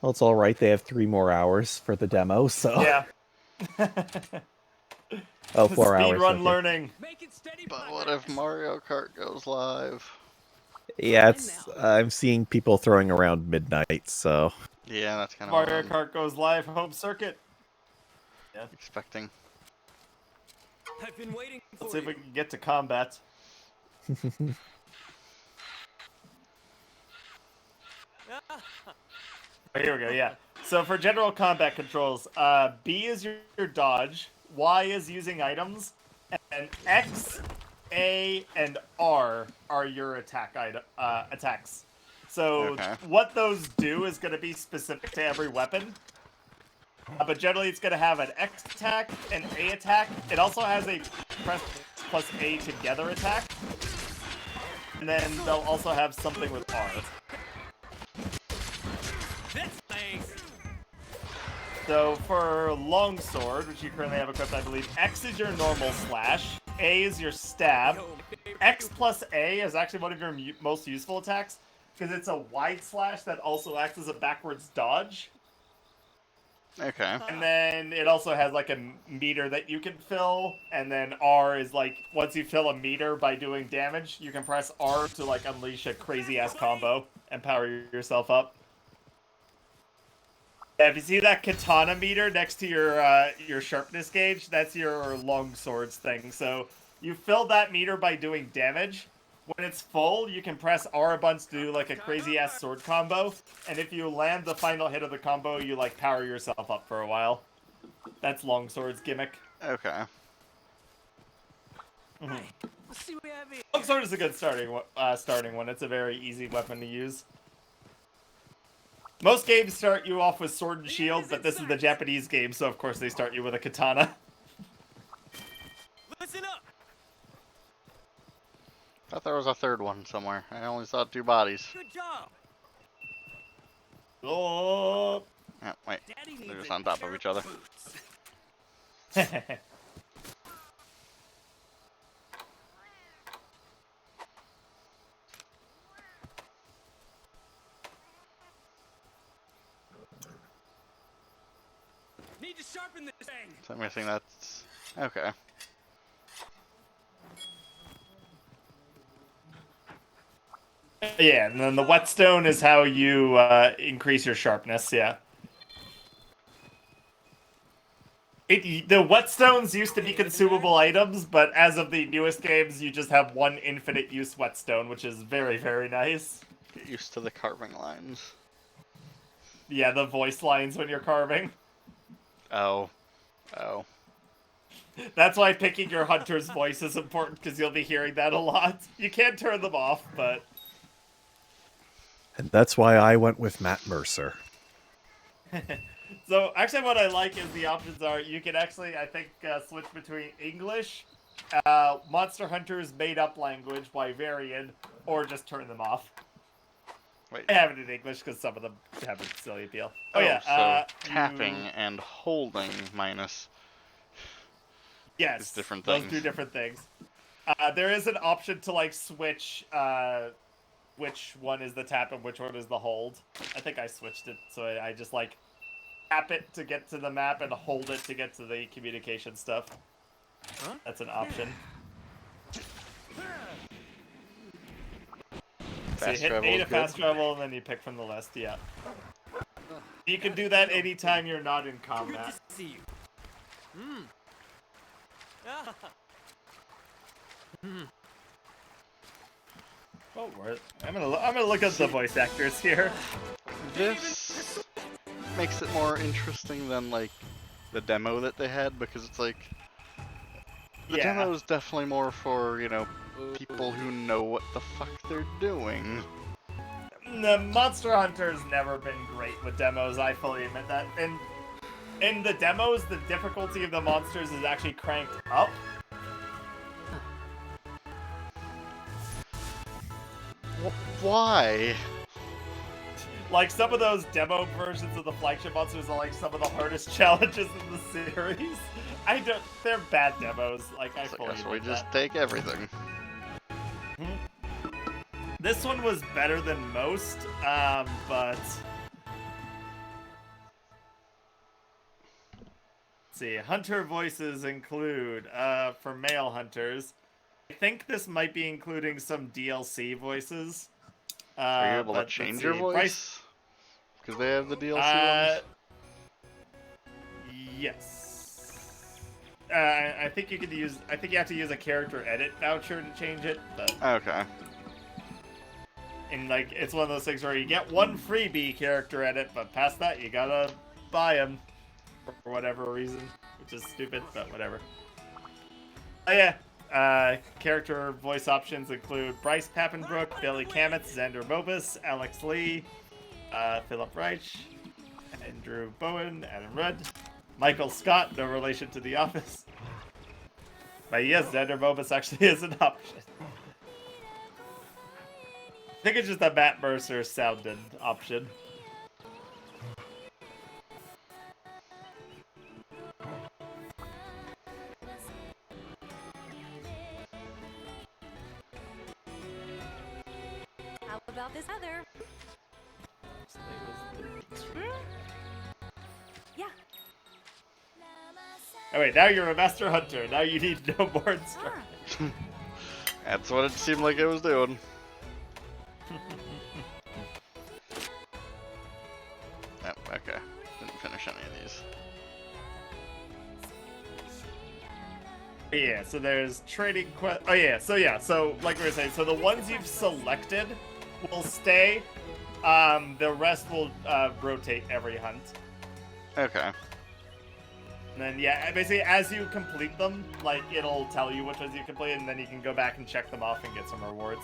Well, it's all right. They have 3 more hours for the demo, so Yeah. oh, 4 hours. Speedrun Okay. learning. Make it steady. But what if Mario Kart goes live? Yeah, it's. I'm seeing people throwing around midnight, so Yeah, that's kind of Mario what I'm Kart goes live home circuit. Yeah. expecting. I've been waiting for Let's see if we you. can get to combat. Oh, here we go, yeah. So for general combat controls, B is your dodge, Y is using items, and X, A, and R are your attacks. So Okay. what those do is going to be specific to every weapon. But generally it's going to have an X attack, an A attack. It also has a press plus A together attack. And then they'll also have something with R. That's nice. So for longsword, which you currently have equipped, I believe, X is your normal slash, A is your stab. Yo, my favorite X plus A is actually one of your most useful attacks because it's a wide slash that also acts as a backwards dodge. Okay. And then it also has like a meter that you can fill, and then R is like once you fill a meter by doing damage, you can press R to like unleash a crazy ass combo and power yourself up. Yeah, if you see that katana meter next to your sharpness gauge, that's your long swords thing. So you fill that meter by doing damage. When it's full, you can press R a bunch to do like a crazy ass sword combo, and if you land the final hit of the combo, you like power yourself up for a while. That's longsword's gimmick. Okay. Let's see what we have here. Longsword is a good starting one. It's a very easy weapon to use. Most games start you off with sword and shield, but this is the Japanese game, so of course they start you with a katana. Listen up. I thought there was a third one somewhere. I only saw 2 bodies. Good job. Oh. Oh, wait. Daddy needs They're just a on top pair of each other. boots. Need to sharpen this thing. So I'm guessing that's... Okay. Yeah, and then the whetstone is how you increase your sharpness, yeah. The whetstones used to be consumable items, but as of the newest games, you just have one infinite use whetstone, which is very, very nice. Get used to the carving lines. Yeah, the voice lines when you're carving. Oh. Oh. That's why picking your hunter's voice is important, because you'll be hearing that a lot. You can't turn them off, but... and that's why I went with Matt Mercer. So, actually what I like is the options are, you can actually, I think, switch between English, Monster Hunter's made-up language, Wyverian, or just turn them off. Wait. I have it in English because some of them have a silly appeal. Oh, Oh, yeah, so tapping you... and holding minus Yes, is different those things. do different things. There is an option to, like, switch, which one is the tap and which one is the hold. I think I switched it, so I just, like, tap it to get to the map and hold it to get to the communication stuff. Huh? That's an option. So you Fast hit travel A is to good. fast travel, and then you pick from the list, yeah. You can do that anytime you're not in Good combat. to see you. Hmm. Ah. Oh, I'm gonna look at the voice actors here. This makes it more interesting than, like, the demo that they had, because it's like... The Yeah. demo is definitely more for, you know, people who know what the fuck they're doing. The Monster Hunter's never been great with demos, I fully admit that. And In the demos, the difficulty of the monsters is actually cranked up. Why? Like, some of those demo versions of the flagship monsters are like some of the hardest challenges in the series. They're bad demos. Like, I So I fully guess we admit just that. take everything. This one was better than most, but... Let's see, hunter voices include, for male hunters, I think this might be including some DLC voices. Are you able to But change let's your see, voice? Because they have the DLC ones? Yes. I think you could use. I think you have to use a character edit voucher to change it. But Okay. and like it's one of those things where you get one freebie character edit, but past that you gotta buy them for whatever reason, which is stupid, but whatever. Oh yeah. Character voice options include Bryce Pappenbrook, Billy Kametz, Xander Mobus, Alex Lee, Philip Reich, Andrew Bowen, Adam Rudd, Michael Scott, no relation to The Office. But yes, Xander Mobus actually is an option. I think it's just a Matt Mercer sounded option. How about this other? Yeah. Oh wait, now you're a master hunter. Now you need no more instruction. Ah, That's what it seemed like it was doing. Oh, okay. Didn't finish any of these. Yeah, so there's trading quest. Oh yeah, so like we were saying, so the ones you've selected will stay. The rest will rotate every hunt. Okay. And then yeah, basically as you complete them, like it'll tell you which ones you complete, and then you can go back and check them off and get some rewards.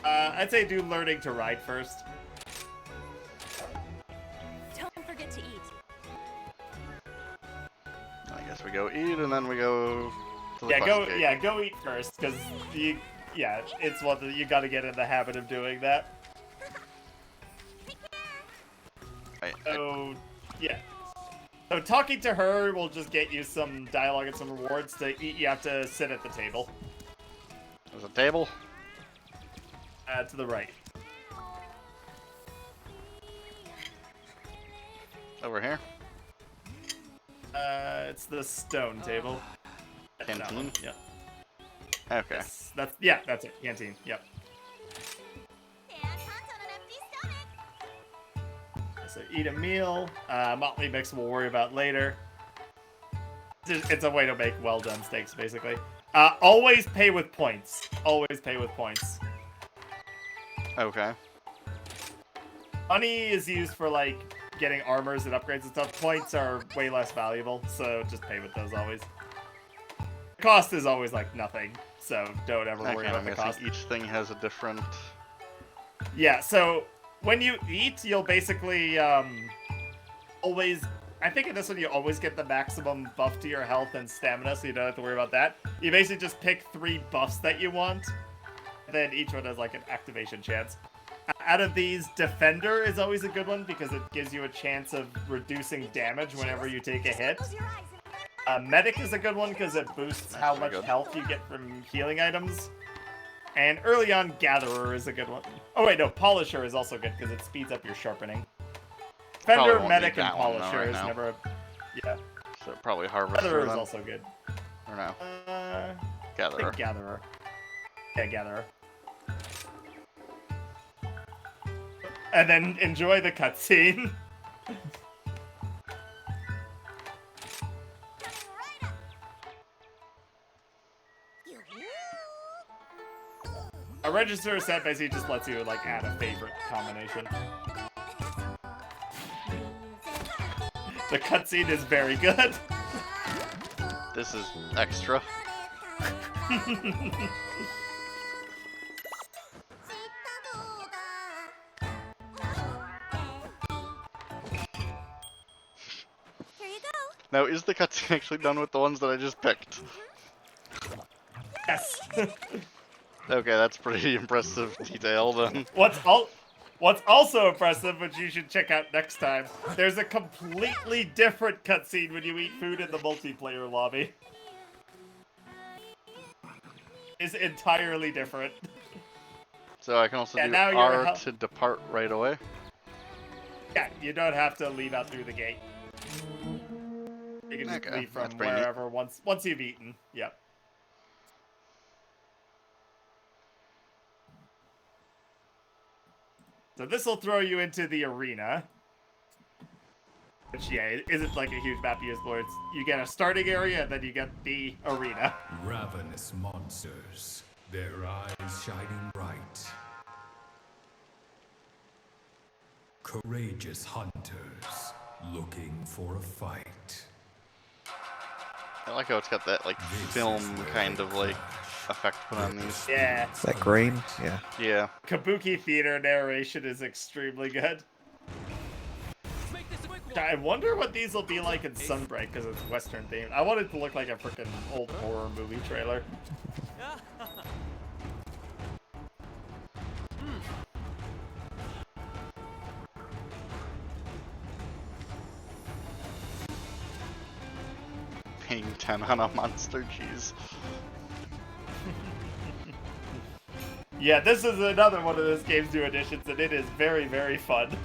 I'd say do learning to ride first. don't forget to eat. I guess we go eat and then we go to the quest gate. Go eat first, because it's what you got to get in the habit of doing that. So yeah. So talking to her will just get you some dialogue and some rewards. To eat, you have to sit at the table. There's a table. To the right. Over here. It's the stone table. That Canteen? one, yeah. Okay. That's it. Canteen. Yep. So eat a meal. Motley mix we'll worry about later. It's a way to make well done steaks, basically. Always pay with points. Always pay with points. Okay. Money is used for like getting armors and upgrades and stuff. Points are way less valuable, so just pay with those always. The cost is always like nothing, so don't ever worry Okay, about I'm the guessing cost. each thing has a different... Yeah, so when you eat, you'll basically always... I think in this one you always get the maximum buff to your health and stamina, so you don't have to worry about that. You basically just pick 3 buffs that you want, and then each one has like an activation chance. Out of these, Defender is always a good one because it gives you a chance of reducing damage whenever you take a hit. Medic is a good one because it boosts how much health you get from healing items. And early on, Gatherer is a good one. Oh wait, no, Polisher is also good because it speeds up your sharpening. Probably Defender, won't Medic, need and that one, though, Polisher right is now. never... Yeah. So probably Harvester Gatherer is then? also good. Or no? I Gatherer. think Gatherer. Yeah, Gatherer. And then enjoy the cutscene. A register set basically just lets you like add a favorite combination. The cutscene is very good. This is extra. Now, is the cutscene actually done with the ones that I just picked? Yes. Okay, that's pretty impressive detail then. What's also impressive, which you should check out next time, there's a completely different cutscene when you eat food in the multiplayer lobby. It's entirely different. So I can also Yeah, do now you're R hel- to depart right away. Yeah, you don't have to leave out through the gate. You can just Okay, leave from that's pretty neat. wherever once you've eaten. Yep. So this will throw you into the arena. Which, yeah, it isn't like a huge map you use where it's, you get a starting area and then you get the arena. Ravenous monsters, their eyes shining bright. Courageous hunters, looking for a fight. I like how it's got that like film kind of like effect put on these. Yeah. Is that grain? Yeah. Yeah. Kabuki theater narration is extremely good. Let's make this a quick one. I wonder what these will be like in Sunbreak because it's Western themed. I want it to look like a freaking old horror movie trailer. Paying 10 on a monster cheese. Yeah, this is another one of those game's new additions, and it is very, very fun.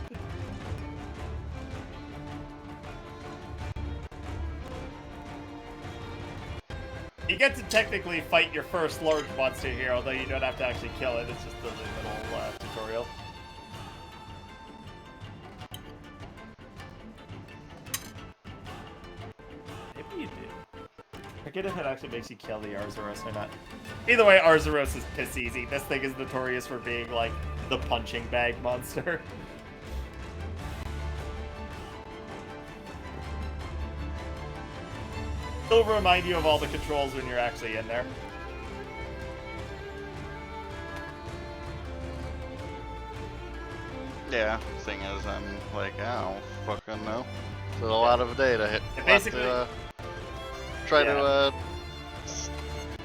You get to technically fight your first large monster here, although you don't have to actually kill it. It's just a little tutorial. Maybe you do. I forget if it actually makes you kill the Arzuros or not. Either way, Arzuros is piss easy. This thing is notorious for being like the punching bag monster. It'll remind you of all the controls when you're actually in there. Yeah, thing is, I'm like, I don't fucking know. It's a lot of data hit. Yeah, We'll have basically- to, try yeah. to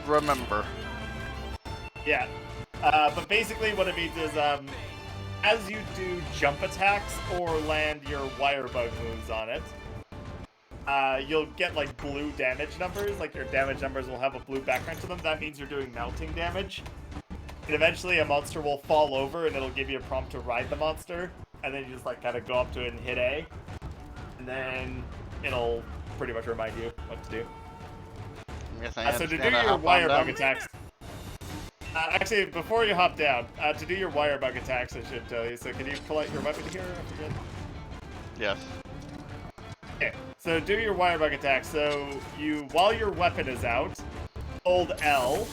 remember. Yeah. But basically what it means is, as you do jump attacks or land your wire bug moves on it, you'll get like blue damage numbers. Like your damage numbers will have a blue background to them. That means you're doing melting damage. And eventually a monster will fall over and it'll give you a prompt to ride the monster. And then you just like kind of go up to it and hit A. And then it'll pretty much remind you what to do. I'm guessing So I'm to just do gonna your hop on wire bug down. attacks... actually, before you hop down, to do your wire bug attacks, I should tell you. So can you pull out your weapon here? I forget. Yes. Okay, so do your wire bug attack. So you, while your weapon is out, hold L,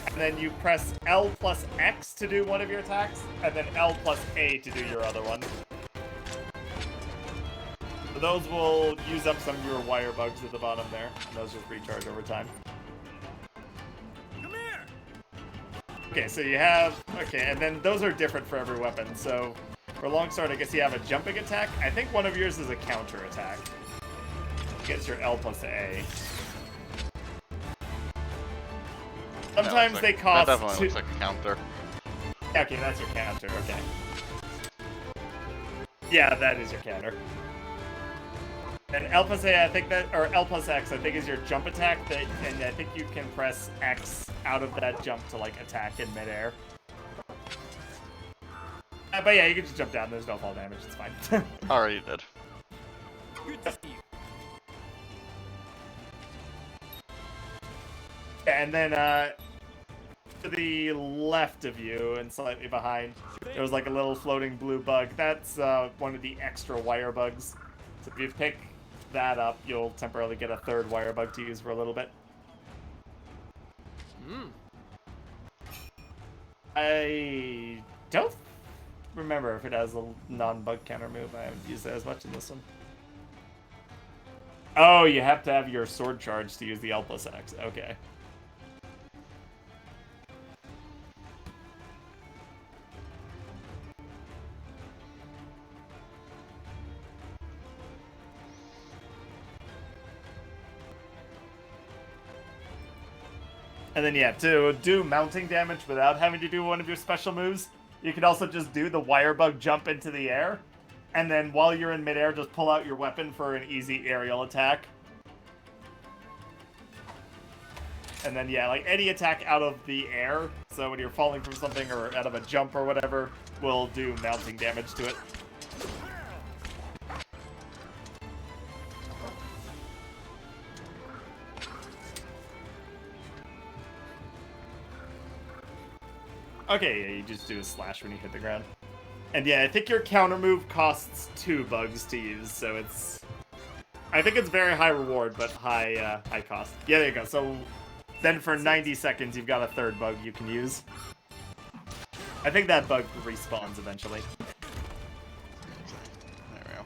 and then you press L plus X to do one of your attacks, and then L plus A to do your other one. So those will use up some of your wire bugs at the bottom there, and those just recharge over time. Come here. Okay, so you have, okay, and then those are different for every weapon. So for Longsword, I guess you have a jumping attack. I think one of yours is a counter attack. Gets your L plus A. Sometimes they cost. That definitely looks like a counter. Okay, that's your counter. Okay. Yeah, that is your counter. And L plus A, I think that, or L plus X, I think is your jump attack. That, and I think you can press X out of that jump to like attack in midair. But yeah, you can just jump down. There's no fall damage. It's fine. Already did. Good to see you. And then to the left of you and slightly behind, there was like a little floating blue bug. That's one of the extra wire bugs. So if you pick that up, you'll temporarily get a third wire bug to use for a little bit. Hmm. I don't remember if it has a non-bug counter move. I haven't used it as much in this one. Oh, you have to have your sword charge to use the L plus X. Okay. And then yeah, to do mounting damage without having to do one of your special moves, you can also just do the wire bug jump into the air, and then while you're in midair, just pull out your weapon for an easy aerial attack. And then yeah, like any attack out of the air, so when you're falling from something or out of a jump or whatever, will do mounting damage to it. Okay, yeah, you just do a slash when you hit the ground. And yeah, I think your counter move costs 2 bugs to use, so it's... I think it's very high reward, but high cost. Yeah, there you go. So then for 90 seconds, you've got a 3rd bug you can use. I think that bug respawns eventually. There we go.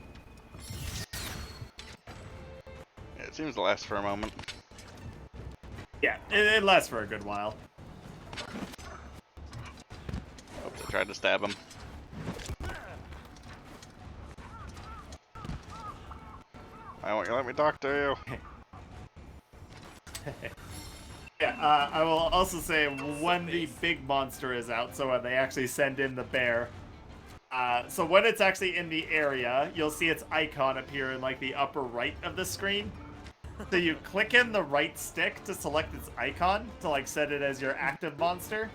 Yeah, it seems to last for a moment. Yeah, it lasts for a good while. Oh, they tried to stab him. Why won't you let me talk to you? Yeah, I will also say when the big monster is out, so when they actually send in the bear, so when it's actually in the area, you'll see its icon appear in like the upper right of the screen. So you click in the right stick to select its icon to like set it as your active monster.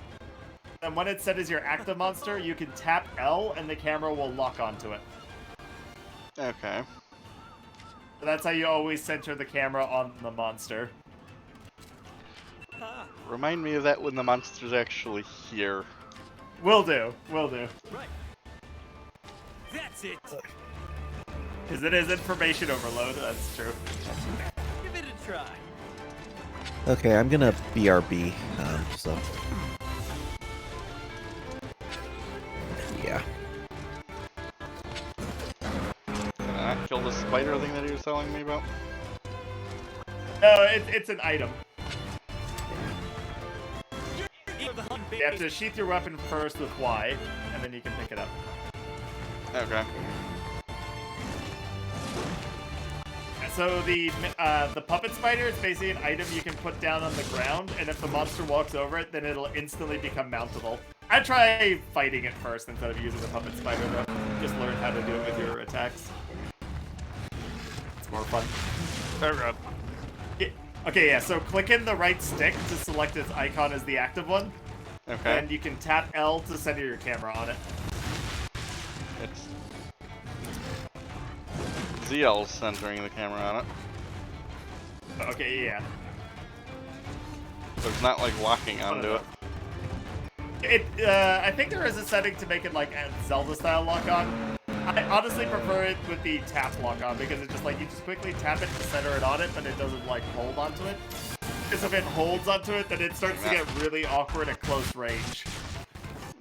And when it's set as your active monster, you can tap L and the camera will lock onto it. Okay. So that's how you always center the camera on the monster. Remind me of that when the monster's actually here. Will do, will do. Right. That's it. Because it is information overload, that's true. Give it a try. Okay, I'm gonna BRB. So yeah. Can I not kill the spider thing that he was telling me about? No, it's an item. Give the hunt, You have to sheath your weapon first with Y, and then you can pick it up. Okay. So the puppet spider is basically an item you can put down on the ground, and if the monster walks over it, then it'll instantly become mountable. I try fighting it first instead of using the puppet spider, though. Just learn how to do it with your attacks. It's more fun. Oh god. Okay, yeah, so click in the right stick to select its icon as the active one. Okay. And you can tap L to center your camera on it. It's ZL centering the camera on it. Okay, yeah. So it's not like locking onto it. I think there is a setting to make it like a Zelda-style lock-on. I honestly prefer it with the tap lock-on because it's just like you just quickly tap it to center it on it, but it doesn't like hold onto it. Because if it holds onto it, then it starts to get really awkward at close range.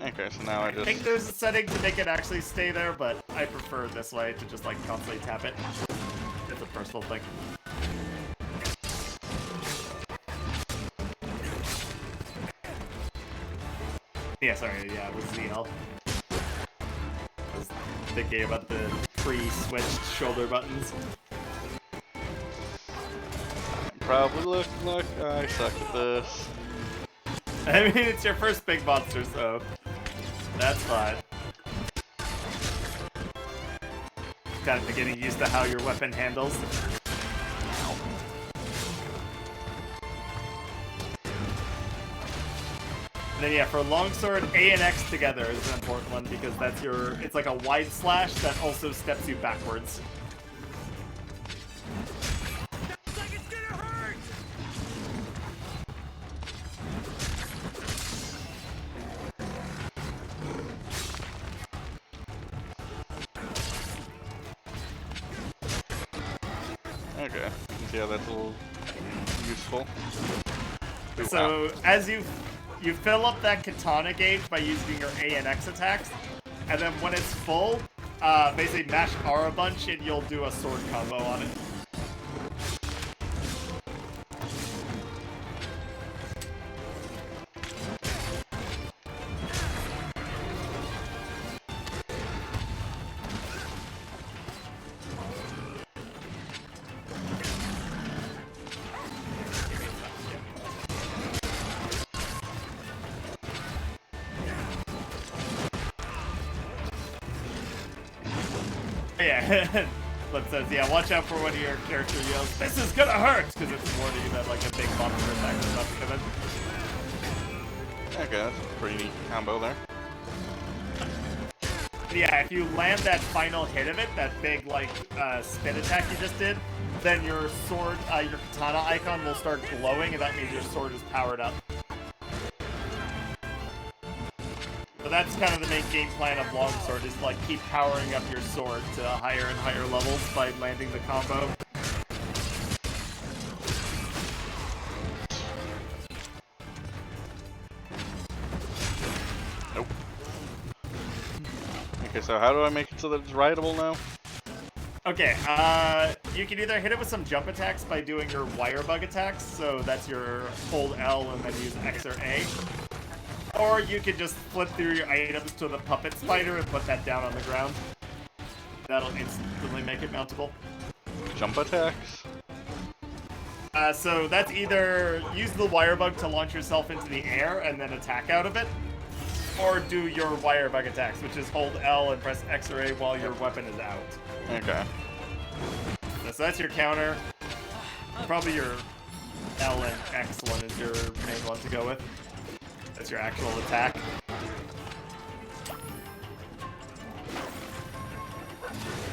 Okay, so now I I think there's a setting to make it actually stay there, but I prefer this way to just like constantly tap it. It's a personal thing. Yeah, sorry, yeah, it was ZL. I was thinking about the pre-switched shoulder buttons. probably look like I suck at this. I mean, it's your first big monster, so that's fine. Kind of getting used to how your weapon handles. And then yeah, for longsword, A and X together is an important one because that's your, it's like a wide slash that also steps you backwards. Looks like it's gonna hurt. Okay, you can see how that's a little useful. Ooh, So wow. as you fill up that katana gauge by using your A and X attacks, and then when it's full, basically mash R a bunch and you'll do a sword combo on it. Yeah. Flip says, yeah, watch out for when your character yells, "This is gonna hurt!" because it's warning you that like a big monster attack is about to come in. Okay, that's a pretty neat combo there. Yeah, if you land that final hit of it, that big like spin attack you just did, then your sword, your katana icon will start glowing, and that means your sword is powered up. So that's kind of the main game plan of Longsword, is like keep powering up your sword to higher and higher levels by landing the combo. Nope. Okay, so how do I make it so that it's rideable now? Okay, you can either hit it with some jump attacks by doing your wire bug attacks, so that's your hold L and then use X or A. Or you could just flip through your items to the puppet spider and put that down on the ground. That'll instantly make it mountable. Jump attacks? So that's either use the wire bug to launch yourself into the air and then attack out of it, or do your wire bug attacks, which is hold L and press X or A while your weapon is out. Okay. So that's your counter. Probably your L and X one is your main one to go with. That's your actual attack.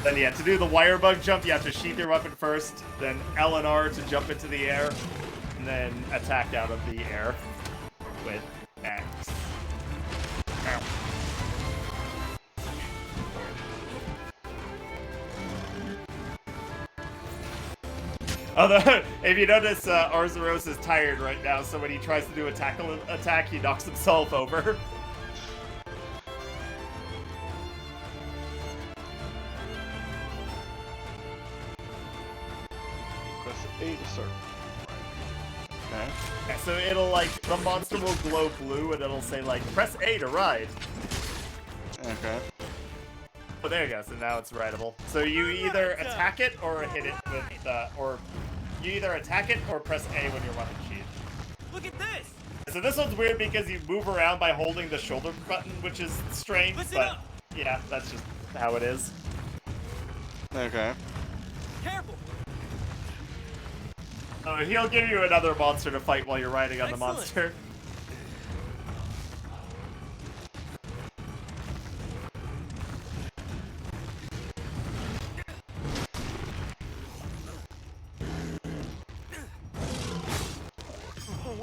Then yeah, to do the wire bug jump, you have to sheath your weapon first, then L and R to jump into the air, and then attack out of the air with X. Ow. Although, if you notice, Arzuros is tired right now, so when he tries to do a tackle attack, he knocks himself over. Press A to start. Okay. Yeah, so it'll, like, the monster will glow blue, and it'll say, like, press A to ride. Okay. Oh, there you go, so now it's rideable. So you either attack it or hit it with, or you either attack it or press A when you're weapon sheath. Look at this! So this one's weird because you move around by holding the shoulder button, which is strange, Listen but up. yeah, that's just how it is. Okay. Careful! Oh, he'll give you another monster to fight while you're riding on the Excellent. monster.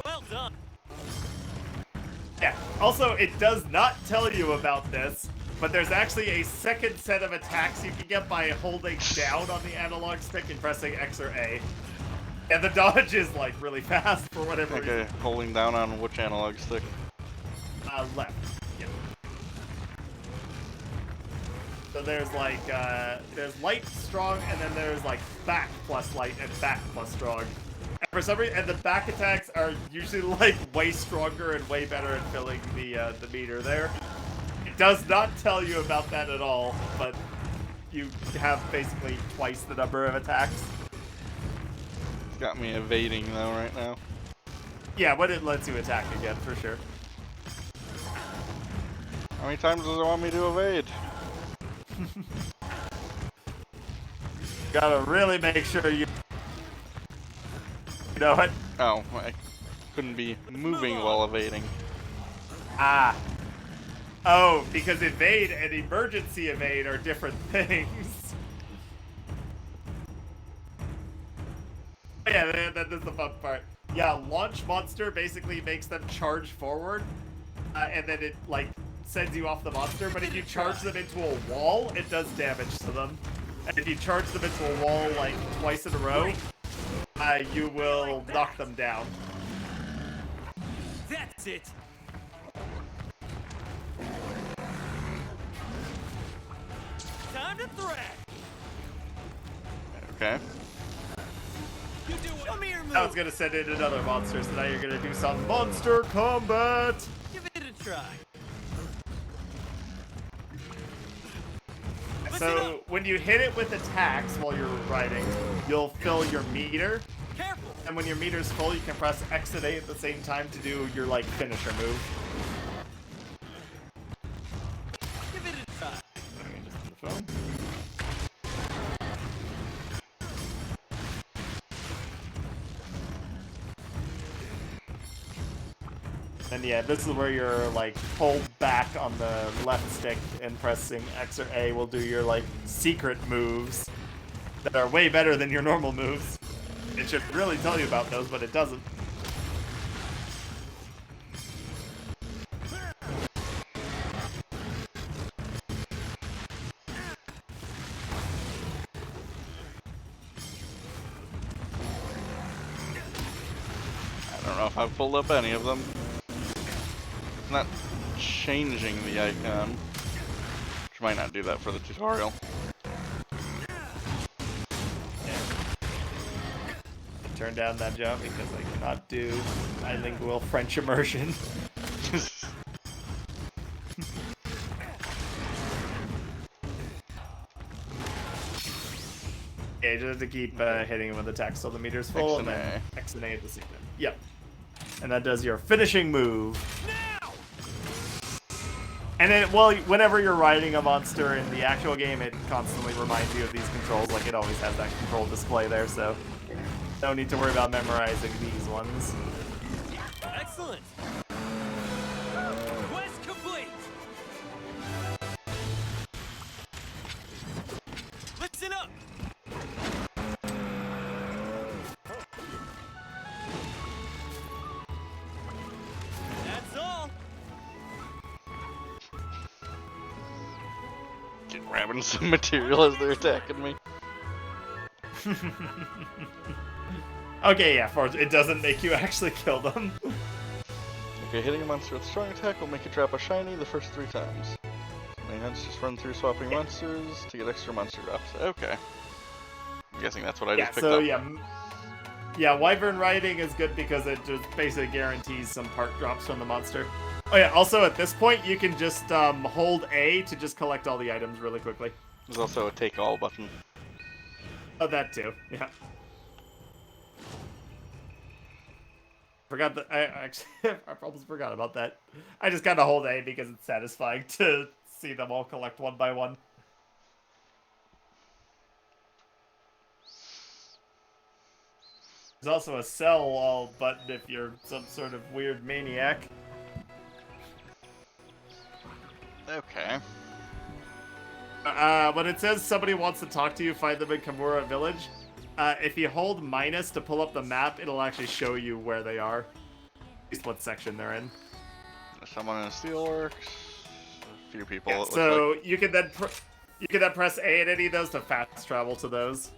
Well done! Yeah, also, it does not tell you about this, but there's actually a second set of attacks you can get by holding down on the analog stick and pressing X or A. And the dodge is, like, really fast for whatever Okay, reason. holding down on which analog stick? Left. Yep. So there's, like, there's light, strong, and then there's, like, back plus light and back plus strong. And for some reason, and the back attacks are usually, like, way stronger and way better at filling the meter there. It does not tell you about that at all, but you have basically twice the number of attacks. It's got me evading though right now. Yeah, but it lets you attack again, for sure. How many times does it want me to evade? Gotta really make sure you know it. Oh, I couldn't be moving while evading. Ah. Oh, because evade and emergency evade are different things. Yeah, that is the fun part. Yeah, launch monster basically makes them charge forward, and then it, like, sends you off the monster, but if you charge them into a wall, it does damage to them. And if you charge them into a wall, like, twice in a row, you will knock them down. That's it! Time to thrash! Okay. You do it! Show me your move! I was gonna send in another monster, so now you're gonna do some monster combat! Give it a try! So, when you hit it with attacks while you're riding, you'll fill your meter. Careful! And when your meter's full, you can press X and A at the same time to do your, like, finisher move. Give it a try! Let me just on the phone. And yeah, this is where you're like hold back on the left stick and pressing X or A will do your like secret moves that are way better than your normal moves. It should really tell you about those, but it doesn't. I don't know if I've pulled up any of them. It's not changing the icon, which might not do that for the tutorial. Turn down that jump because I cannot do bilingual French immersion. Yeah, you just have to keep hitting him with attacks till the meter's full, and then X and A at the same time. Yep. And that does your finishing move. And then, well, whenever you're riding a monster in the actual game, it constantly reminds you of these controls. Like, it always has that control display there, so no need to worry about memorizing these ones. Excellent. Quest complete. Listen up. That's all. Grabbing some material as they're attacking me. Okay, yeah, it doesn't make you actually kill them. Okay, hitting a monster with a strong attack will make it drop a shiny the first 3 times. Main heads just run through swapping monsters to get extra monster drops. Okay. I'm guessing that's what I just picked up. Yeah, Wyvern riding is good because it just basically guarantees some part drops from the monster. Oh yeah, also at this point you can just hold A to just collect all the items really quickly. There's also a take all button. Oh, that too, yeah. Forgot that, I actually, I almost forgot about that. I just kind of hold A because it's satisfying to see them all collect one by one. There's also a sell all button if you're some sort of weird maniac. Okay. When it says somebody wants to talk to you, find them in Kimura Village, if you hold minus to pull up the map, it'll actually show you where they are. At least what section they're in. There's someone in a steelworks. A few people. Yeah, it so looks like. you can then press A at any of those to fast travel to those.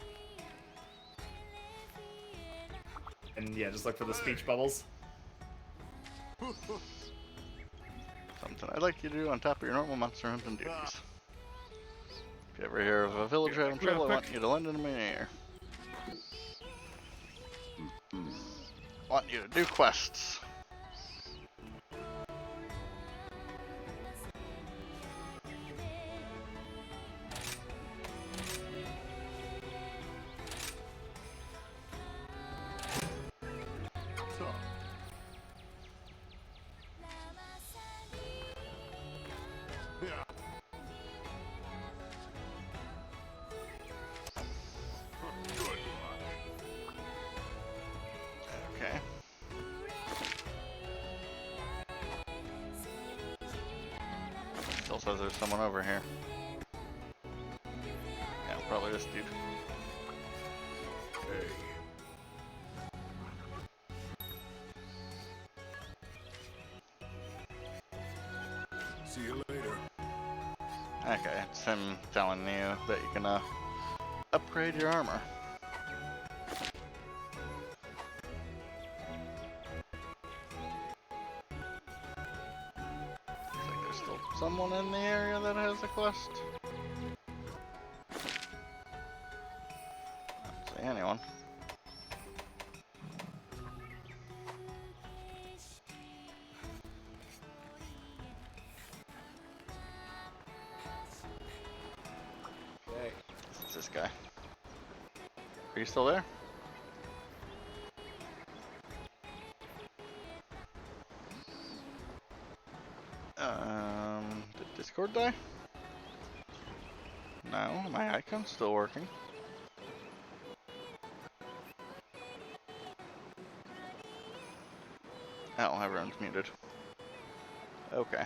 And yeah, just look for the speech bubbles. Something I'd like you to do on top of your normal monster hunting duties. If you ever hear of a villager having trouble, I want you to lend him an ear. I want you to do quests. Okay. Still says there's someone over here. Yeah, probably this dude. See you later. Okay, it's him telling you that you can upgrade your armor. Looks like there's still someone in the area that has a quest. I don't see anyone. It's this guy. Are you still there? Did Discord die? No, my icon's still working. Oh, everyone's muted. Okay.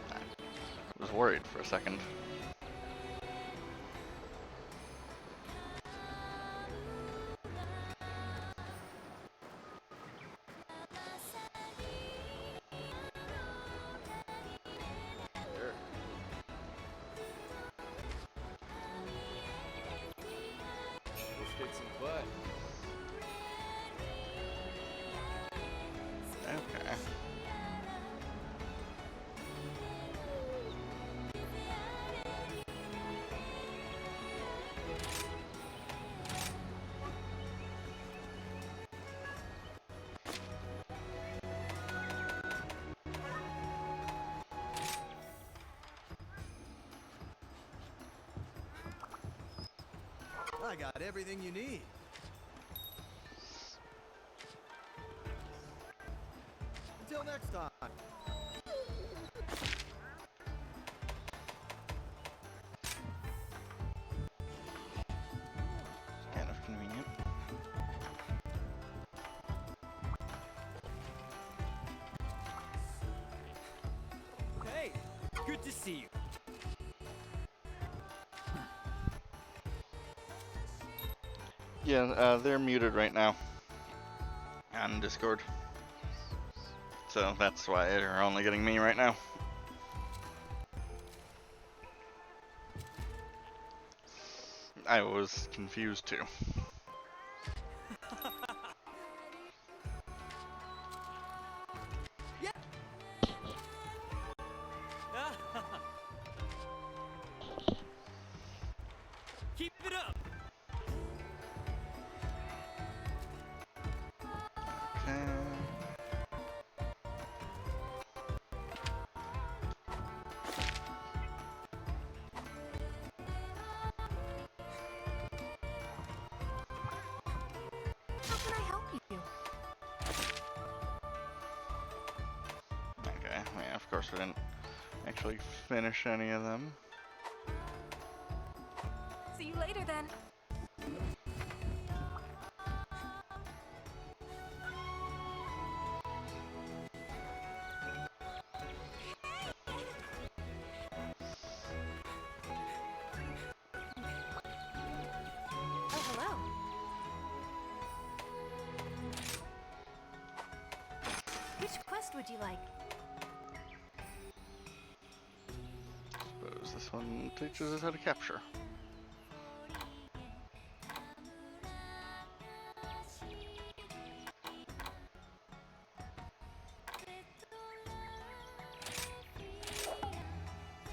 I was worried for a second. Sure. Let's kick some butt. Okay. I got everything you need. Until next time. Kind of convenient. Hey, good to see you. Yeah, they're muted right now on Discord. So that's why they're only getting me right now. I was confused too. Yeah. Keep it up. Okay. How can I help you? Okay, yeah, of course we didn't actually finish any of them. See you later then. Oh, hello. Which quest would you like? Suppose this one teaches us how to capture.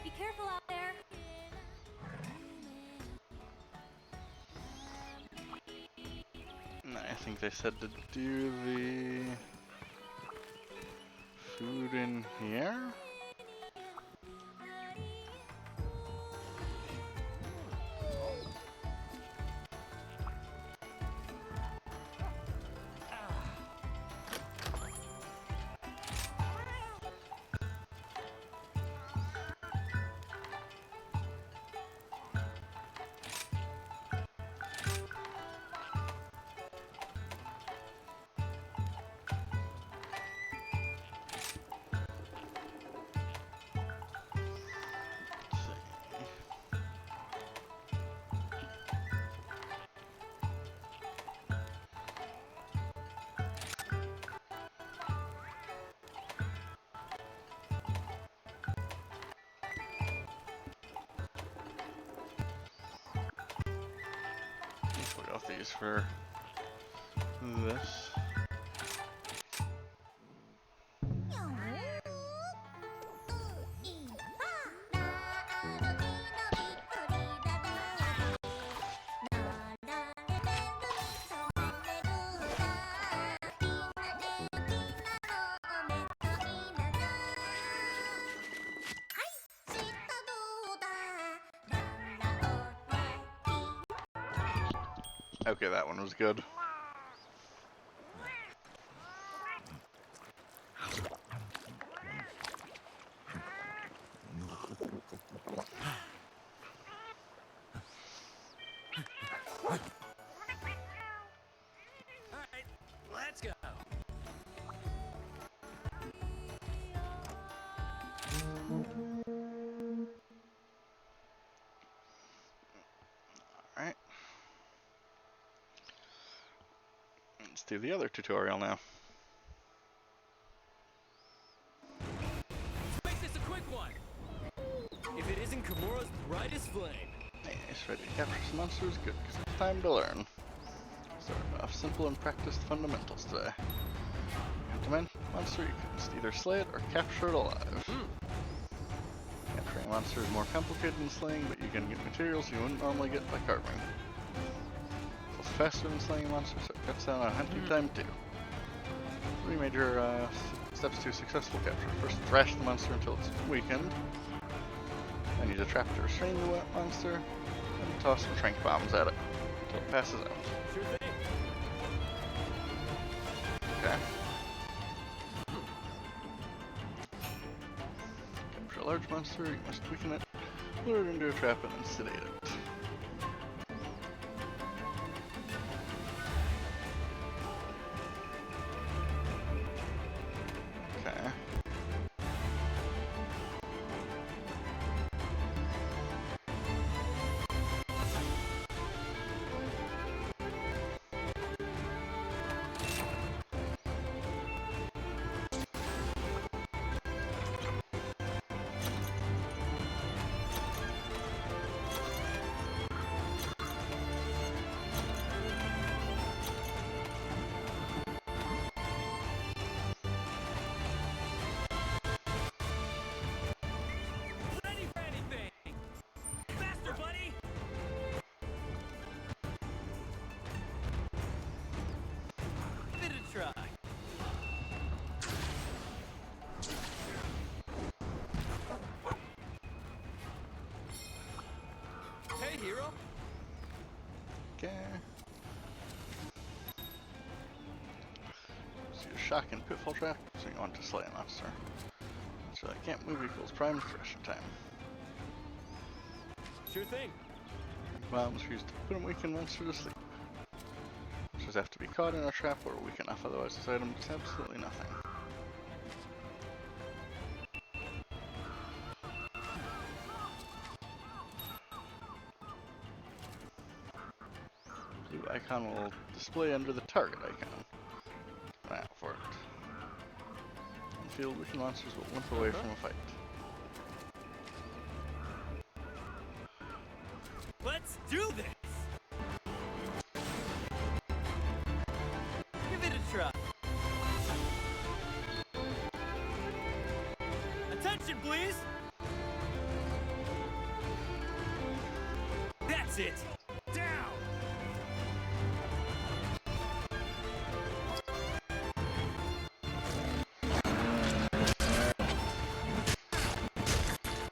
Be careful out there. I think they said to do the food in here? We got these for this. Okay, that one was good. All right, Let's do the other tutorial now. Let's make this a quick one. If it isn't Kimura's brightest flame. Nice, ready to capture some monsters? Good, because it's time to learn. Starting off simple and practiced fundamentals today. To monster, you can just either slay it or capture it alive. Capturing a monster is more complicated than slaying, but you can get materials you wouldn't normally get by carving. It's faster than slaying a monster, so it cuts down on hunting time too. 3 major steps to successful capture. First, thrash the monster until it's weakened. Then use a trap to restrain the monster, and toss some trank bombs at it until it passes out. Sure thing. Okay. Capture a large monster, you must weaken it, lure it into a trap, and then sedate it. Okay. Ready for anything. Faster, buddy. Give it a try. Hey, hero. Okay. So your shock and pitfall trap, so you want to slay a monster. So I can't move equals prime thrashing time. Sure thing. Bombs are used to put a weakened monster to sleep. Monsters have to be caught in a trap or weak enough, otherwise this item does absolutely nothing. Blue icon will display under the target icon. Keep an eye out for it. On the field, weakened monsters will limp away from a fight. Let's do this. Give it a try. Attention, please. That's it. Down.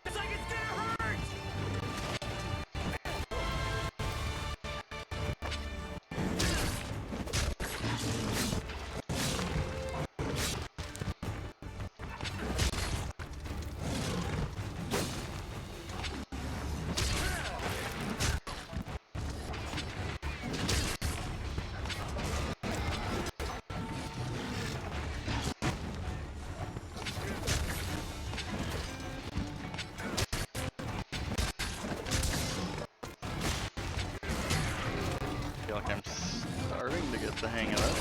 It's like it's gonna hurt. I feel like I'm starting to get the hang of this.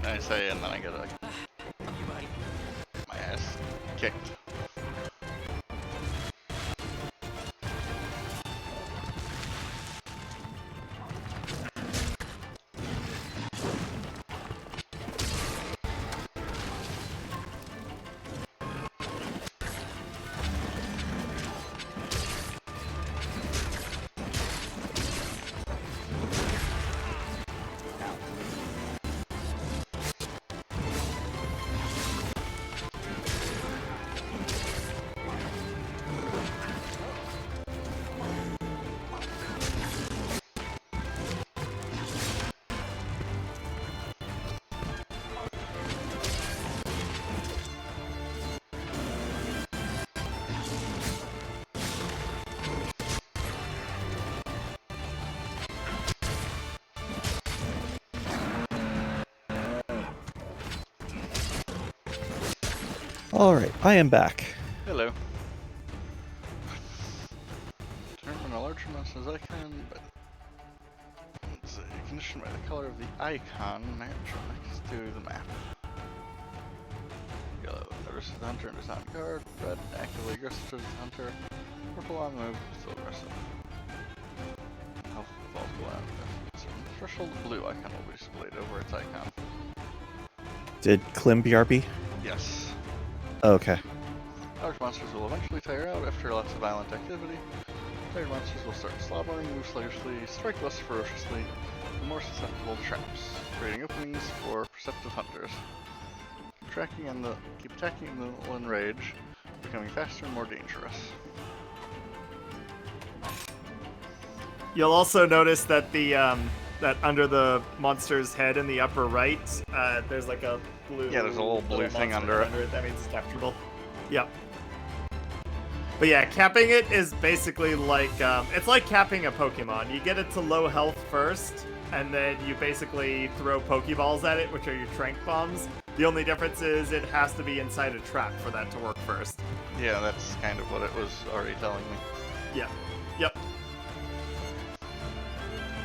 I say, and then I get like my ass kicked. Alright, I am back. Hello. Determine a large amount as I can, but it's conditioned by the color of the icon next to the map. Yellow, notices the hunter and is on guard. Red, actively aggressive to the hunter. Purple, on move, still aggressive. Health falls below. Threshold blue icon will be displayed over its icon. Did Klim BRB? Yes. Okay. Large monsters will eventually tire out after lots of violent activity. Tired monsters will start slobbering, move sluggishly, strike less ferociously, and more susceptible to traps, creating openings for perceptive hunters. Keep attacking them in rage, becoming faster and more dangerous. You'll also notice that the that under the monster's head in the upper right, there's like a blue. Yeah, there's a little blue thing under it. That means it's capturable. Yep. But yeah, capping it is basically like it's like capping a Pokemon. You get it to low health first, and then you basically throw Pokeballs at it, which are your Trank Bombs. The only difference is it has to be inside a trap for that to work first. Yeah, that's kind of what it was already telling me. Yeah. Yep.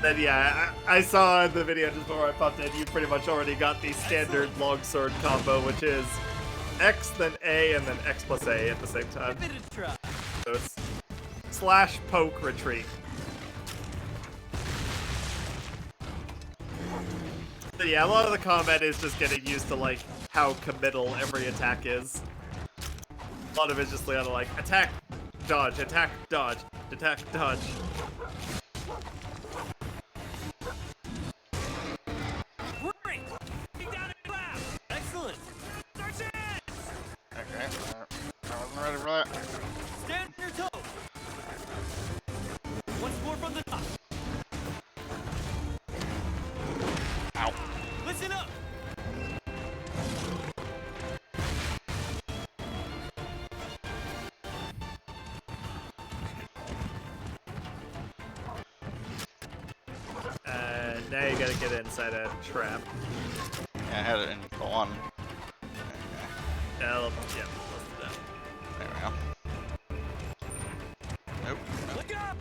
Then yeah, I saw the video just before I popped in, you pretty much already got the standard longsword combo, which is X, then A, and then X plus A at the same time. So it's slash poke retreat. So yeah, a lot of the combat is just getting used to like how committal every attack is. A lot of it's just like attack, dodge, attack, dodge, attack, dodge. Excellent. Okay, I wasn't ready for that. Stand on your toe. Once more from the top. Ow. Listen up. Now you gotta get inside a trap. Yeah, I had it in the one. Yeah, let's do that. There we go. Nope. Look up.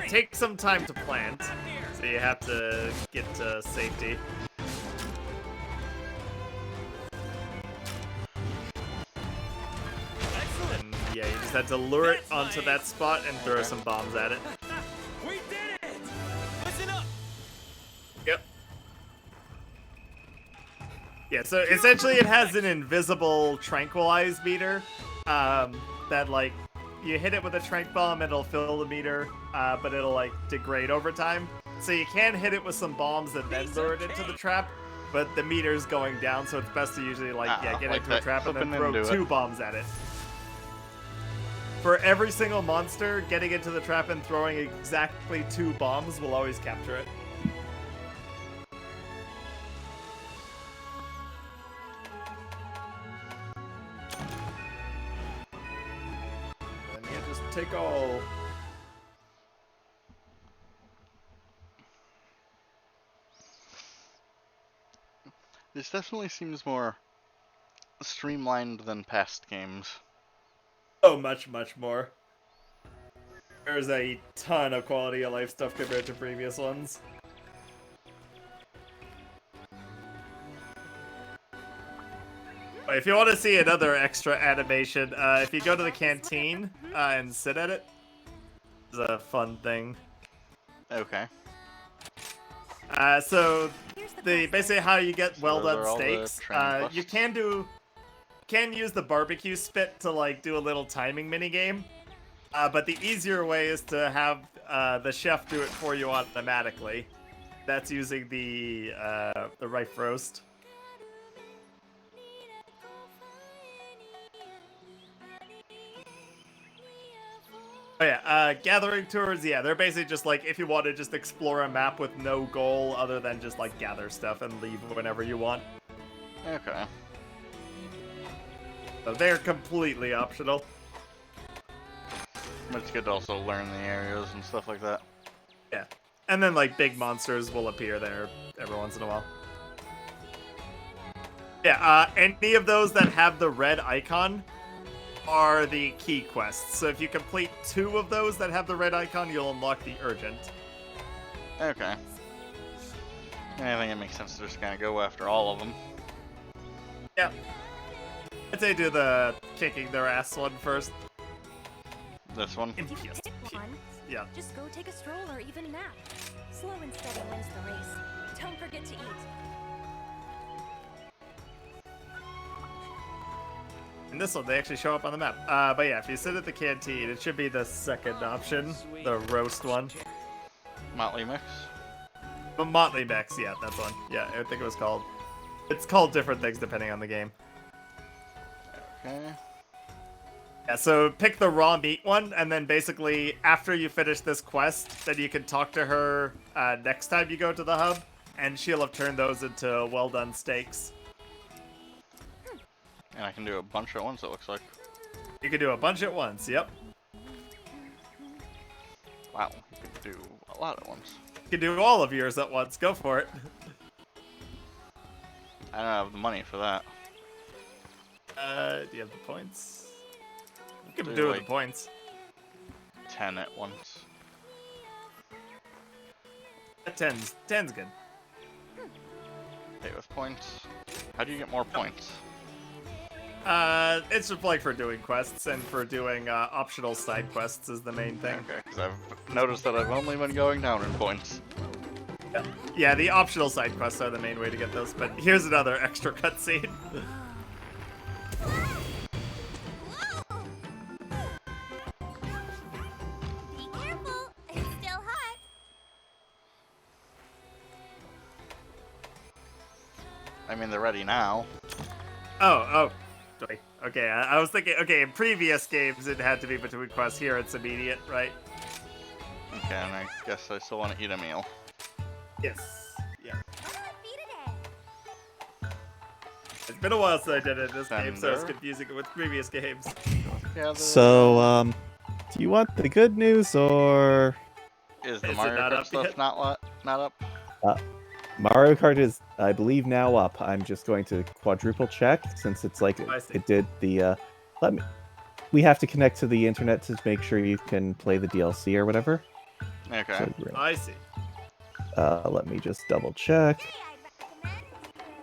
It takes some time to plant, so you have to get to safety. And yeah, you just have to lure it onto that spot and throw some bombs at it. We did it. Listen up. Yep. Yeah, so essentially it has an invisible tranquilize meter, that like, you hit it with a trank bomb, it'll fill the meter, but it'll like degrade over time. So you can hit it with some bombs and then lure it into the trap, but the meter's going down, so it's best to usually like, get like into a that, trap and then clip throw into two it. bombs at it. For every single monster, getting into the trap and throwing exactly 2 bombs will always capture it. And yeah, just take all. This definitely seems more streamlined than past games. Oh, much, much more. There's a ton of quality of life stuff compared to previous ones. If you want to see another extra animation, if you go to the canteen and sit at it, it's a fun thing. Okay. So basically how you get well those are done all the steaks. training You quests? can use the barbecue spit to like do a little timing mini game. But the easier way is to have the chef do it for you automatically. That's using the rife roast. Oh yeah, gathering tours, yeah, they're basically just like if you want to just explore a map with no goal other than just like gather stuff and leave whenever you want. Okay. So they're completely optional. But it's good to also learn the areas and stuff like that. Yeah. And then like big monsters will appear there every once in a while. Yeah, any of those that have the red icon are the key quests. So if you complete 2 of those that have the red icon, you'll unlock the urgent. Okay. I think it makes sense to just kind of go after all of them. Yep. I'd say do the kicking their ass one first. This one. If you skip one, Yeah. just go take a stroll or even a nap. Slow and steady wins the race. Don't forget to eat. In this one, they actually show up on the map. But yeah, if you sit at the canteen, it should be the second option, the roast one. Motley Mix. But Motley Mix, yeah, that's one. Yeah, I think it was called. It's called different things depending on the game. Okay. Yeah, so pick the raw meat one, and then basically after you finish this quest, then you can talk to her next time you go to the hub, and she'll have turned those into well-done steaks. And I can do a bunch at once, it looks like. You can do a bunch at once, yep. Wow, you can do a lot at once. You can do all of yours at once, go for it. I don't have the money for that. Do you have the points? You can Do do it with like the points. 10 at once. 10's good. Pay with points. How do you get more points? It's just like for doing quests and for doing optional side quests is the main thing. Okay, because I've noticed that I've only been going down in points. Yeah, the optional side quests are the main way to get those, but here's another extra cutscene. Be careful, it's still hot. I mean, they're ready now. Oh. Sorry. Okay, I was thinking, okay, in previous games it had to be between quests. Here it's immediate, right? Okay, and I guess I still want to eat a meal. Yes. Yeah. What do I feed today? It's been a while since I did it in this game, so it's Thunder. confusing it with previous games. Yeah, So, do you want the good news or is the Is it Mario not Kart up stuff yet? not up? Mario Kart is, I believe, now up. I'm just going to quadruple check since it's like I see. it did the. We have to connect to the internet to make sure you can play the DLC or whatever. Okay. So, we're- I see. let me just double check. Hey, I'd recommend.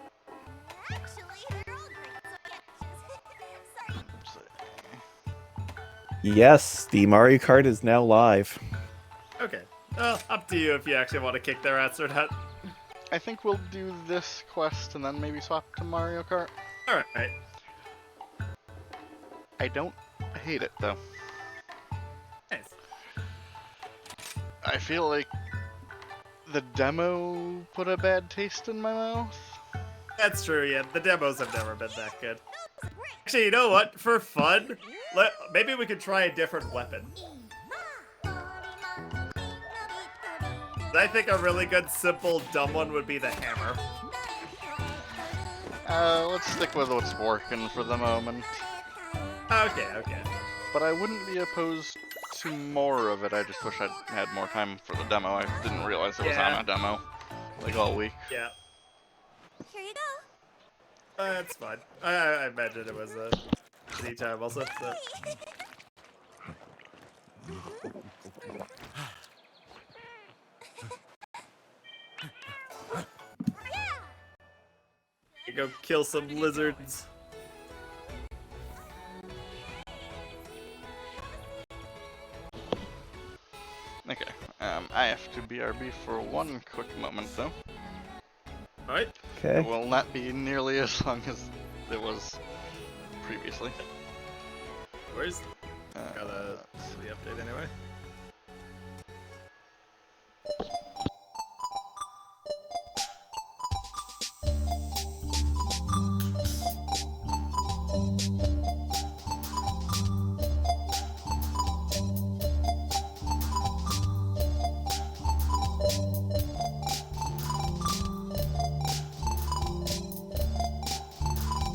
Actually, they're all great, so yeah. Sorry. Yes, the Mario Kart is now live. Okay. Well, up to you if you actually want to kick their ass or not. I think we'll do this quest and then maybe swap to Mario Kart. Alright. I don't hate it though. Nice. I feel like the demo put a bad taste in my mouth. That's true, yeah. The demos have never been that good. Actually, you know what? For fun, maybe we could try a different weapon. I think a really good, simple, dumb one would be the hammer. Let's stick with what's working for the moment. Okay. But I wouldn't be opposed to more of it. I just wish I'd had more time for the demo. I didn't realize it was Yeah. on a demo, like all week. Yeah. Here you go. That's fine. I imagine it was a busy time also. So. You go kill some lizards. Okay. I have to BRB for one quick moment though. Alright. Okay. It will not be nearly as long as it was previously. Where's Uh, gotta see the update anyway?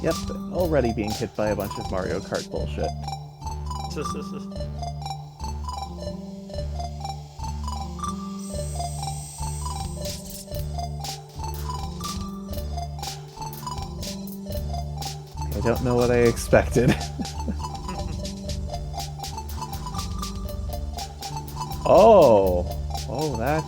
Yep, already being hit by a bunch of Mario Kart bullshit. I don't know what I expected. Oh! Oh, that...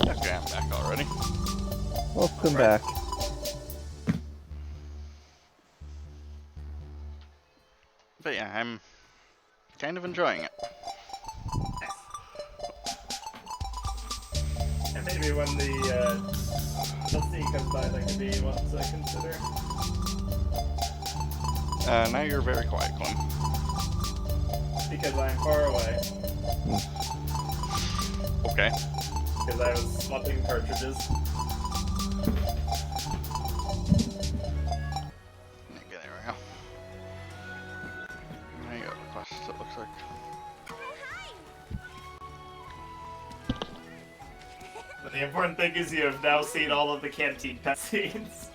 Okay, I'm back already. Welcome back. But yeah, I'm kind of enjoying it. And maybe when the DLC comes by, that could be one to consider. Now you're very quiet, Clem. Because I'm far away. Okay. Because I was swapping cartridges. Okay, there we go. Now you got requests, it looks like. But the important thing is you have now seen all of the canteen cutscenes.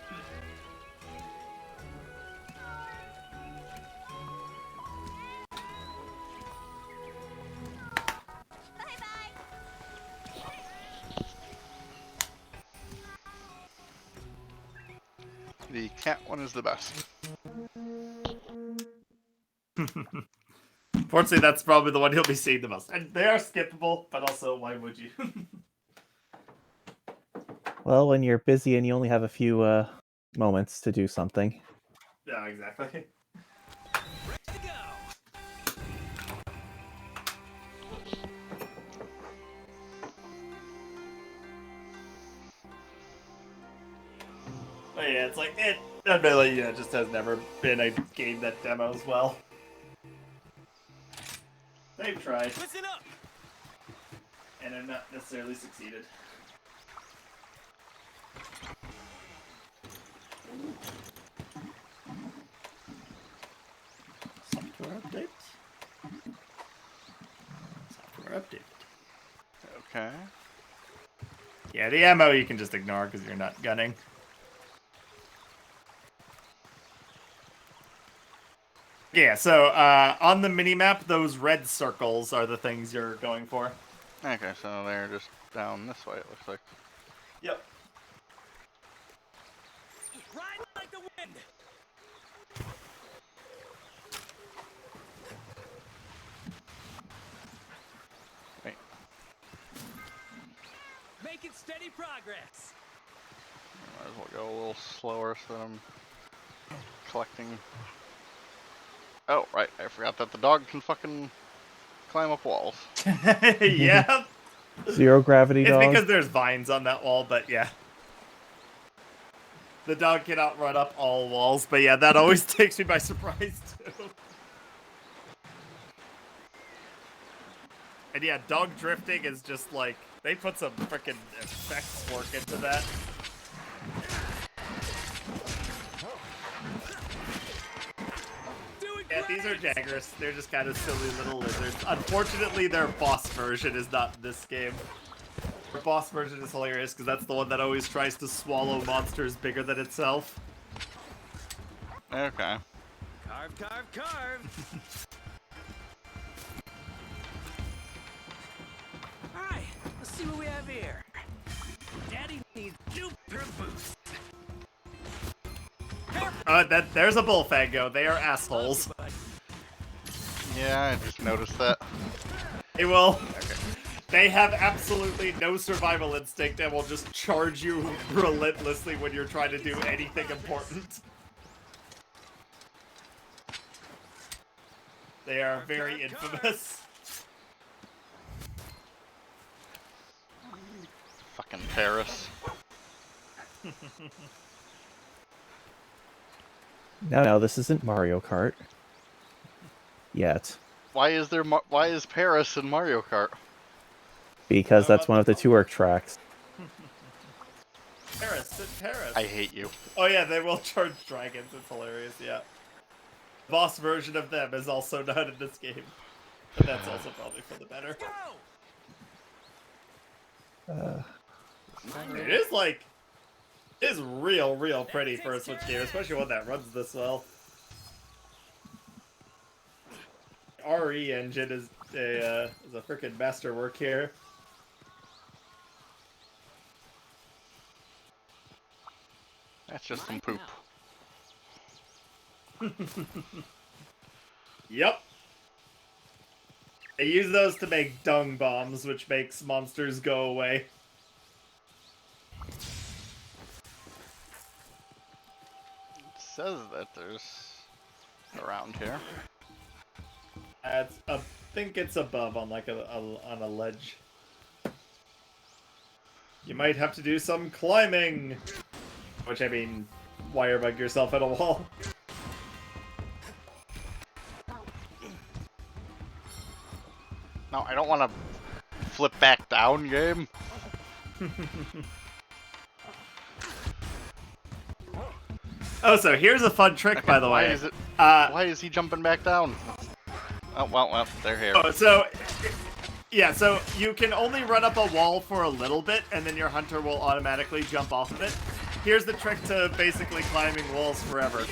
The cat one is the best. Fortunately, that's probably the one you'll be seeing the most. And they are skippable, but also, why would you? Well, when you're busy and you only have a few moments to do something. Yeah, exactly. But yeah, it's like, it admittedly, yeah, just has never been a game that demos well. They've tried. Listen up. And have not necessarily succeeded. Software update. Software update. Okay. Yeah, the ammo you can just ignore because you're not gunning. Yeah, so on the minimap, those red circles are the things you're going for. Okay, so they're just down this way, it looks like. Yep. Ride like the wind. Wait. Making steady progress. Might as well go a little slower so that I'm collecting. Oh, right, I forgot that the dog can fucking climb up walls. Yeah. Zero gravity It's dog. because there's vines on that wall, but yeah. The dog cannot run up all walls, but yeah, that always takes me by surprise too. And yeah, dog drifting is just like, they put some freaking effects work into that. Yeah, these are Jaggers. They're just kind of silly little lizards. Unfortunately, their boss version is not in this game. Their boss version is hilarious because that's the one that always tries to swallow monsters bigger than itself. Okay. Carve, carve, carve. Alright, let's see what we have here. Daddy needs new pair of boots. There's a Bullfango. They are assholes. Yeah, I just noticed that. They will. They have absolutely no survival instinct and will just charge you relentlessly when you're trying to do anything important. They are very infamous. Fucking Paris. No, this isn't Mario Kart. Yet. Why is Paris in Mario Kart? Because that's one of the Twerk tracks. Paris, Paris. I hate you. Oh yeah, they will charge dragons. It's hilarious, yeah. Boss version of them is also not in this game. But that's also probably for the better. It is like, it is real pretty for a Switch game, especially one that runs this well. RE engine is a freaking masterwork here. That's just some poop. Yep. They use those to make dung bombs, which makes monsters go away. It says that there's around here. I think it's above on like on a ledge. You might have to do some climbing, which I mean, wire bug yourself at a wall. No, I don't want to flip back down, game. Oh, so here's a fun trick, Okay, by the why way. is it? Why is he jumping back down? Oh, well, they're here. Oh, so yeah, so you can only run up a wall for a little bit, and then your hunter will automatically jump off of it. Here's the trick to basically climbing walls forever.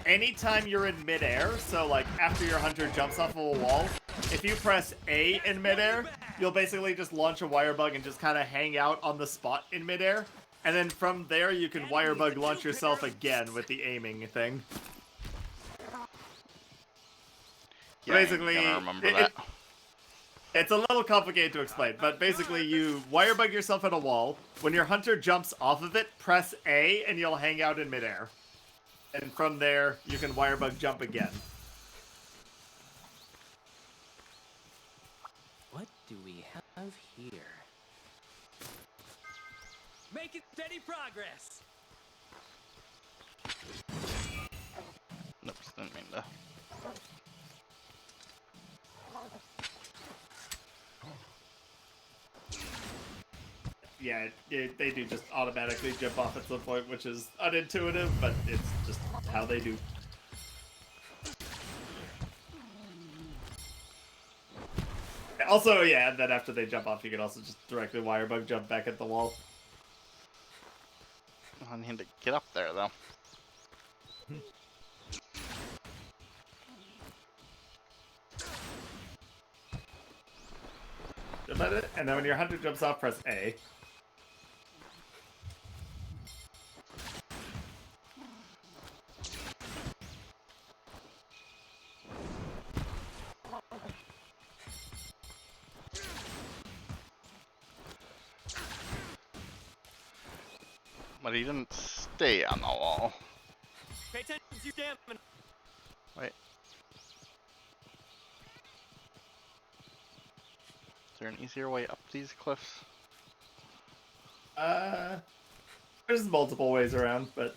Anytime you're in midair, so like after your hunter jumps off of a wall, if you press A in midair, you'll basically just launch a wire bug and just kind of hang out on the spot in midair. And then from there, you can wire bug launch yourself again with the aiming thing. Yeah, Basically, I ain't gonna remember that. It's a little complicated to explain, but basically you wire bug yourself at a wall. When your hunter jumps off of it, press A and you'll hang out in midair. And from there, you can wire bug jump again. What do we have here? Making steady progress. Nope, didn't mean to. Yeah, they do just automatically jump off at some point, which is unintuitive, but it's just how they do. Also, yeah, and then after they jump off, you can also just directly wire bug jump back at the wall. I need to get up there, though. Jump at it, and then when your hunter jumps off, press A. But he didn't stay on the wall. Pay attention to your stamina. Wait. Is there an easier way up these cliffs? There's multiple ways around, but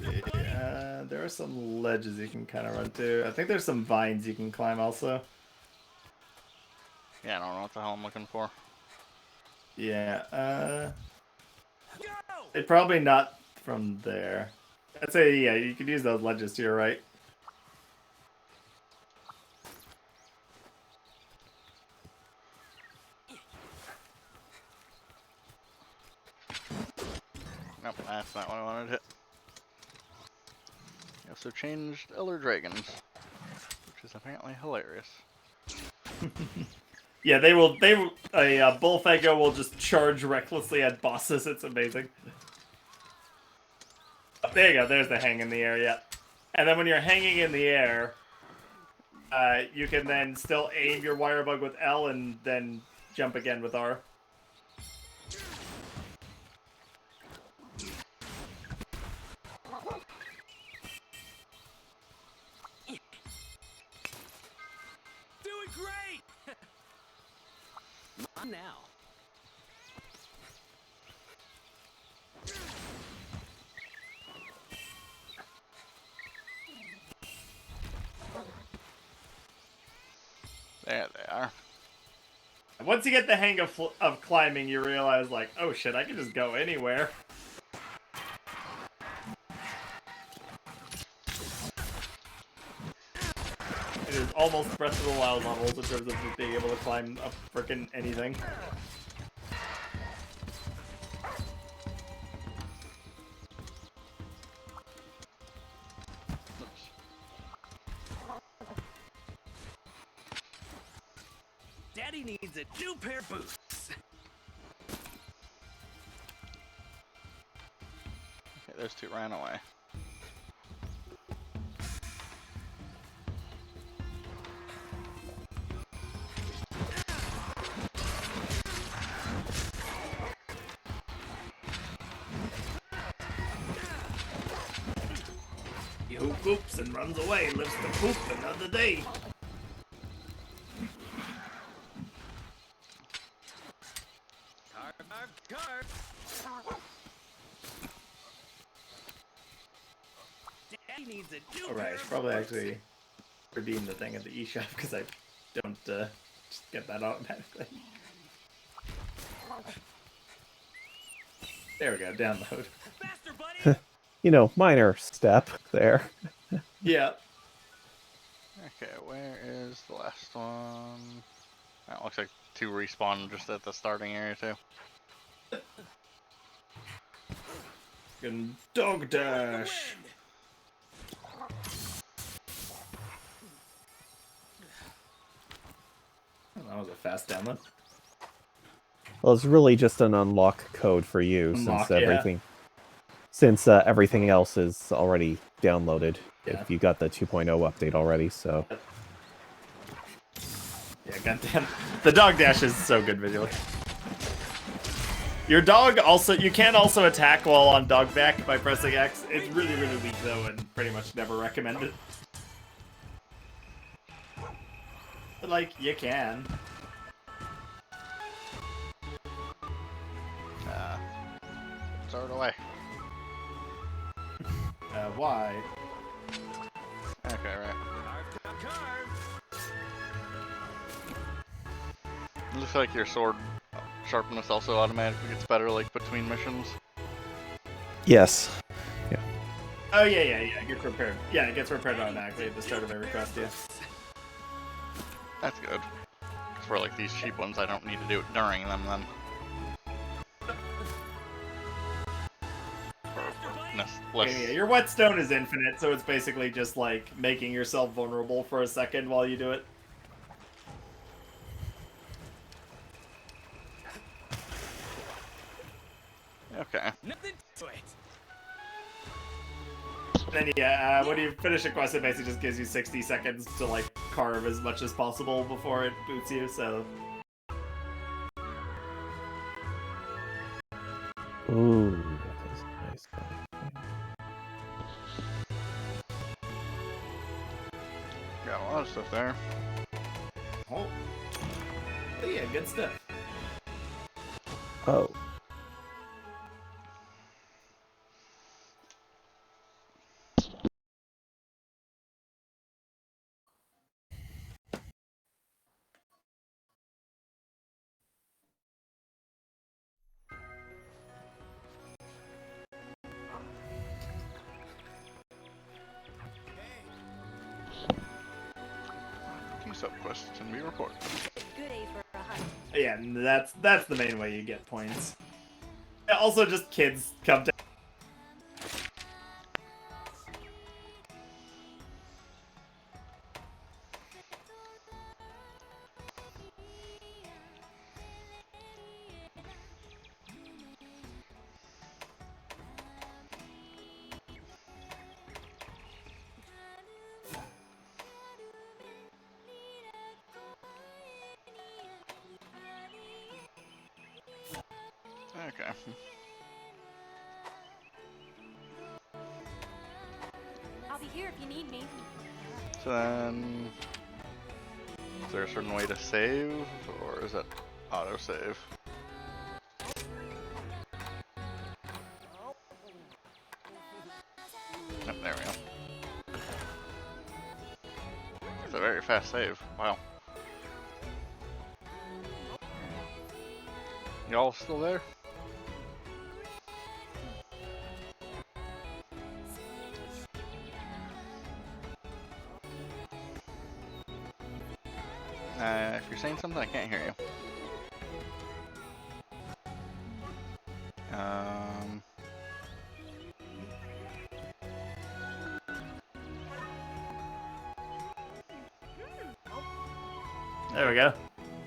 yeah, there are some ledges you can kind of run to. I think there's some vines you can climb also. Yeah, I don't know what the hell I'm looking for. Yeah, it probably not from there. I'd say, yeah, you could use those ledges to your right. Nope, that's not what I wanted to hit. They also changed Elder Dragons, which is apparently hilarious. Yeah, a Bullfego will just charge recklessly at bosses. It's amazing. Oh, there you go. There's the hang in the air, yeah. And then when you're hanging in the air, you can then still aim your wire bug with L and then jump again with R. Doing great. Not now. There they are. Once you get the hang of climbing, you realize, like, oh shit, I can just go anywhere. It is almost Breath of the Wild levels in terms of just being able to climb up frickin' anything. Daddy needs a new pair of boots. Okay, those two ran away. Who poops and runs away lives to poop another day. Kart. Daddy needs a new Alright, pair I of should probably boots. actually redeem the thing at the eShop because I don't just get that automatically. There we go, download. Faster, buddy. You know, minor step there. Yeah. Okay, where is the last one? That looks like two respawn just at the starting area too. Fucking dog dash. Oh, that was a fast download. Well, it's really just an unlock code for you Unlock, since everything else is already downloaded. Yeah. If you got the 2.0 update already, so Yeah, goddamn. The dog dash is so good visually. Your dog also, you can also attack while on dog back by pressing X. It's really, really weak though, and pretty much never recommended. But like, you can. Throw it away. Why? Okay, right. It looks like your sword sharpness also automatically gets better, like between missions. yes. Oh yeah, it gets repaired. Yeah, it gets repaired automatically at the start of every quest, yeah. That's good. 'Cause for like these cheap ones, I don't need to do it during them then. Yeah, your whetstone is infinite, so it's basically just like making yourself vulnerable for a second while you do it. Okay. Nothing to it. Then yeah, when you finish a quest, it basically just gives you 60 seconds to like carve as much as possible before it boots you. So Ooh, that is nice. Got a lot of stuff there. oh, but yeah, good stuff. Oh. Key subquests can be reported. Good aid for a hunt. Yeah, and that's the main way you get points. Yeah, also, just kids come to. Okay. I'll be here if you need me. So then, is there a certain way to save, or is it auto-save? Yep, there we go. It's a very fast save. Wow. Y'all still there? If you're saying something, I can't hear you. There we go.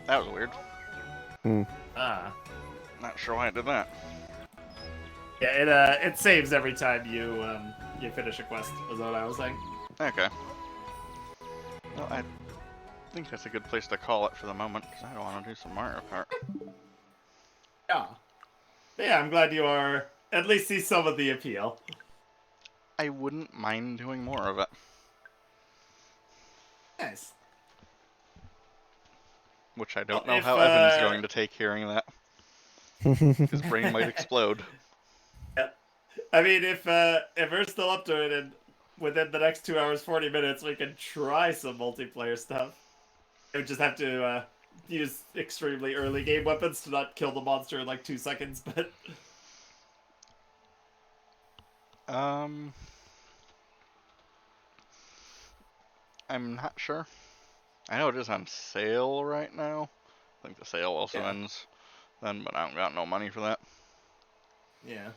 That was weird. Ah. Not sure why it did that. Yeah, it saves every time you finish a quest, is what I was saying. Okay. Well, I think that's a good place to call it for the moment, because I don't want to do some Mario Kart. Yeah. But yeah, I'm glad you are at least see some of the appeal. I wouldn't mind doing more of it. Nice. Which I don't Well, know if, how Evan's going to take hearing that. His brain might explode. Yeah. I mean, if we're still up to it and within the next 2 hours, 40 minutes, we can try some multiplayer stuff. We would just have to use extremely early game weapons to not kill the monster in like 2 seconds, but... I'm not sure. I know it is on sale right now. I think the sale also ends then, but I don't got no money for that. Yeah.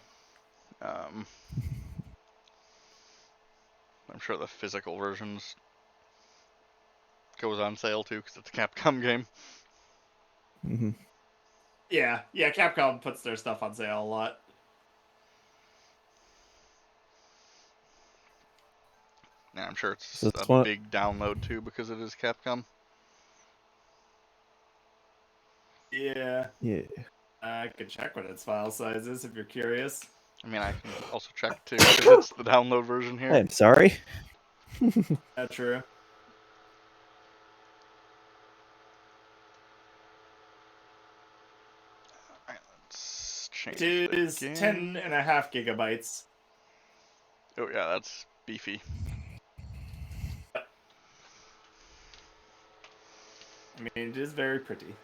I'm sure the physical versions goes on sale too, because it's a Capcom game. Yeah, Capcom puts their stuff on sale a lot. Yeah, I'm sure it's So it's a big download too, because it is Capcom. Yeah. Yeah. I could check what its file size is if you're curious. I mean, I can also check too, because it's the download version here. I'm sorry. That's true. Alright, let's change It is the game. 10.5 gigabytes. Oh yeah, that's beefy. I mean, it is very pretty.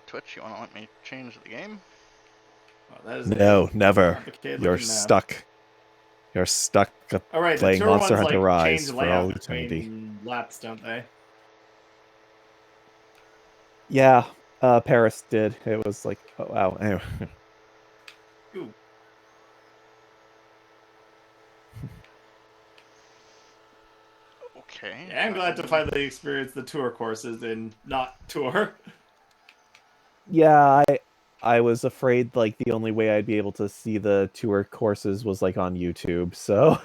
Twitch, you want to let me change the game? Well, that is No, never. complicated You're looking map. stuck. You're stuck All right, playing the tour Monster ones Hunter like Rise change for layout all eternity. between laps, don't they? Yeah, Paris did. It was like, oh wow. Anyway. Ooh. Okay. Yeah, I'm glad to finally experience the tour courses in not tour. Yeah, I was afraid like the only way I'd be able to see the tour courses was like on YouTube, so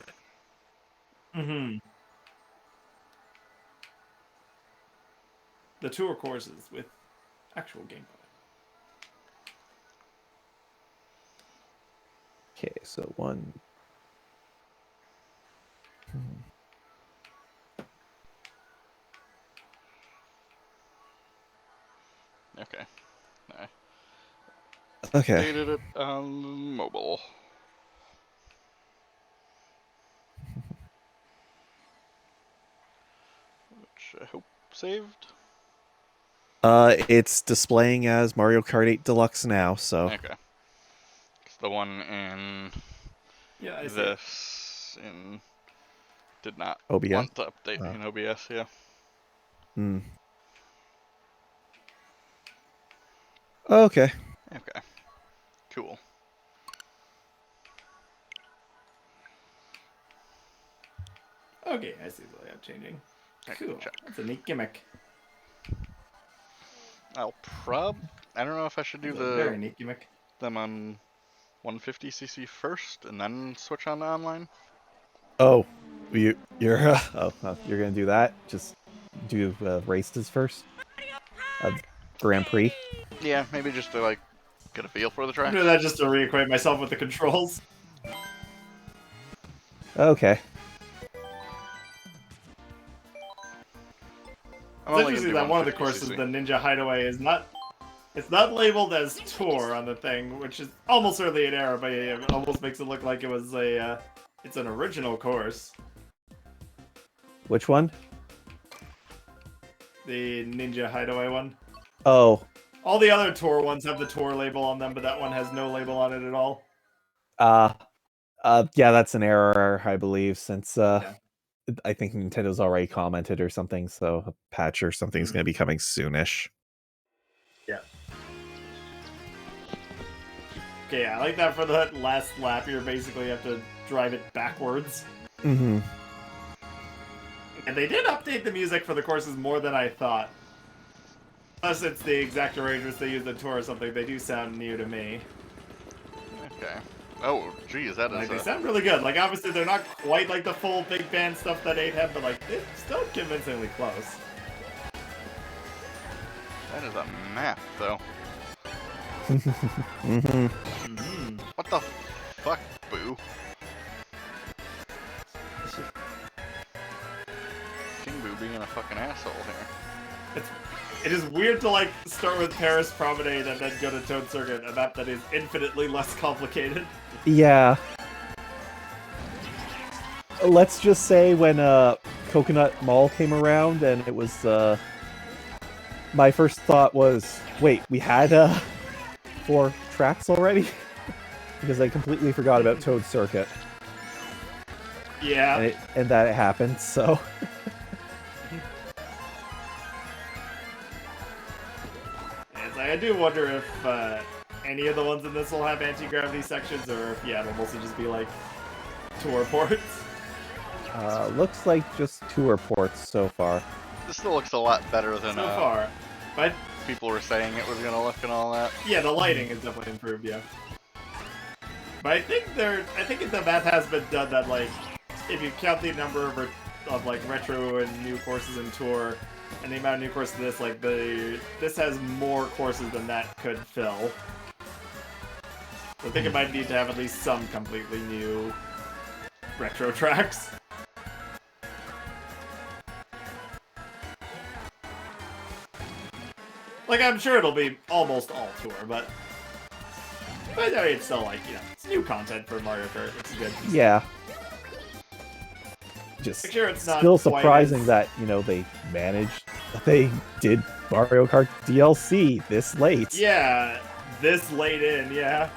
The tour courses with actual gameplay. okay, so one. Okay. Okay. Updated it on mobile. Which I hope saved. It's displaying as Mario Kart 8 Deluxe now, so Okay. It's the one in Yeah, I see. this in did not OBS? want to update in OBS, yeah. Okay. Okay. Cool. Okay, I see the layout changing. Cool. Check. That's a neat gimmick. I don't know if I should do That's a very neat gimmick. them on 150cc first and then switch on to online. Oh, you're you're gonna do that? Just do races first? Grand Prix? Yeah, maybe just to like get a feel for the I'm track. doing that just to reacquaint myself with the controls. Okay. I'm It's only gonna interesting do that one of the 150cc. courses, the Ninja Hideaway, is not. It's not labeled as tour on the thing, which is almost certainly an error, but yeah, it almost makes it look like it was a. It's an original course. Which one? The Ninja Hideaway one. Oh. All the other tour ones have the tour label on them, but that one has no label on it at all. Yeah, that's an error, I believe, since Yeah. I think Nintendo's already commented or something, so a patch or something's going to be coming soonish. Yeah. Okay, yeah, I like that for the last lap, you basically have to drive it backwards. Mm-hmm. And they did update the music for the courses more than I thought. Unless it's the exact arrangements they use in Tour or something, they do sound new to me. Okay. Oh, geez, that Like, is they sound really good. Like, obviously, they're not quite like the full big band stuff that 8 had, but, like, it's still convincingly close. that is a map, though. Mm-hmm. What the fuck, Boo? King Boo being a fucking asshole here. It is weird to, like, start with Paris Promenade and then go to Toad Circuit, a map that is infinitely less complicated. Yeah. Let's just say when Coconut Mall came around and it was my first thought was, wait, we had 4 tracks already? Because I completely forgot about Toad Circuit. Yeah. And that it happened, so I do wonder if any of the ones in this will have anti-gravity sections, or if, yeah, it'll mostly just be, like, tour ports. looks like just tour ports so far. This still looks a lot better than So far. But people were saying it was gonna look and all that. yeah, the lighting is definitely improved, yeah. But I think the math has been done that, like, if you count the number of like retro and new courses in Tour, and the amount of new courses in this, like this has more courses than that could fill. So I think it might need to have at least some completely new retro tracks. Like, I'm sure it'll be almost all Tour, but I mean, it's still, like, you know, it's new content for Mario Kart, which is good. Yeah. Just Make sure it's not still quite surprising as- that, they did Mario Kart DLC this late. Yeah, this late in, yeah.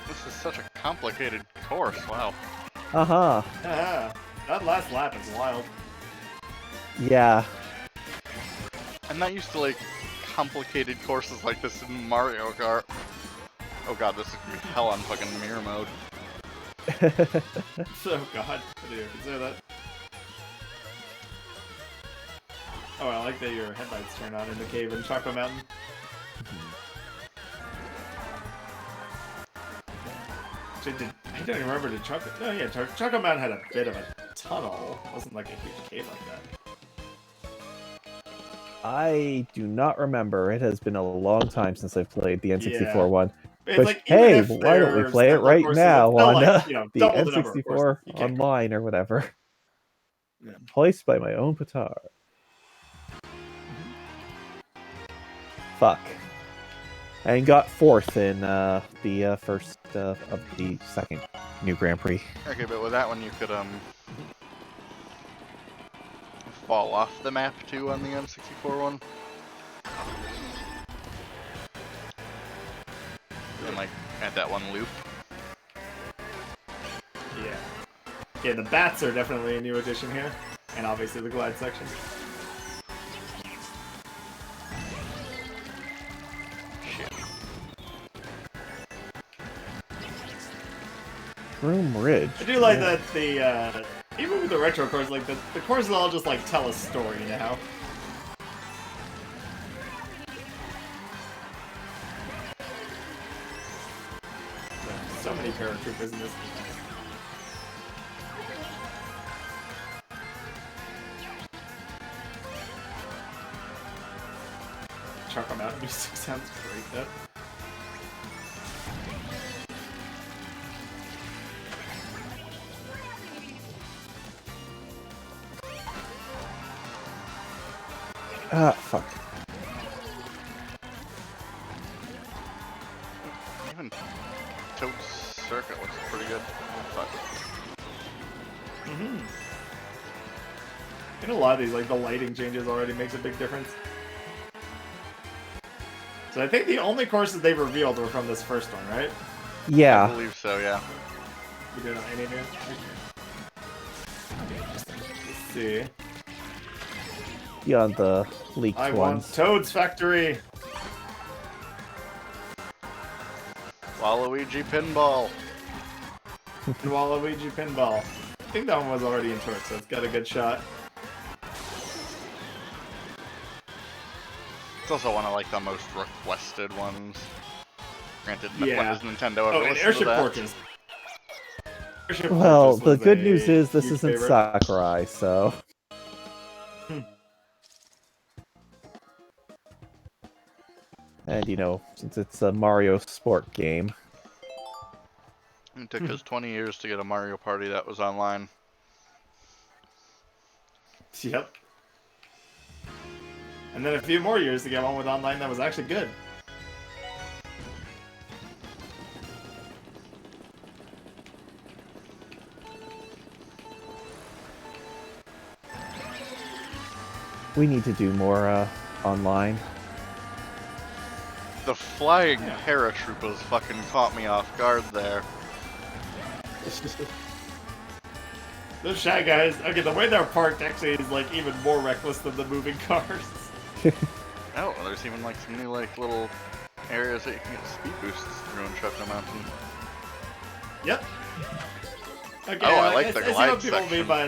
This is such a complicated course, wow. Uh-huh. Yeah, that last lap is wild. Yeah. I'm not used to, like, complicated courses like this in Mario Kart. Oh god, this is gonna be hell on fucking mirror mode. Oh god, I didn't even consider that. Oh, I like that your headlights turn on in the cave in Choco Mountain. Actually, I don't even remember, did Choco... Oh yeah, Choco Mountain had a bit of a tunnel. It wasn't like a huge cave like that. I do not remember. It has been a long time since I've played the N64 Yeah. one. It's But like, even hey, if why don't we there's play it separate right courses, now it's still, on like, you know, the double the number of N64 courses. You can't- online or whatever? Yeah. Placed by my own petard. Fuck. And got 4th in the first of the second new Grand Prix. Okay, but with that one you could, fall off the map too on the N64 one. And, like, at that one loop. Yeah. Yeah, the bats are definitely a new addition here. And obviously the glide section. Shit. Broom Ridge. I do like that the, even with the retro cores, like, the cores all just, like, tell a story now. So many paratroopers in this. Choco Mountain music sounds great, though. Ah, fuck. Even Toad Circuit looks pretty good. Oh, fuck. In a lot of these, like, the lighting changes already makes a big difference. So I think the only courses they revealed were from this first one, right? I Yeah. believe so, yeah. We do not any new. Let's see. Beyond the leaked I ones. want Toad's Factory. Waluigi Pinball. And Waluigi Pinball. I think that one was already into it, so it's got a good shot. It's also one of like the most requested ones. Granted, when Yeah. does Nintendo ever Oh, and listen to Airship that? Fortress. Airship Well, Fortress the was good a news is this huge isn't favorite. Sakurai, so. And you know, since it's a Mario sport game. It took us 20 years to get a Mario Party that was online. Yep. And then a few more years to get one with online that was actually good. We need to do more online. The flying paratroopers fucking caught me off guard there. Those Shy Guys, okay, the way they're parked actually is like even more reckless than the moving cars. Oh, there's even like some new like little areas that you can get speed boosts through in Choco Mountain. Yep. Okay, Oh, I like the I see glide what people mean section. by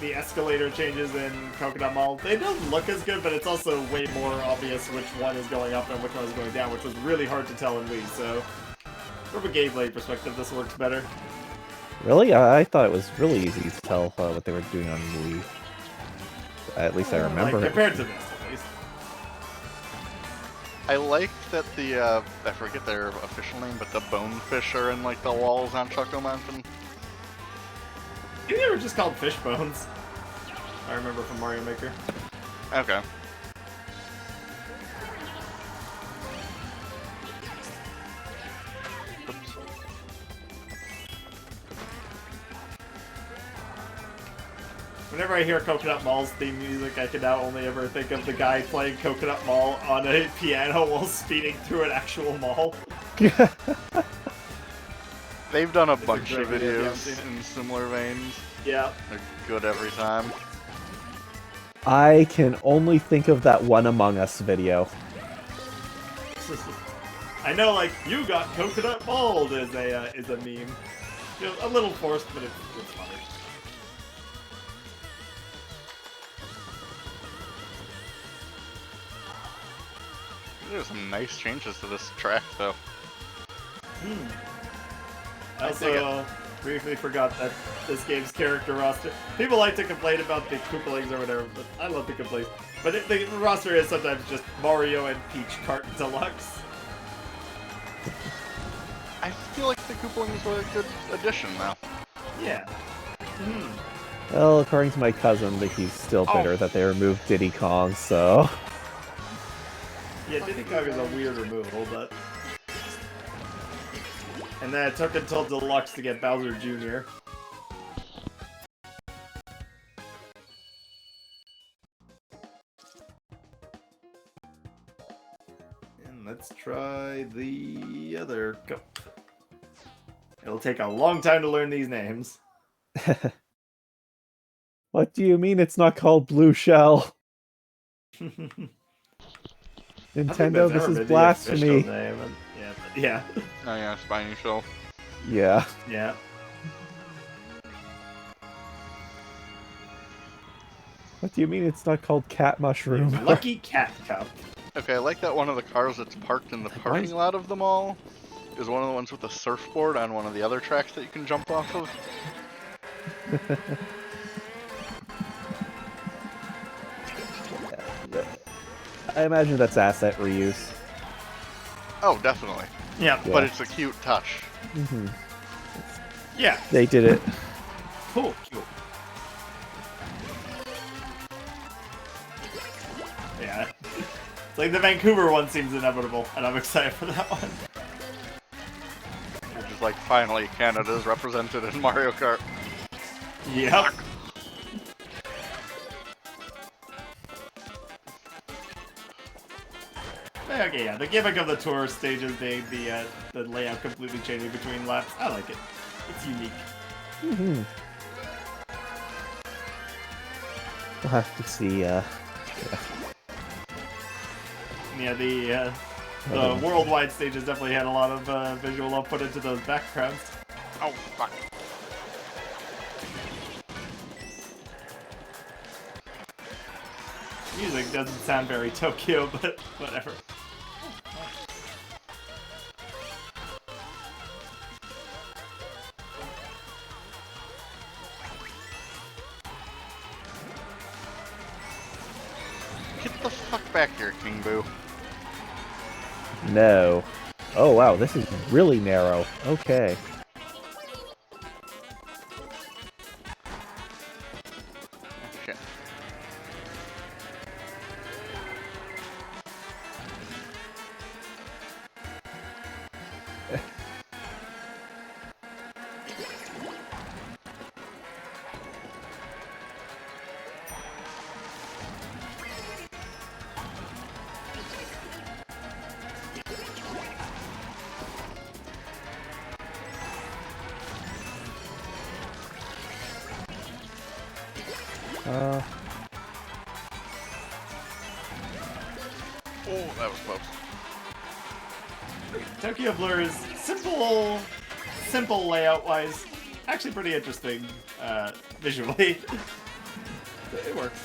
the escalator changes in Coconut Mall. They don't look as good, but it's also way more obvious which one is going up and which one is going down, which was really hard to tell in Wii. So, from a gameplay perspective, this works better. Really? I thought it was really easy to tell what they were doing on Wii. At least I remember Like, it. compared to this, at least. I like that the, I forget their official name, but the bonefish are in like the walls on Choco Mountain. I think they were just called fish bones. I remember from Mario Maker. Okay. Oops. Whenever I hear Coconut Mall's theme music, I can now only ever think of the guy playing Coconut Mall on a piano while speeding through an actual mall. They've done a It's a bunch of great video, I've videos seen it. in similar veins. Yeah. They're good every time. I can only think of that one Among Us video. I know, like, you got Coconut Balled is a meme. You know, a little forced, but it's funny. There's some nice changes to this track, though. I also briefly forgot that this game's character roster. People like to complain about the Koopalings or whatever, but I love the complaints. But the roster is sometimes just Mario and Peach Kart Deluxe. I feel like the Koopalings were a good addition, though. Yeah. Well, according to my cousin, he's still bitter that they removed Diddy Kong, so... Yeah, Diddy Kong is a weird removal, but... And then it took until Deluxe to get Bowser Jr. And let's try the other cup. It'll take a long time to learn these names. What do you mean it's not called Blue Shell? I don't think Nintendo, that's this ever is been the blasphemy. official name, and- yeah, Oh yeah, Spiny Shell. Yeah. yeah. What do you mean it's not called Cat Mushroom? Lucky Cat Cup. Okay, I like that one of the cars that's parked in the parking lot of the mall is one of the ones with the surfboard on one of the other tracks that you can jump off of. I imagine that's asset reuse. Oh, definitely. Yeah. But it's a cute touch. Hmm. Yeah. They did it. Cool. Cool. Yeah. It's like the Vancouver one seems inevitable, and I'm excited for that one. Which is like, finally, Canada's represented in Mario Kart. Yep. Okay, yeah, the gimmick of the tour stages being the layout completely changing between laps. I like it. It's unique. Mm-hmm. We'll have to see. Yeah. Yeah, the worldwide stages definitely had a lot of visual love put into those backgrounds. Oh, fuck. Music doesn't sound very Tokyo, but whatever. Get the fuck back here, King Boo. No. Oh wow, this is really narrow. Okay. Shit. Uh. Oh, that was close. Tokyo Blur is simple layout-wise, actually pretty interesting visually. It works.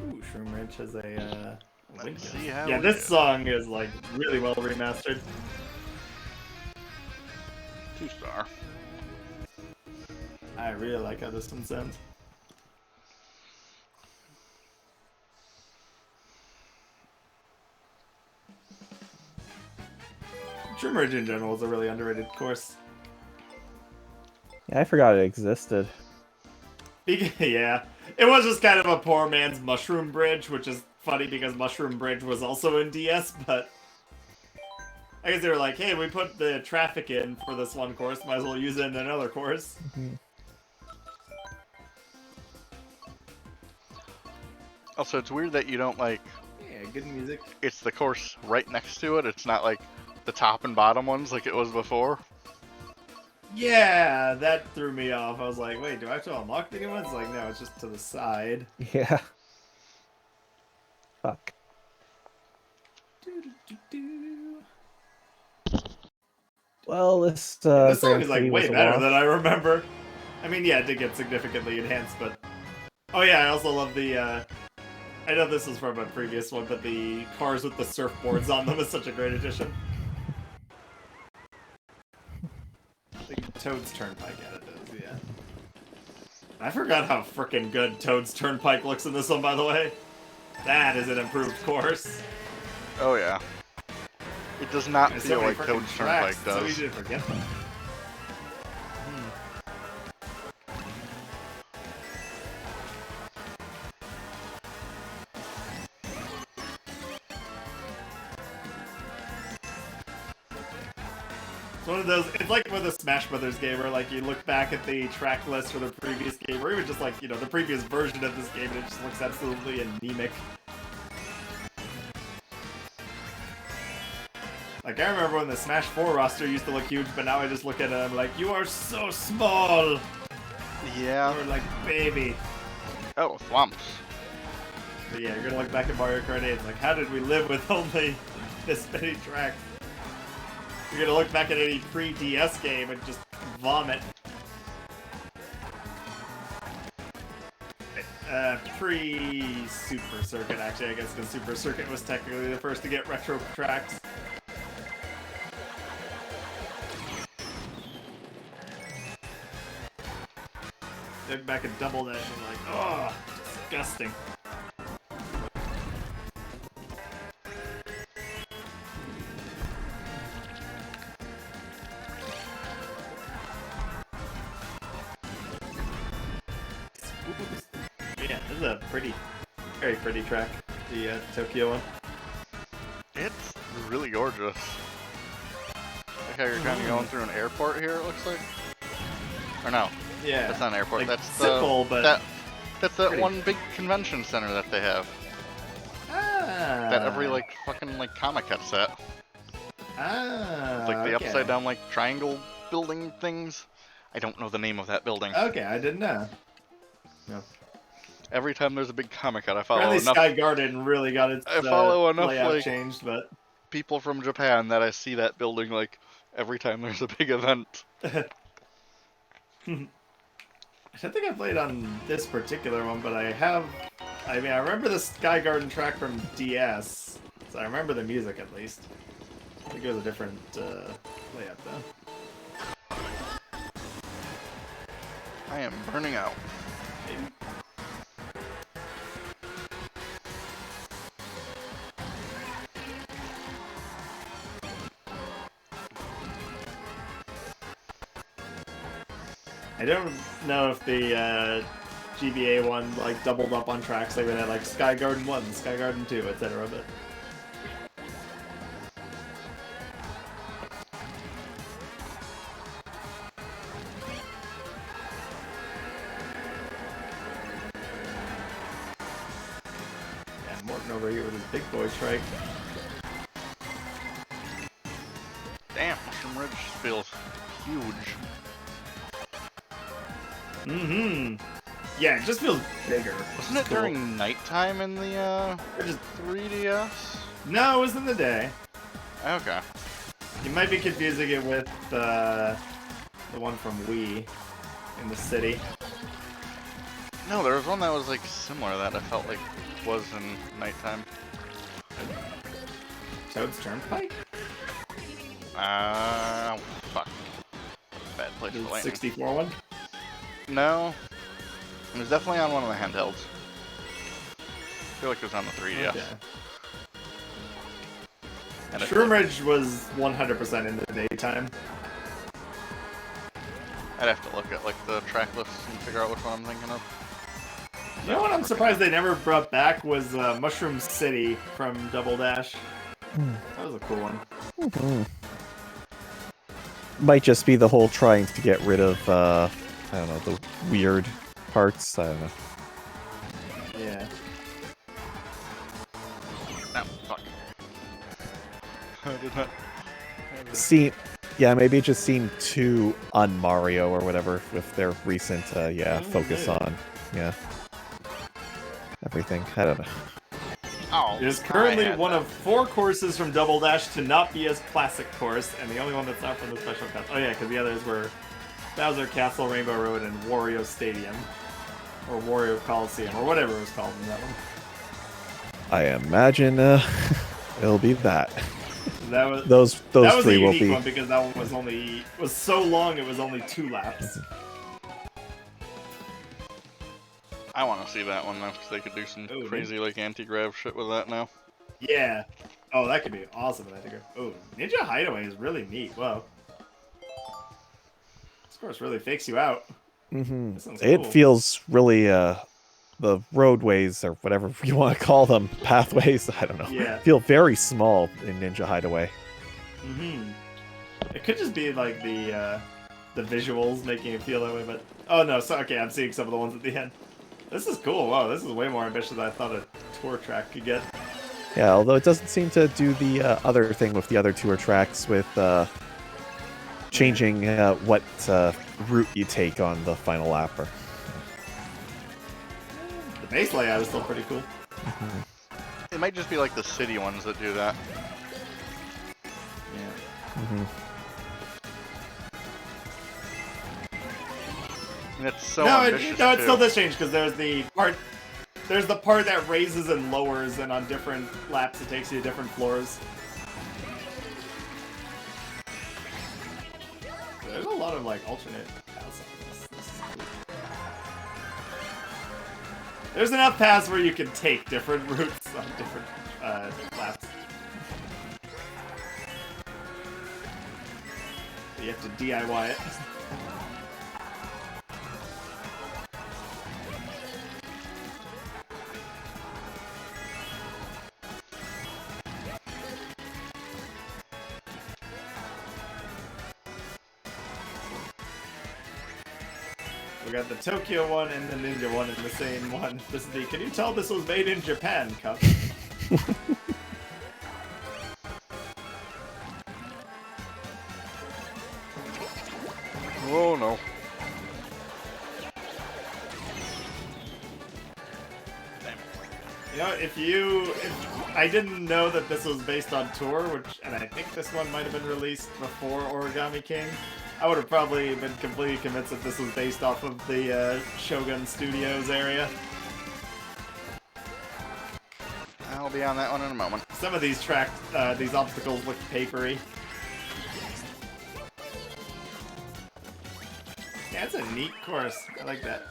Ooh, Shroom Ridge has a Let's window. see how Yeah, we this do. song is like really well remastered. 2-star. I really like how this one sounds. Shroom Ridge in general is a really underrated course. Yeah, I forgot it existed. Yeah, it was just kind of a poor man's Mushroom Bridge, which is funny because Mushroom Bridge was also in DS, but I guess they were like, hey, we put the traffic in for this one course, might as well use it in another course. Mm-hmm. Also, it's weird that you don't like. Yeah, good music. It's the course right next to it. It's not like the top and bottom ones like it was before. Yeah, that threw me off. I was like, wait, do I have to unlock the new ones? Like, no, it's just to the side. Yeah. Fuck. Well, this This song Grand is like Prix way was a better loss. than I remember. I mean, yeah, it did get significantly enhanced, but... Oh yeah, I also love the, I know this is from a previous one, but the cars with the surfboards on them is such a great addition. I think Toad's Turnpike added those, yeah. I forgot how freaking good Toad's Turnpike looks in this one, by the way. That is an improved course. Oh yeah. It does not There's feel so many like frickin' Toad's tracks, Turnpike it's so does. easy to forget them. It's one of those, it's like with a Smash Brothers game where like you look back at the track list for the previous game, or even just like, you know, the previous version of this game and it just looks absolutely anemic. Like, I remember when the Smash 4 roster used to look huge, but now I just look at it and I'm like, you are so small! Yeah. You're like, baby. Oh, thwomps. But yeah, you're gonna look back at Mario Kart 8 and like, how did we live with only this many tracks? You're gonna look back at any pre-DS game and just vomit. Pre-Super Circuit, actually, I guess, because Super Circuit was technically the first to get retro tracks. Look back at Double Dash and like, oh, disgusting. Yeah, this is a very pretty track. The Tokyo one. It's really gorgeous. Like how you're kind of going through an airport here, it looks like. Or no, Yeah. that's not an airport. Like, That's simple, but that's that pretty. one big convention center that they have. Ah. That every like fucking like comic gets at. Ah. It's like the okay. upside down like triangle building things. I don't know the name of that building. Okay, I didn't know. No. Every time there's a big comic I follow Apparently enough Sky Garden really got its I follow enough, layout like- changed, but people from Japan that I see that building like every time there's a big event. I don't think I played on this particular one, but I remember the Sky Garden track from DS, so I remember the music at least. I think it was a different layout though. I am burning out. Maybe. I don't know if the GBA one like doubled up on tracks. They would have like Sky Garden 1, Sky Garden 2, etc. But yeah, Morton over here with his big boy trike. Damn, Mushroom Ridge feels huge. Mm-hmm. Yeah, it just feels bigger. Wasn't it Cool. during nighttime in the It just- 3DS? No, it was in the day. Okay. You might be confusing it with the one from Wii in the city. No, there was one that was like similar that I felt like was in nighttime. Toad's Turnpike? Fuck. Bad place The for landing. 64 one? No. It was definitely on one of the handhelds. I feel like it was on the 3DS. Okay. And it- Shroom Ridge was 100% in the daytime. I'd have to look at like the track lists and figure out which one I'm thinking of. You know what I'm surprised they never brought back was Mushroom City from Double Dash. That was a cool one. Might just be the whole trying to get rid of, I don't know, the weird parts. I don't know. Yeah. No, fuck. I did not. Yeah, maybe it just seemed too un-Mario or whatever with their recent, focus on, everything. I don't know. Oh, It is currently I had one that. of 4 courses from Double Dash to not be as classic course, and the only one that's not from the special pass. Oh yeah, because the others were Bowser Castle, Rainbow Road, and Wario Stadium. Or Wario Coliseum, or whatever it was called in that one. I imagine it'll be that. That was Those that was a three will unique be. one because that one was so long it was only 2 laps. I want to see that one though, because they could do some Oh, crazy like anti-grav shit with that now. Yeah. Oh, that could be awesome. I think. Oh, Ninja Hideaway is really neat. Whoa. This course really fakes you out. Mhm. That sounds It cool. feels really the roadways or whatever you want to call them, pathways. I don't know. Yeah. Feel very small in Ninja Hideaway. Mm-hmm. It could just be like the visuals making it feel that way, but oh no, so okay, I'm seeing some of the ones at the end. This is cool. Wow, this is way more ambitious than I thought a tour track could get. Yeah, although it doesn't seem to do the other thing with the other tour tracks with changing what route you take on the final lap. Or... The base layout is still pretty cool. It might just be like the city ones that do that. Yeah. Mhm. And it's so No, ambitious it too. still does change because there's the part that raises and lowers, and on different laps it takes you to different floors. There's a lot of like alternate paths on this. This is cool. There's enough paths where you can take different routes on different laps. You have to DIY it. We got the Tokyo one and the Ninja one in the same one. This is the. Can you tell this was made in Japan cup? Oh no. You know, if I didn't know that this was based on Tour, and I think this one might have been released before Origami King, I would have probably been completely convinced that this was based off of the Shogun Studios area. I'll be on that one in a moment. Some of these these obstacles look papery. Yeah, it's a neat course. I like that.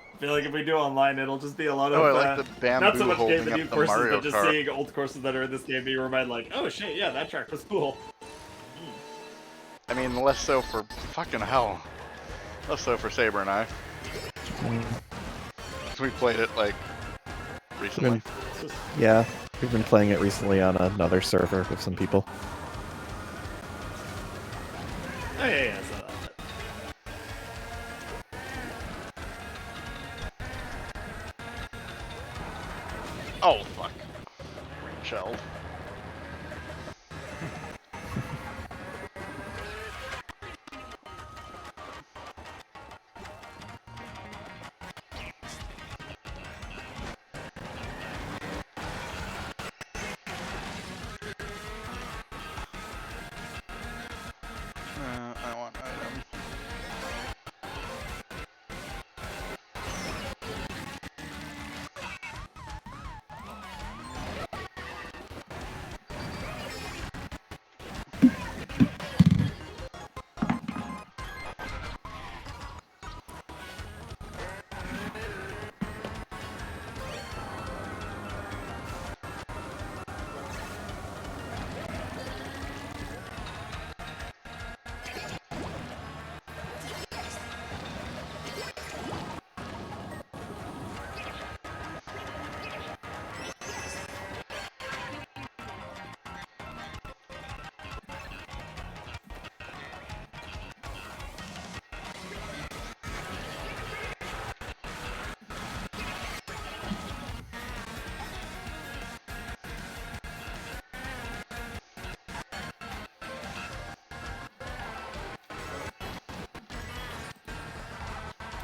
I feel like if we do online, it'll just be a lot of I like the bamboo not so much holding game the up new the courses, Mario but just Kart. seeing old courses that are in this game being reminded, like, oh shit, yeah, that track was cool. I mean, less so for fucking hell. Less so for Saber and I. We played it like recently. Yeah, we've been playing it recently on another server with some people. Oh yeah, so that. Oh fuck. Shelled. I want item.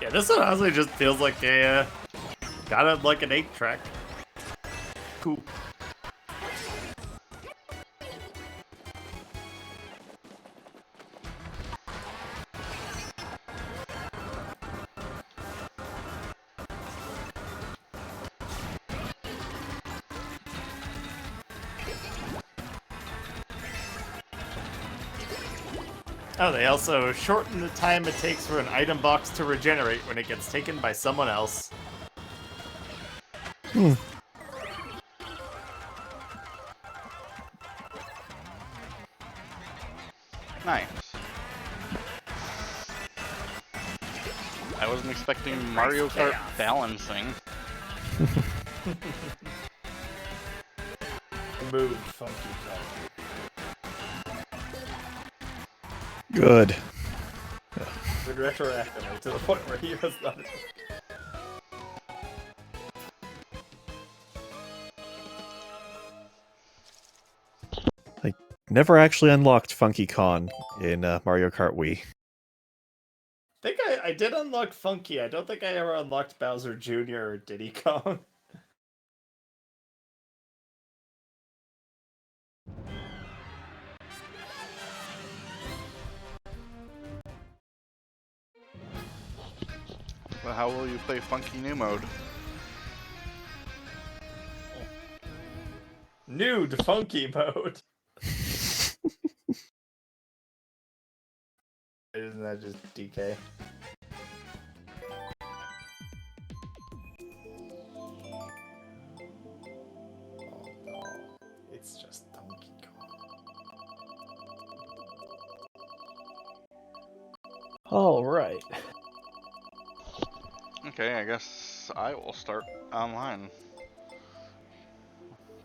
Yeah, this one honestly just feels like a kind of like an 8-track. Cool. Oh, they also shorten the time it takes for an item box to regenerate when it gets taken by someone else. Nice. I wasn't expecting Mario Kart balancing. Move, funky Kong. Good. Good retroactively to the point where he was not. I never actually unlocked Funky Kong in Mario Kart Wii. I think I did unlock Funky. I don't think I ever unlocked Bowser Jr. or Diddy Kong. Well, how will you play Funky New Mode? Nude Funky mode. Isn't that just DK? Oh no, it's just Donkey Kong. All right. Okay, I guess I will start online.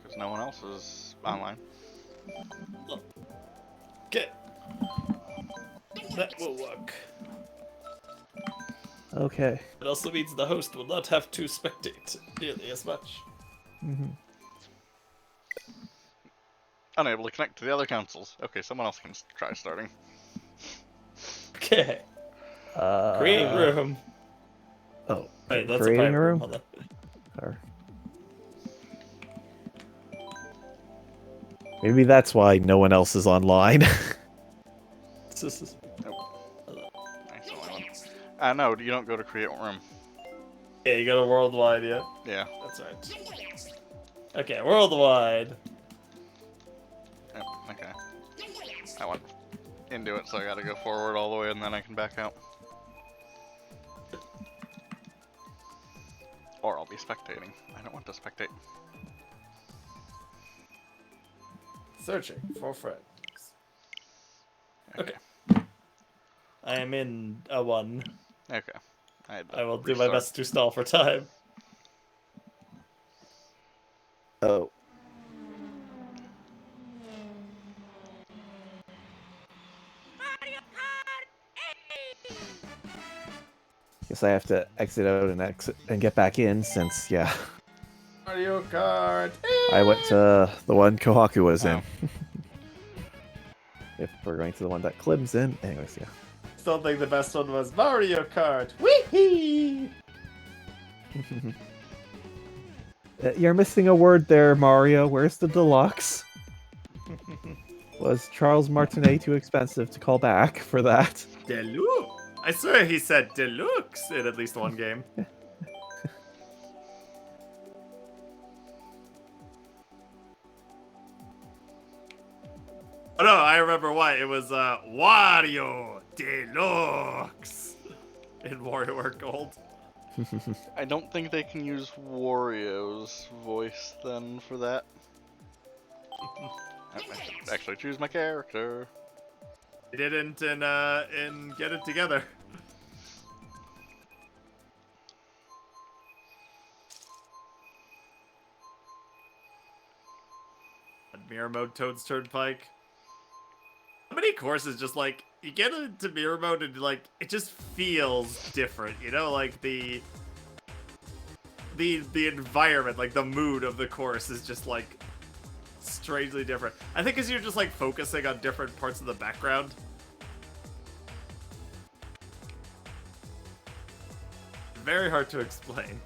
Because no one else is online. Okay. That will work. Okay. It also means the host will not have to spectate nearly as much. Mm-hmm. Unable to connect to the other consoles. Okay, someone else can try starting. Okay. Create room. Oh, Wait, that's a creating private a room? Hold on. Or... Maybe that's why no one else is online. Nice, only one. No, you don't go to create room. Yeah, you go to worldwide, yeah? Yeah. That's right. Okay, worldwide. Yep, okay. I went into it, so I gotta go forward all the way and then I can back out. Or I'll be spectating. I don't want to spectate. Searching for friends. Okay. I am in a 1. Okay. I will do my best to stall for time. Oh. Guess I have to exit out and exit and get back in since, yeah. Mario Kart! I went to the one Kohaku was in. If we're going to the one that Klim's in. Anyways, yeah. Still think the best one was Mario Kart! Wee-hee! You're missing a word there, Mario. Where's the deluxe? Was Charles Martinet too expensive to call back for that? Deluxe! I swear he said deluxe in at least one game. Oh no, I remember why. It was Wario Deluxe in WarioWare Gold. I don't think they can use Wario's voice then for that. I should actually choose my character. They didn't in Get It Together. Mirror mode Toad's Turnpike. How many courses just like you get into mirror mode and like it just feels different, you know, like the environment, like the mood of the course is just like strangely different. I think because you're just like focusing on different parts of the background. Very hard to explain.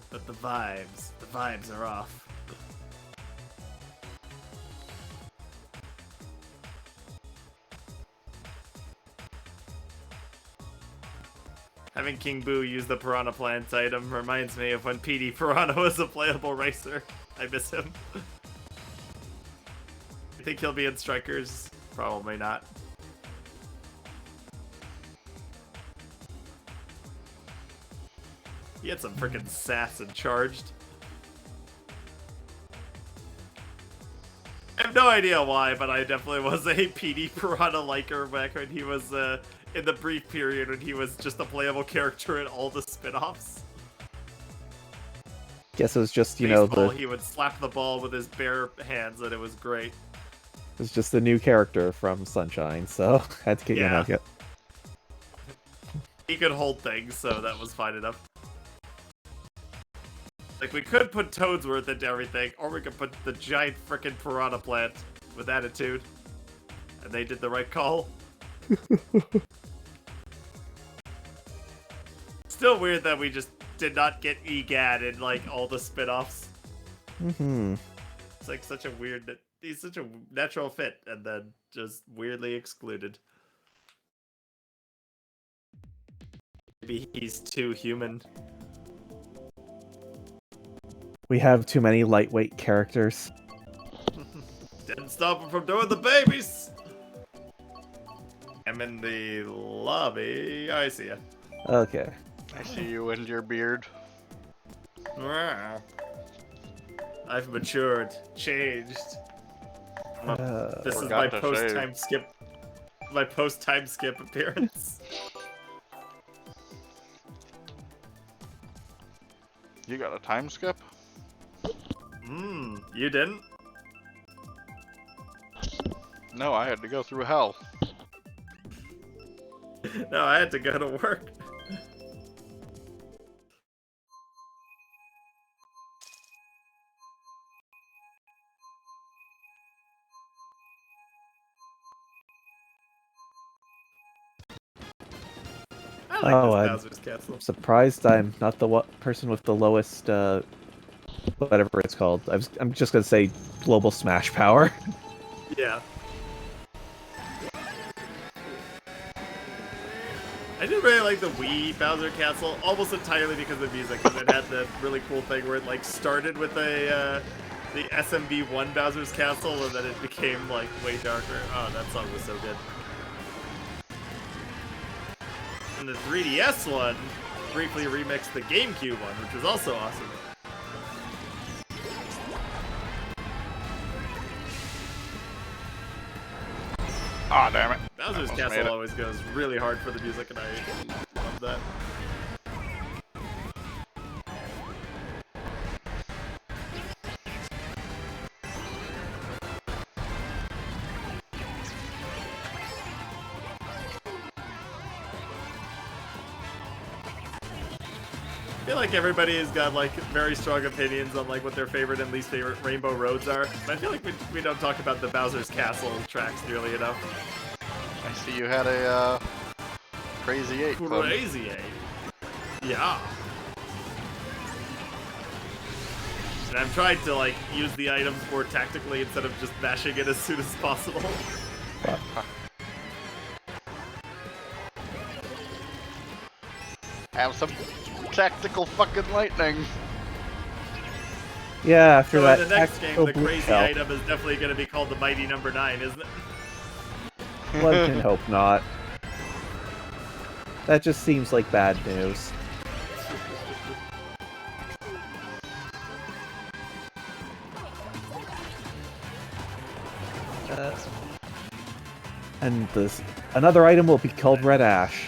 But the vibes are off. Having King Boo use the Piranha Plant item reminds me of when PD Piranha was a playable racer. I miss him. You think he'll be in Strikers? Probably not. He had some freaking sass and charged. I have no idea why, but I definitely was a PD Piranha liker back when he was in the brief period when he was just a playable character in all the spin-offs. Guess it was just, you know, Baseball, he would slap the ball with his bare hands and it was great. It was just a new character from Sunshine, so had to get you nugget. He could hold things, so that was fine enough. Like, we could put Toadsworth into everything, or we could put the giant frickin' Piranha Plant with attitude. And they did the right call. Still weird that we just did not get EGAD in, like, all the spin-offs. It's like such a weird... He's such a natural fit, and then just weirdly excluded. Maybe he's too human. We have too many lightweight characters. Didn't stop him from doing the babies. I'm in the lobby. I see ya. Okay. I see you and your beard. I've matured, changed. This is Forgot my to post shave. time skip. My post time skip appearance. You got a time skip? You didn't? No, I had to go through hell. No, I had to go to work. I like Oh, this I'm Bowser's Castle. surprised I'm not the person with the lowest, whatever it's called. I'm just gonna say global smash power. Yeah. I did really like the Wii Bowser Castle, almost entirely because of the music, because it had the really cool thing where it like started with the SMB1 Bowser's Castle, and then it became like way darker. Oh, that song was so good. And the 3DS one briefly remixed the GameCube one, which was also awesome. Aw, damn it. Bowser's Almost made Castle it. always goes really hard for the music, and I love that. I feel like everybody has got like very strong opinions on like what their favorite and least favorite Rainbow Roads are. But I feel like we don't talk about the Bowser's Castle tracks nearly enough. I see you had a Crazy 8 club. Crazy 8. Yeah. And I'm trying to like use the items more tactically instead of just bashing it as soon as possible. Have some tactical fucking lightning. Yeah, after So that. in the next game, the blue crazy shell. item is definitely going to be called the Mighty Number 9, isn't it? One can hope not. That just seems like bad news. And another item will be called Red Ash.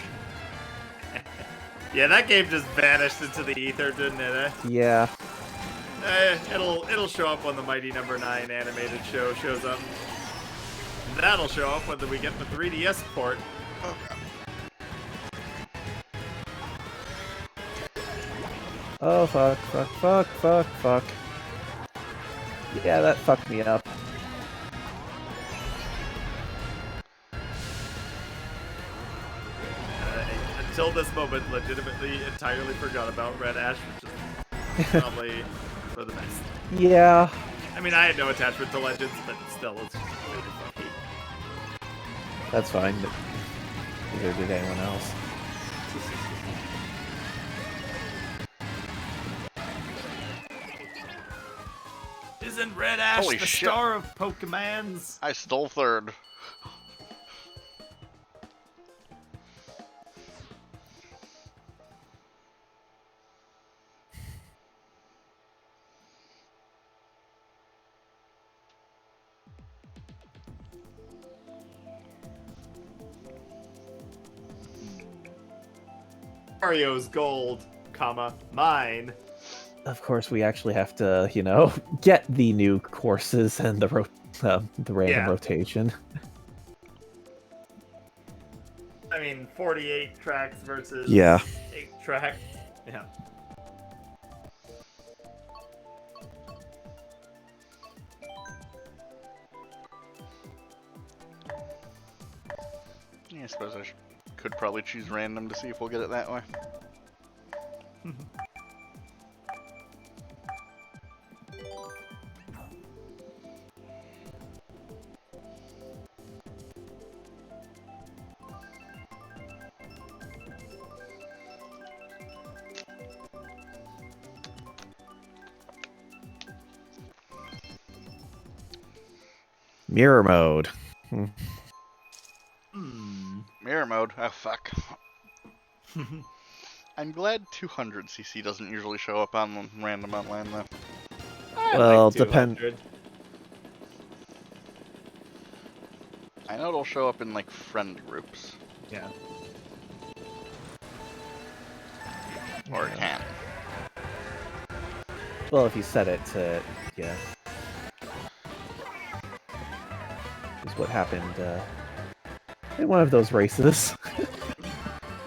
Yeah, that game just vanished into the ether, didn't it? Eh? Yeah. It'll show up when the Mighty Number 9 animated show shows up. That'll show up when we get the 3DS port. Oh, fuck. Yeah, that fucked me up. Until this moment, legitimately entirely forgot about Red Ash, which is probably for the best. Yeah. I mean, I had no attachment to Legends, but still, it's just really funky. That's fine, but neither did anyone else. Isn't Red Ash Holy the shit. star of Pokemans? I stole third. Mario's gold, comma, mine. Of course, we actually have to, get the new courses and the random Yeah. rotation. I mean, 48 tracks versus Yeah. 8 tracks. Yeah. Yeah, I suppose I could probably choose random to see if we'll get it that way. Mirror mode. Mirror mode. Oh fuck. I'm glad 200cc doesn't usually show up on random online though. Well, like depend. 200. I know it'll show up in like friend groups. Yeah. Or it can. Well, if you set it to, yeah. Is what happened in one of those races.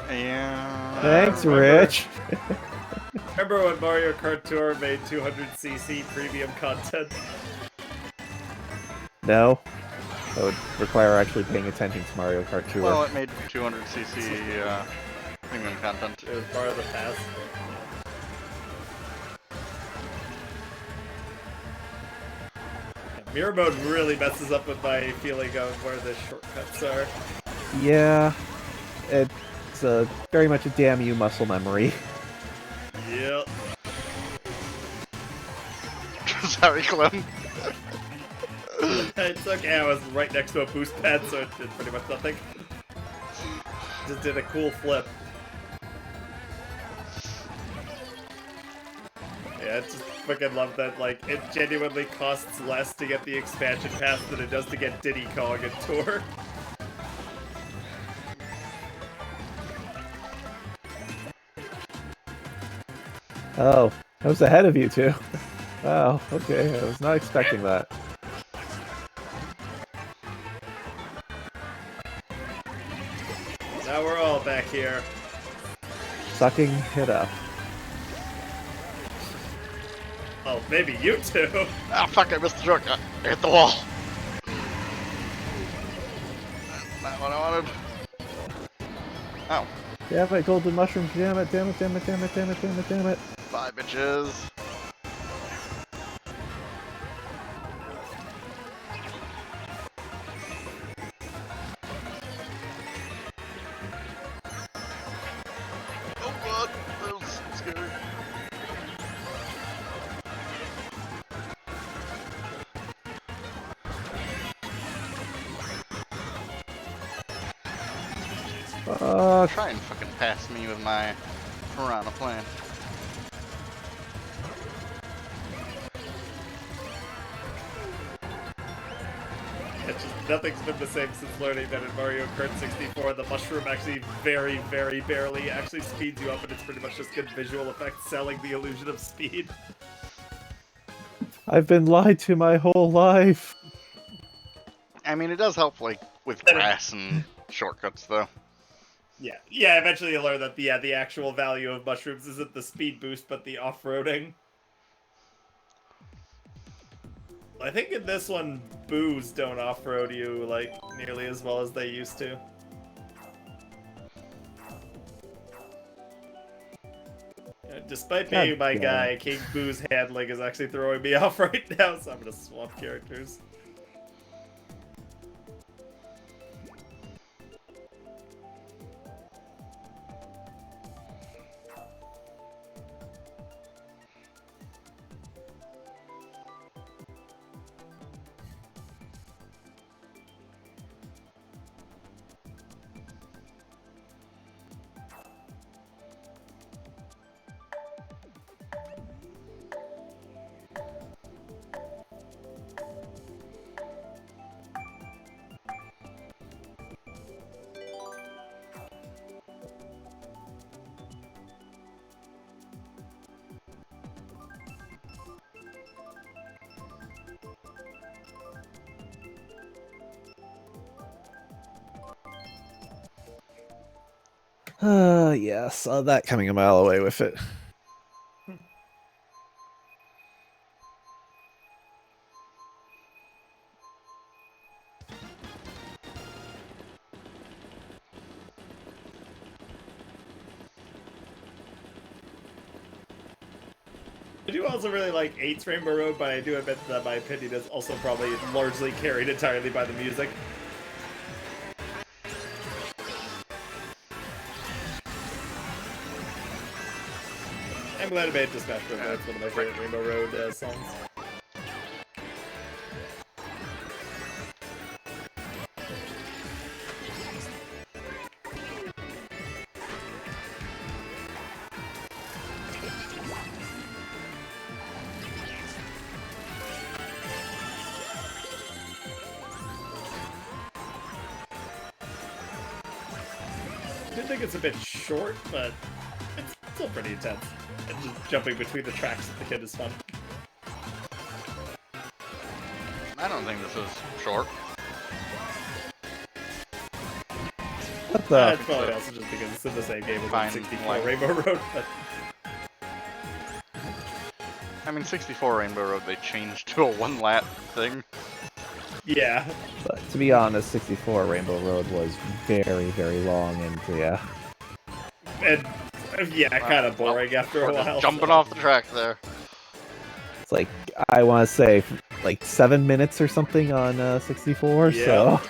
Yeah. Thanks, remember. Rich. Remember when Mario Kart Tour made 200cc premium content? No. That would require actually paying attention to Mario Kart Tour. Well, it made 200cc premium content. It was part of the pass. Yeah, mirror mode really messes up with my feeling of where the shortcuts are. Yeah. It's very much a damn you muscle memory. Yep. Sorry, Clem. It's okay, I was right next to a boost pad, so it did pretty much nothing. Just did a cool flip. Yeah, I just fucking love that, like, it genuinely costs less to get the expansion pass than it does to get Diddy Kong and Tour. Oh, I was ahead of you two. Wow, okay, I was not expecting that. Now we're all back here. Sucking it up. Oh, maybe you two. Ah, fuck, I missed the shortcut. I hit the wall. Not what I wanted. Oh. Damn it, golden mushroom, damn it, damn it, damn it, damn it, damn it, damn it, damn it. Bye, bitches. Oh god, that was scary. Try and fucking pass me with my piranha plant. It's just, nothing's been the same since learning that in Mario Kart 64, the mushroom actually very, very barely actually speeds you up, and it's pretty much just good visual effects selling the illusion of speed. I've been lied to my whole life. I mean, it does help, like, with grass and shortcuts, though. Yeah, eventually you learn that, the actual value of mushrooms isn't the speed boost, but the off-roading. I think in this one, boos don't off-road you, like, nearly as well as they used to. Despite being my guy, King Boo's handling is actually throwing me off right now, so I'm gonna swap characters. Yeah, saw that coming a mile away with it. I do also really like 8's Rainbow Road, but I do admit that my opinion is also probably largely carried entirely by the music. I'm glad it made it to Smash Bros. It's one of my favorite Rainbow Road songs. do think it's a bit short, but it's still pretty intense. And just jumping between the tracks with the kid is fun. I don't think this is short. What the? It's probably also just because it's in the same game as Fine, 64 like- Rainbow Road, but I mean, 64 Rainbow Road, they changed to a 1-lap thing. yeah. But to be honest, 64 Rainbow Road was very, very long, and yeah. And yeah, kind of boring after a We're just while. jumping so. off the track there. It's like, I want to say, like 7 minutes or something on 64, Yeah. so...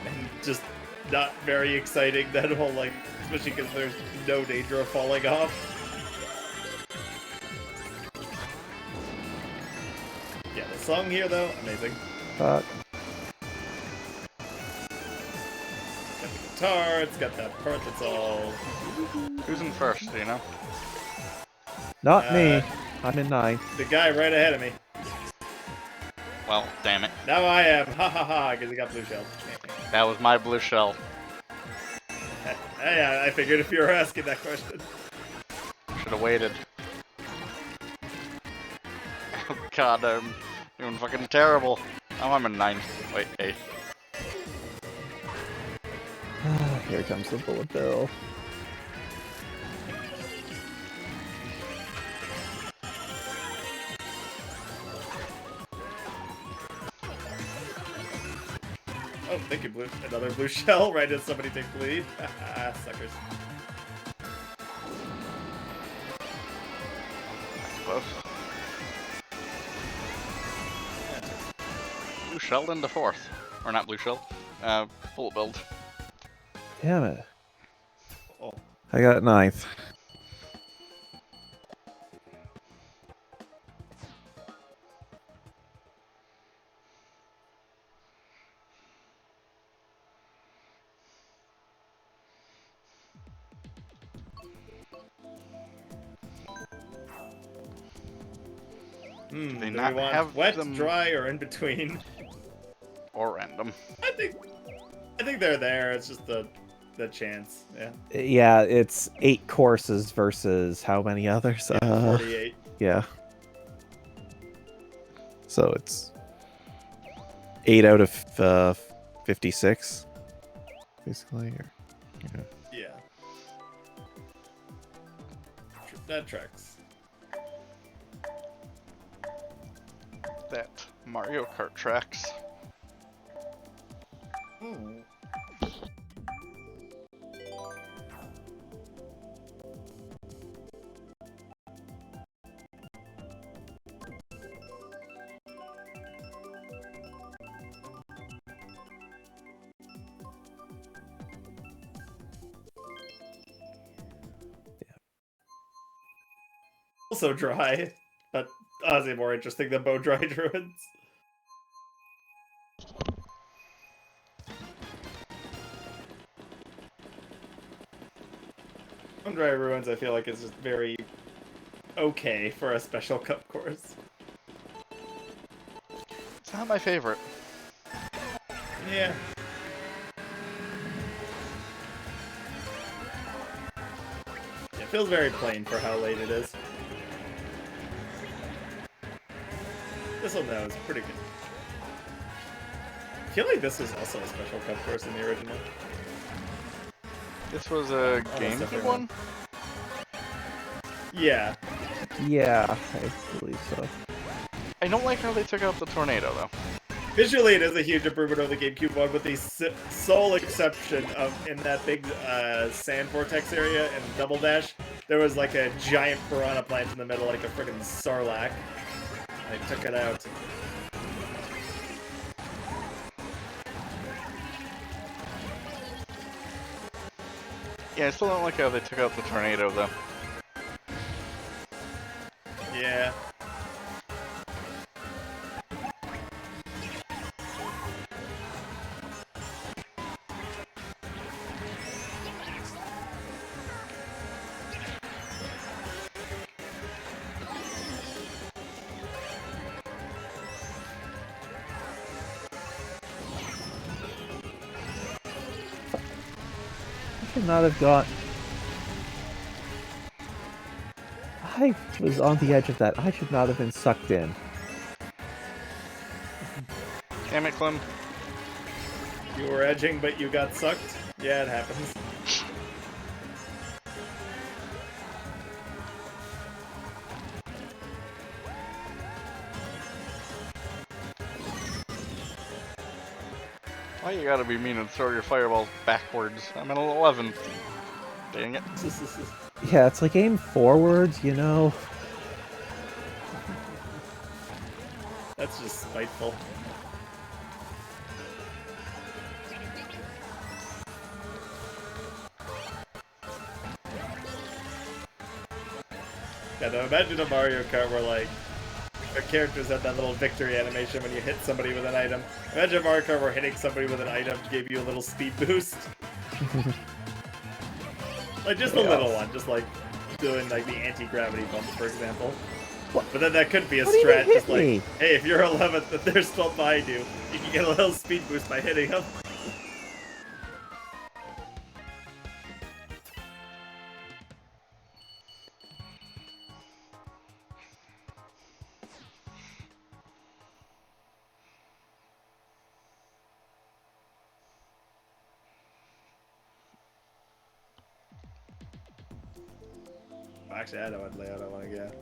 And just not very exciting, that whole, like, especially because there's no danger of falling off. Yeah, the song here, though, amazing. Fuck. Got the guitar, it's got that part that's all... Who's in first, do you know? Not me. I'm in 9th. The guy right ahead of me. Well, damn it. Now I am, ha ha ha, because he got blue shell. That was my blue shell. Yeah, I figured if you were asking that question. Should have waited. Oh god, I'm doing fucking terrible. Oh, I'm in 9th. Wait, 8th. Here comes the bullet bill. Oh, thank you, blue. Another blue shell right as somebody takes the lead. Suckers. Close. Blue shell into 4th. Or not blue shell. Bullet build. Damn it. Oh. I got 9th. Do they we not want have wet, them- dry, or in between? Or random. I think they're there. It's just the chance. Yeah. Yeah, it's 8 courses versus how many others? 48. Yeah. So it's 8 out of 56, basically. Or, yeah. Yeah. That tracks. That Mario Kart tracks. Also dry, but honestly more interesting than Bow Dry Druids. Bow Dry Ruins, I feel like, is just very okay for a special cup course. It's not my favorite. Yeah. It feels very plain for how late it is. This one, though, is pretty good. I feel like this was also a special cup course in the original. This was a that's GameCube definitely one? Yeah. Yeah, I believe so. I don't like how they took out the tornado, though. Visually, it is a huge improvement over the GameCube one, with the sole exception of in that big sand vortex area and Double Dash, there was like a giant piranha plant in the middle, like a friggin' sarlacc. I took it out. Yeah, I still don't like how they took out the tornado, though. Yeah. should not have gone. I was on the edge of that. I should not have been sucked in. Damn it, Clem. You were edging, but you got sucked? Yeah, it happens. Why you gotta be mean and throw your fireballs backwards? I'm at 11. Dang it. Yeah, it's like aim forwards, you know? That's just spiteful. Yeah, now imagine a Mario Kart where, like, the characters have that little victory animation when you hit somebody with an item. Imagine a Mario Kart where hitting somebody with an item gave you a little speed boost. Like, just a little one, just like doing, like, the anti-gravity bumps, for example. What? But then that could be a What do you mean strat, hit just like, me? hey, if you're 11th and they're still behind you, you can get a little speed boost by hitting them. Actually, I know what layout I want to get.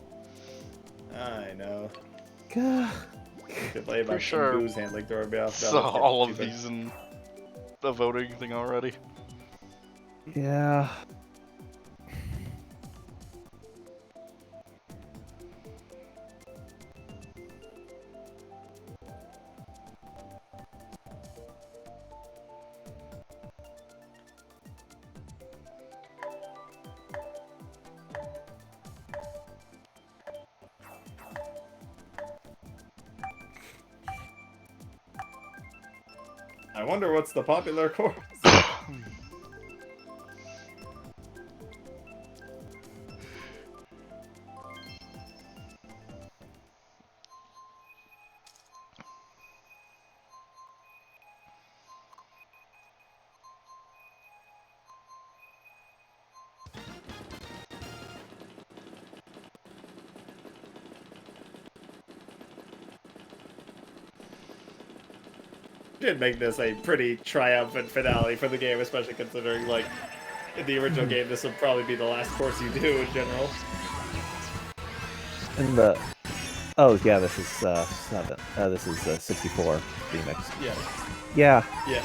I know. Gah. Could play about sure. booze handling throwing me off. Saw all of these in the voting thing already. Yeah. I wonder what's the popular course. Did make this a pretty triumphant finale for the game, especially considering, like, in the original game, this would probably be the last course you do in general. And the... Oh, yeah, this is 7. This is 64 remix. Yeah. Yeah. Yeah.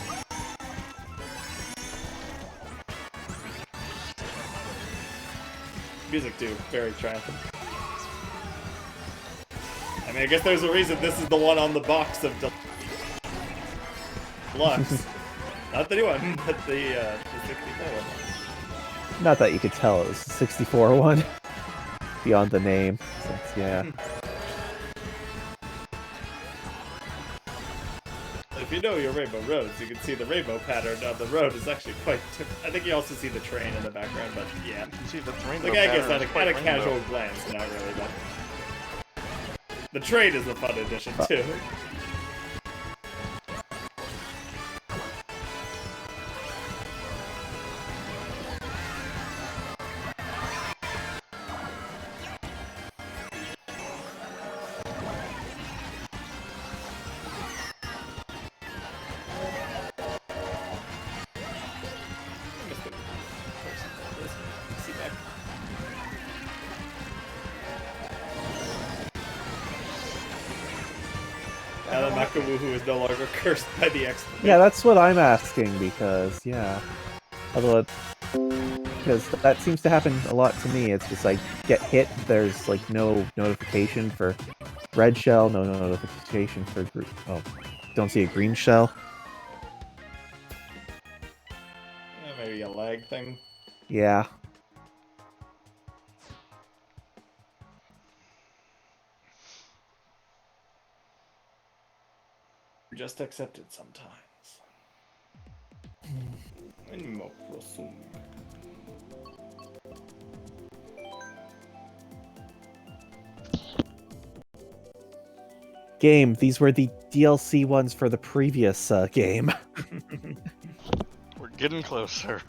Music, too. Very triumphant. I mean, I guess there's a reason this is the one on the box of Deluxe. Not the new one, but the 64 one. Not that you could tell it was the 64 one. Beyond the name. So, yeah. If you know your Rainbow Roads, you can see the rainbow pattern on the road is actually quite... I think you also see the train in the background, but yeah. You can see the rainbow Like, I guess pattern is quite at a rainbow. casual glance, not really, but... The train is the fun addition, too. Now that Makawuhu is no longer cursed by the exclamation. Yeah, that's what I'm asking, because, yeah. Although, because that seems to happen a lot to me. It's just like, get hit, there's like no notification for red shell, no notification for oh, don't see a green shell. Yeah, maybe a lag thing. Yeah. Just accept it sometimes. Animo prosum. Game, these were the DLC ones for the previous game. We're getting closer.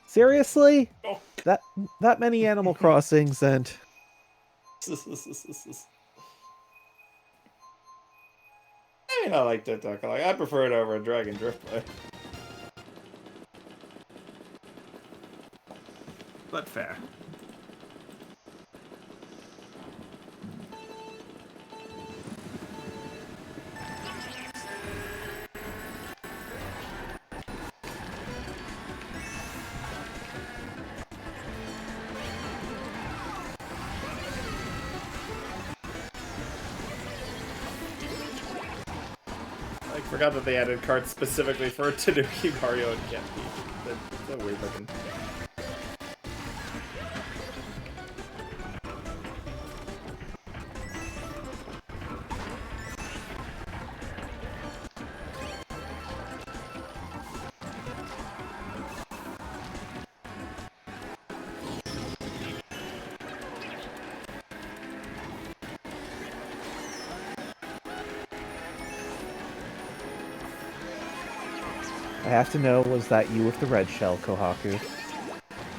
Seriously? Oh. That many Animal Crossings and I mean, I like TikTok. I prefer it over a Drag and Drift play. But fair. I forgot that they added carts specifically for Tanuki, Mario, and Cat Peach. They're weird looking. I have to know, was that you with the red shell, Kohaku?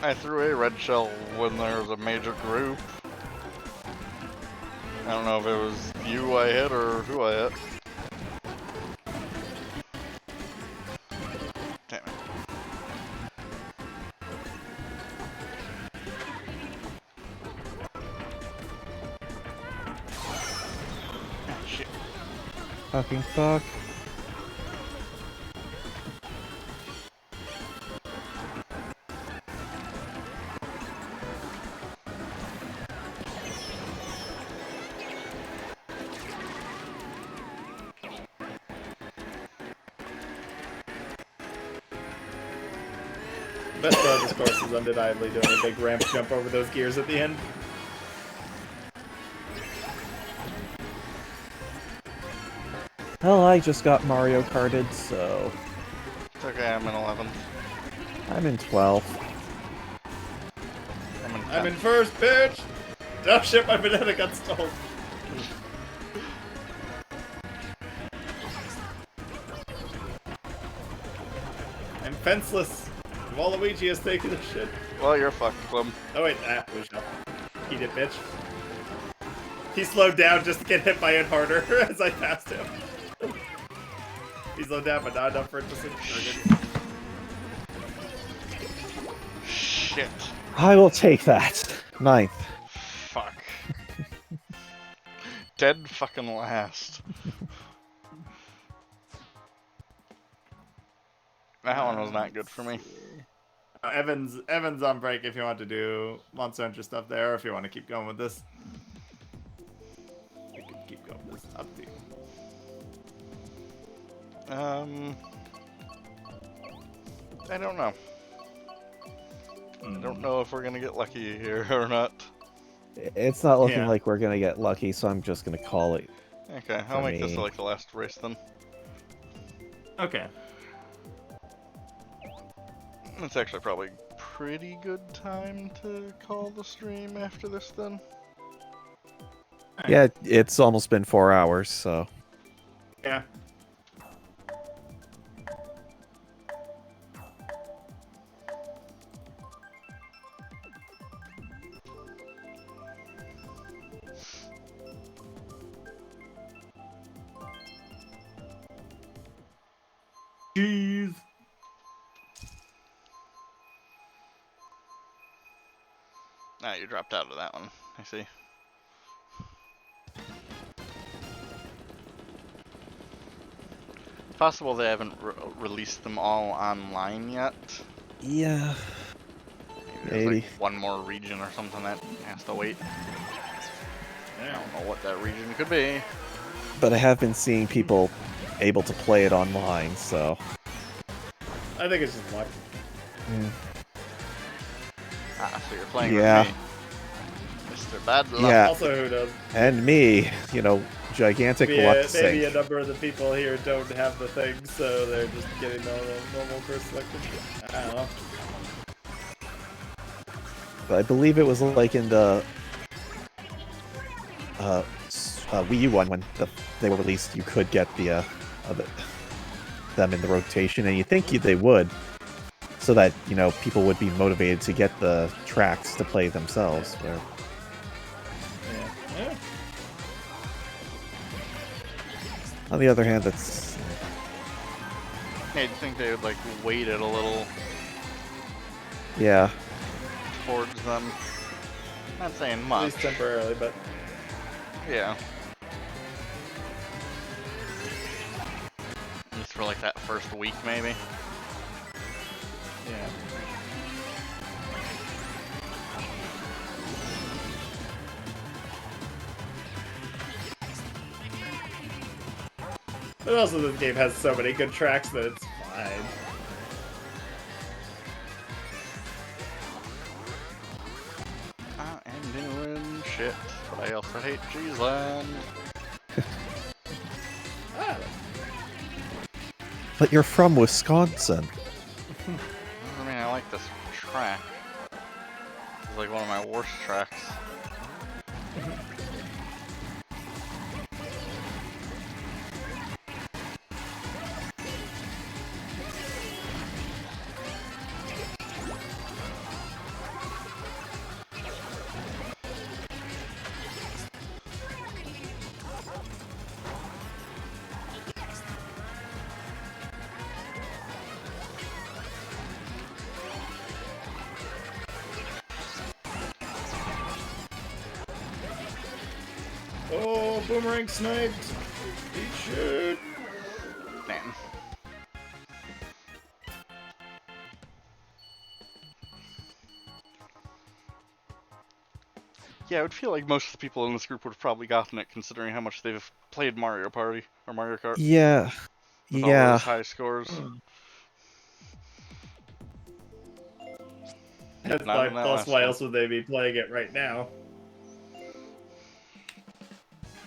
I threw a red shell when there was a major group. I don't know if it was you I hit or who I hit. Damn it. Ah, shit. Fucking fuck. Best part of this course is undeniably doing a big ramp jump over those gears at the end. Well, I just got Mario Karted, so It's okay, I'm in 11th. I'm in 12th. I'm in 10th. I'm in first, bitch! Oh shit, my banana got stolen. I'm fenceless. Waluigi has taken the shit. Well, you're fucked, Plum. Oh wait, we shall. Eat it, bitch. He slowed down just to get hit by it harder as I passed him. He slowed down, but not enough for it to target. Shit. I will take that. 9th. Fuck. Dead fucking last. That one was not good for me. Evan's on break if you want to do Monster Hunter stuff there, or if you want to keep going with this. We can keep going with this. Up to you. I don't know. I don't know if we're gonna get lucky here or not. It's not looking Yeah. like we're gonna get lucky, so I'm just gonna call it. Okay, I'll For make this me. like the last race then. Okay. It's actually probably pretty good time to call the stream after this then. Yeah, it's almost been 4 hours, so. Yeah. Jeez. Ah, you dropped out of that one. I see. It's possible they haven't released them all online yet. Yeah. There's Maybe. like one more region or something that has to wait. I don't know what that region could be. But I have been seeing people able to play it online, so. I think it's just luck. Ah, so you're playing Yeah. with me. They're bad enough. Yeah. Also, who knows? And me, gigantic luck Maybe sink. a number of the people here don't have the thing, so they're just getting normal first selection. I don't know. But I believe it was like in the Wii U one when they were released. You could get them in the rotation, and you think they would, so that people would be motivated to get the tracks to play themselves. Where... Yeah. On the other hand, that's... Yeah, you'd think they would, like, weight it a little Yeah. towards them. Not saying At much. least temporarily, but... Yeah. At least for, like, that first week, maybe. Yeah. But also this game has so many good tracks that it's fine. I am doing shit, but I also hate Cheeseland. Ah, But you're from Wisconsin. I mean, I like this track. It's like one of my worst tracks. oh, boomerang sniped! Eat shit! Man. Yeah, I would feel like most of the people in this group would have probably gotten it, considering how much they've played Mario Party or Mario Kart Yeah. with all Yeah. those high scores. That's Not like, in that plus last why one. else would they be playing it right now?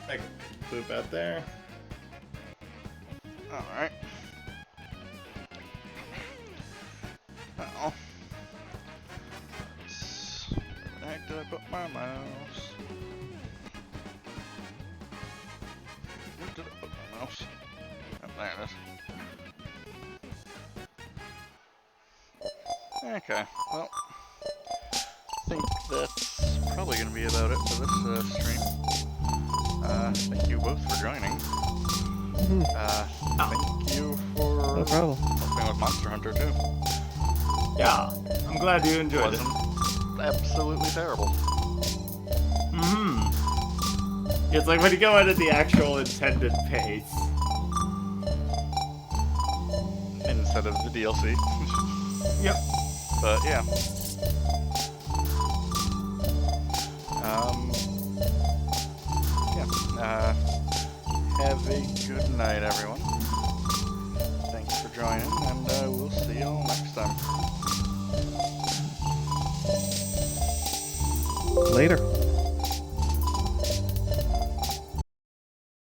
I can boop out there. Alright. Uh-oh. Where the heck did I put my mouse? Where did I put my mouse? Oh, there it is. Okay, well, I think that's probably going to be about it for this stream. Thank you both for joining. Thank you for No problem. helping with Monster Hunter too. Yeah, I'm glad you It enjoyed it. wasn't absolutely terrible. It's like when you go out at the actual intended pace. Instead of the DLC. Yep. But yeah. Have a good night, everyone. Thanks for joining, and we'll see you all next time. Later.